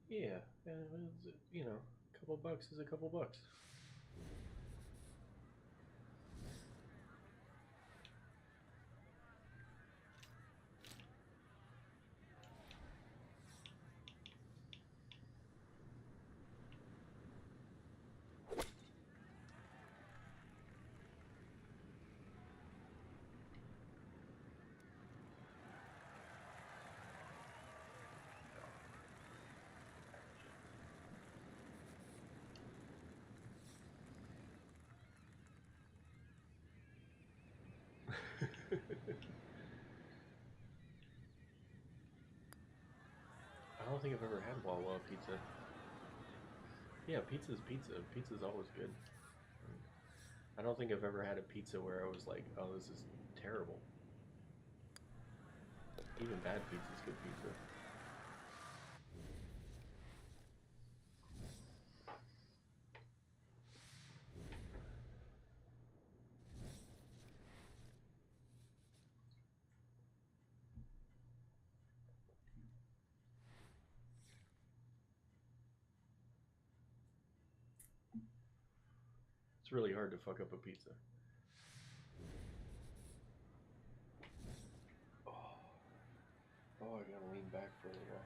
Speaker 1: Yeah, you know, a couple bucks is a couple bucks. I don't think I've ever had Wawa pizza. Yeah, pizza's pizza. Pizza's always good. I don't think I've ever had a pizza where I was like, oh, this is terrible. Even bad pizza's good pizza. It's really hard to fuck up a pizza. for a little while.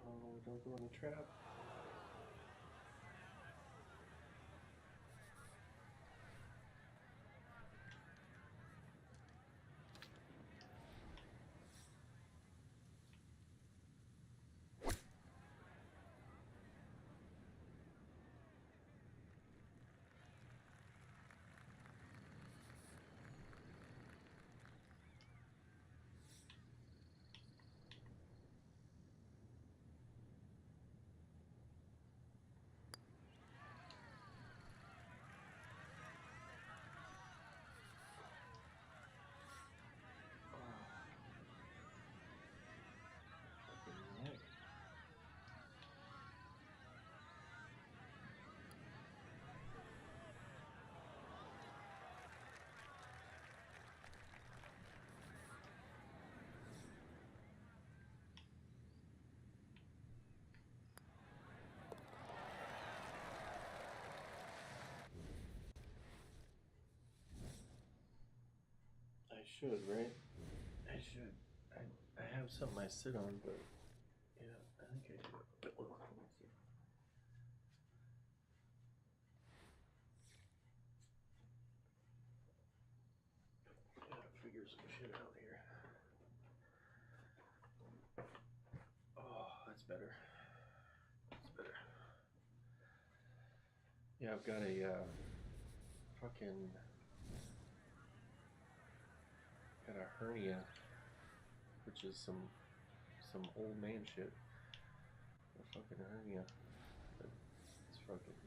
Speaker 1: Oh, don't go in the trap. I should, right? I should. I have something I sit on, but yeah, I think I should. Let me see. Gotta figure some shit out here. Oh, that's better. That's better. Yeah, I've got a fucking got a hernia, which is some old man shit. A fucking hernia. It's fucking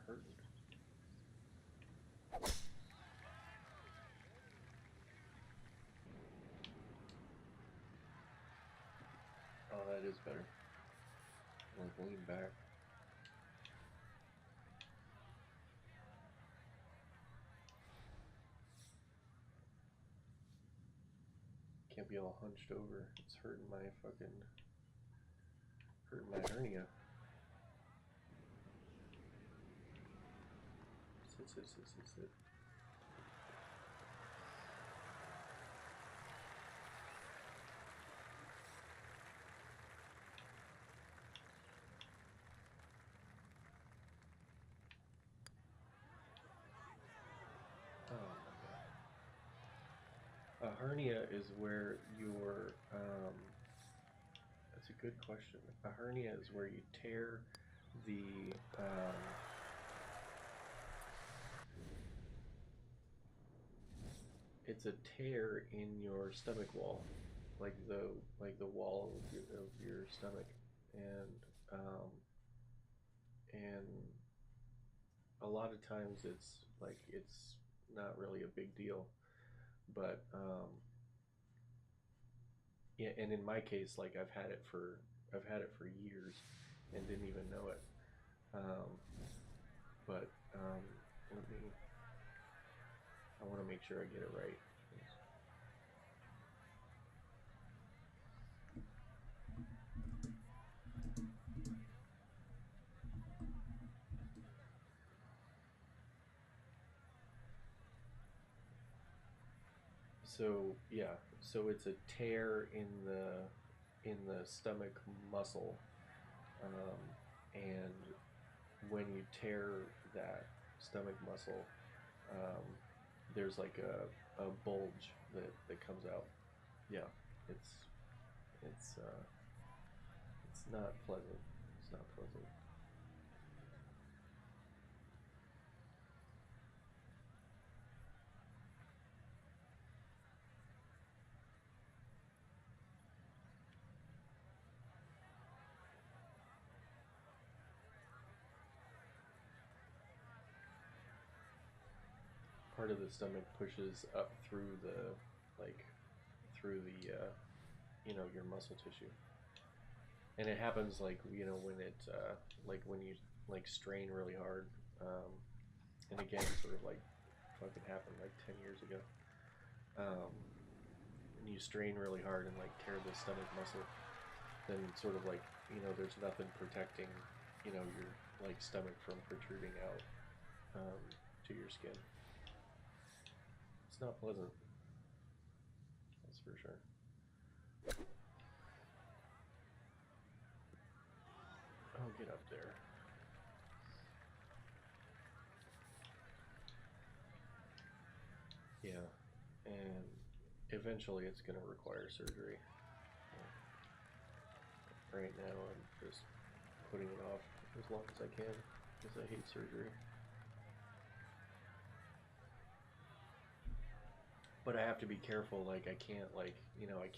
Speaker 1: hurting. Oh, that is better. Like lean back. Can't be all hunched over. It's hurting my hernia. Sit. Oh my god. A hernia is where your that's a good question. A hernia is where you tear the it's a tear in your stomach wall, like the wall of your stomach, um, and a lot of times it's not really a big deal, but yeah, and in my case, like I've had it for years and didn't even know it. Um, but let me. I want to make sure I get it right. So yeah, so it's a tear in the stomach muscle, and when you tear that stomach muscle, um, there's like a bulge that comes out. Yeah, it's it's uh, it's not pleasant. It's not pleasant. Part of the stomach pushes up through the like through the your muscle tissue, and it happens like when it like when you like strain really hard, um, and again sort of like fucking happened like 10 years ago. Um, and you strain really hard and like tear the stomach muscle, then sort of like there's nothing protecting your like stomach from protruding out to your skin. It's not pleasant, that's for sure. Oh, get up there. Yeah, and eventually it's going to require surgery. Right now, I'm just putting it off as long as I can because I hate surgery. But I have to be careful. Like I can't I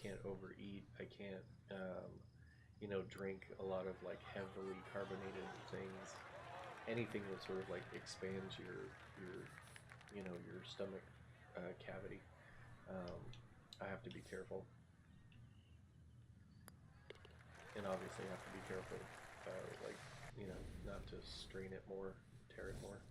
Speaker 1: can't overeat. I can't drink a lot of like heavily carbonated things. Anything that sort of like expands your stomach cavity. Um, I have to be careful, and obviously I have to be careful, like not to strain it more, tear it more.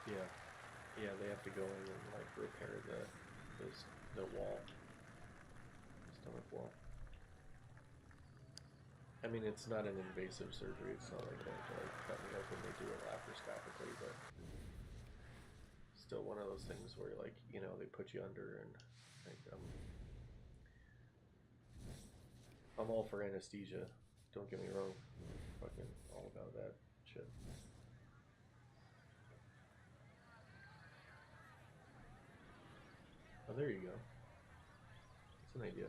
Speaker 1: Yeah, yeah, they have to go in and like repair the wall, the stomach wall. I mean, it's not an invasive surgery. It's not like they have to like cut me open. They do it laparoscopically, but still one of those things where like they put you under and like I'm all for anesthesia. Don't get me wrong. Fucking all about that shit. Oh, there you go. That's an idea.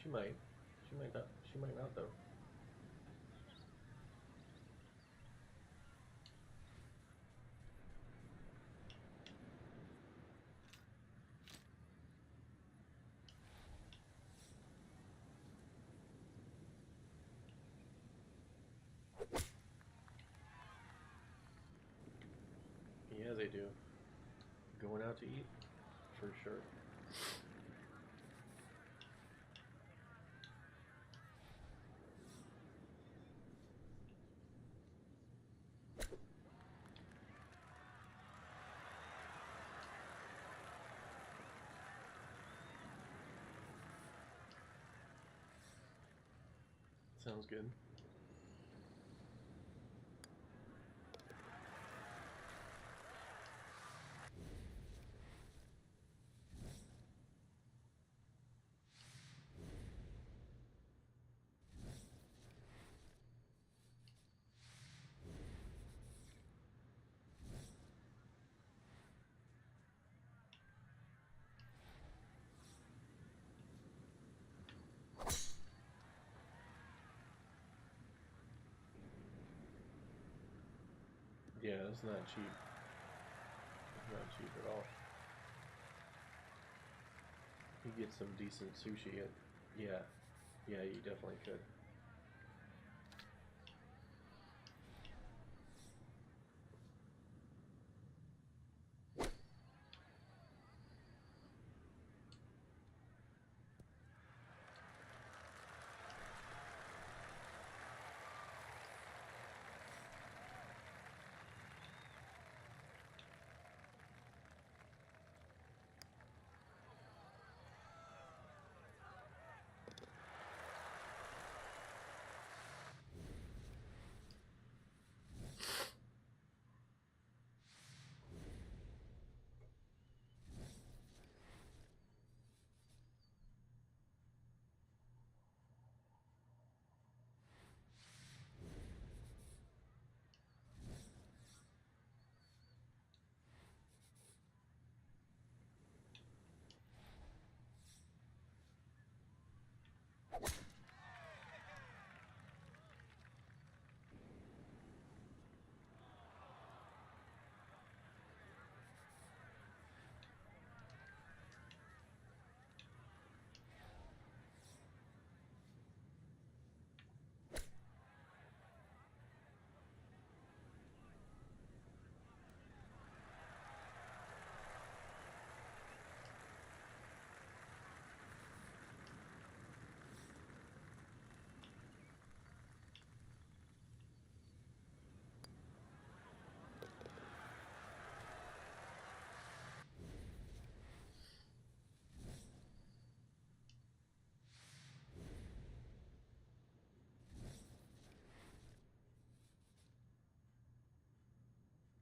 Speaker 1: She might. She might not. She might not though. Yeah, they do. Going out to eat, for sure. Sounds good. Yeah, it's not cheap. It's not cheap at all. You get some decent sushi at, yeah, yeah, you definitely could.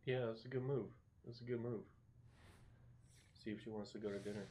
Speaker 1: Yeah, that's a good move. That's a good move. See if she wants to go to dinner.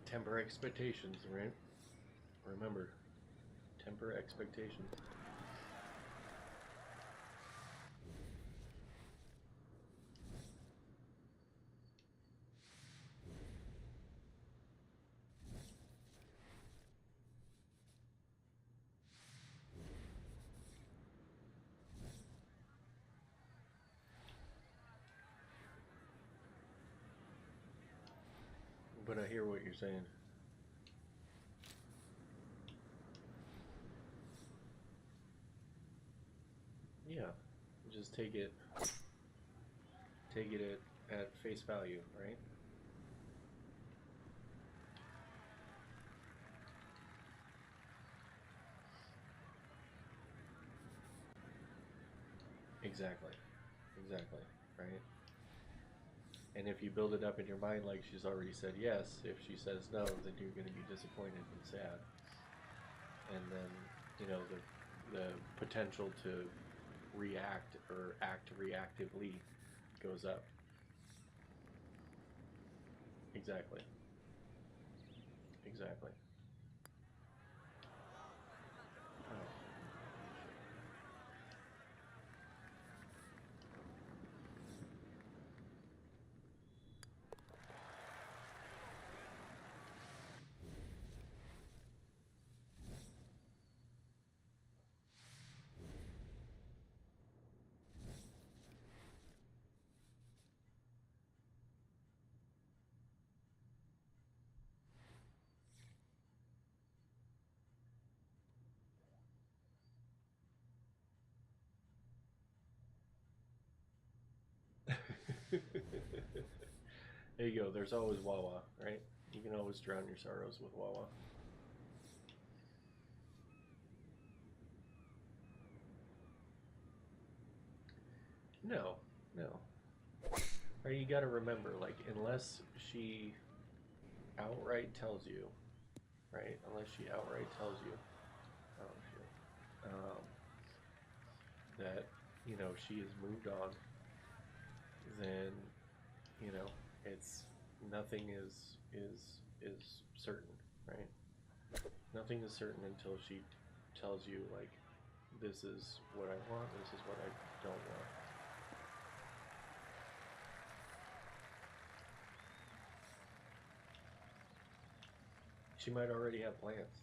Speaker 1: Temper expectations, right? Remember, temper expectations. But I hear what you're saying. Yeah, just take it at face value, right? Exactly, exactly, right? And if you build it up in your mind like she's already said yes, if she says no, then you're going to be disappointed and sad. And then, the potential to react or act reactively goes up. Exactly. Exactly. Oh. There you go. There's always Wawa, right? You can always drown your sorrows with Wawa. No, no. Right, you got to remember, like, unless she outright tells you, right? Unless she outright tells you, oh shit, that she has moved on, then it's nothing is certain, right? Nothing is certain until she tells you, like, this is what I want, this is what I don't want. She might already have plans.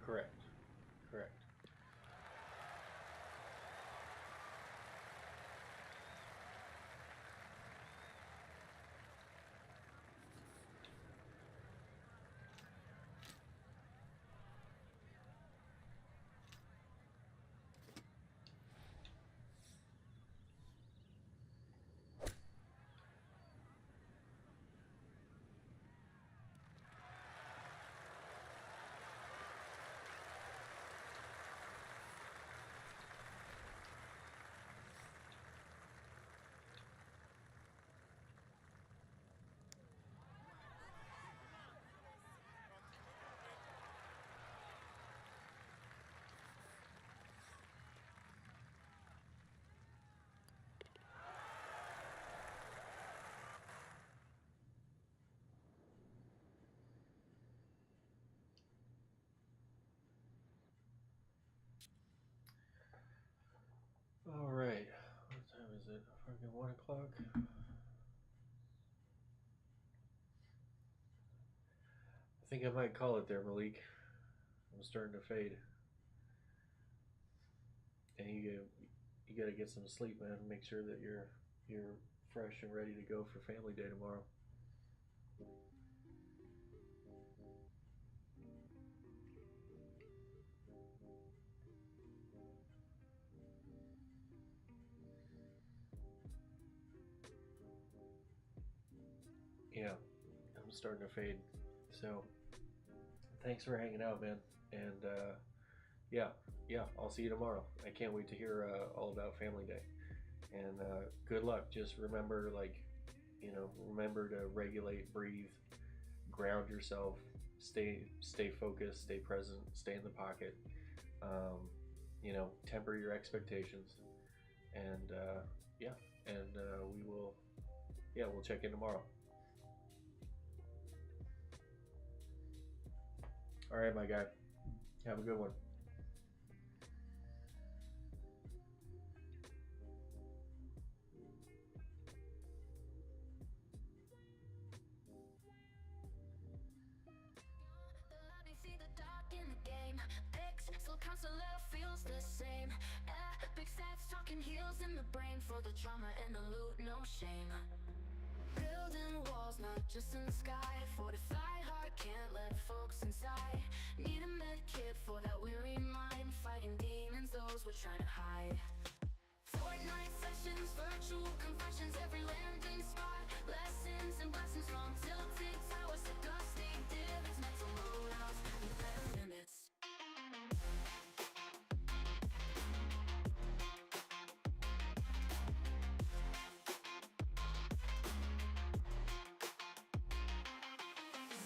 Speaker 1: Correct. Correct. All right. What time is it? Fucking 1 o'clock. I think I might call it there, Malik. I'm starting to fade, and you gotta get some sleep, man. Make sure that you're fresh and ready to go for family day tomorrow. Yeah, I'm starting to fade. So thanks for hanging out, man. And yeah, yeah, I'll see you tomorrow. I can't wait to hear all about Family Day. And good luck. Just remember, like, remember to regulate, breathe, ground yourself, stay focused, stay present, stay in the pocket. Um, temper your expectations, and yeah, and we'll check in tomorrow. All right, my guy. Have a good one.
Speaker 3: Let me see the dark in the game. Picks, still counselor feels the same. Big stats talking heels in the brain for the trauma and the loot, no shame. Building walls, not just in the sky. Fortify heart, can't let folks inside. Need a med kit for that weary mind. Fighting demons, those we're trying to hide. Fortnite sessions, virtual confessions, every landing spot. Lessons and blessings from tilted towers to dusty divots. Mental loadouts and better limits.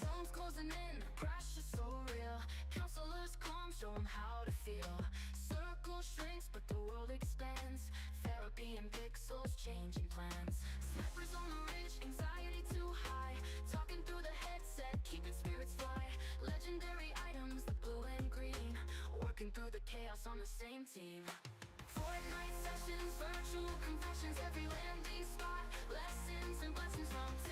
Speaker 3: Zones closing in, pressure so real. Counselors calm, show them how to feel. Circle shrinks, but the world expands. Therapy and pixels, changing plans. Snipers on the ridge, anxiety too high. Talking through the headset, keeping spirits fly. Legendary items, the blue and green. Working through the chaos on the same team. Fortnite sessions, virtual confessions, every landing spot. Lessons and blessings long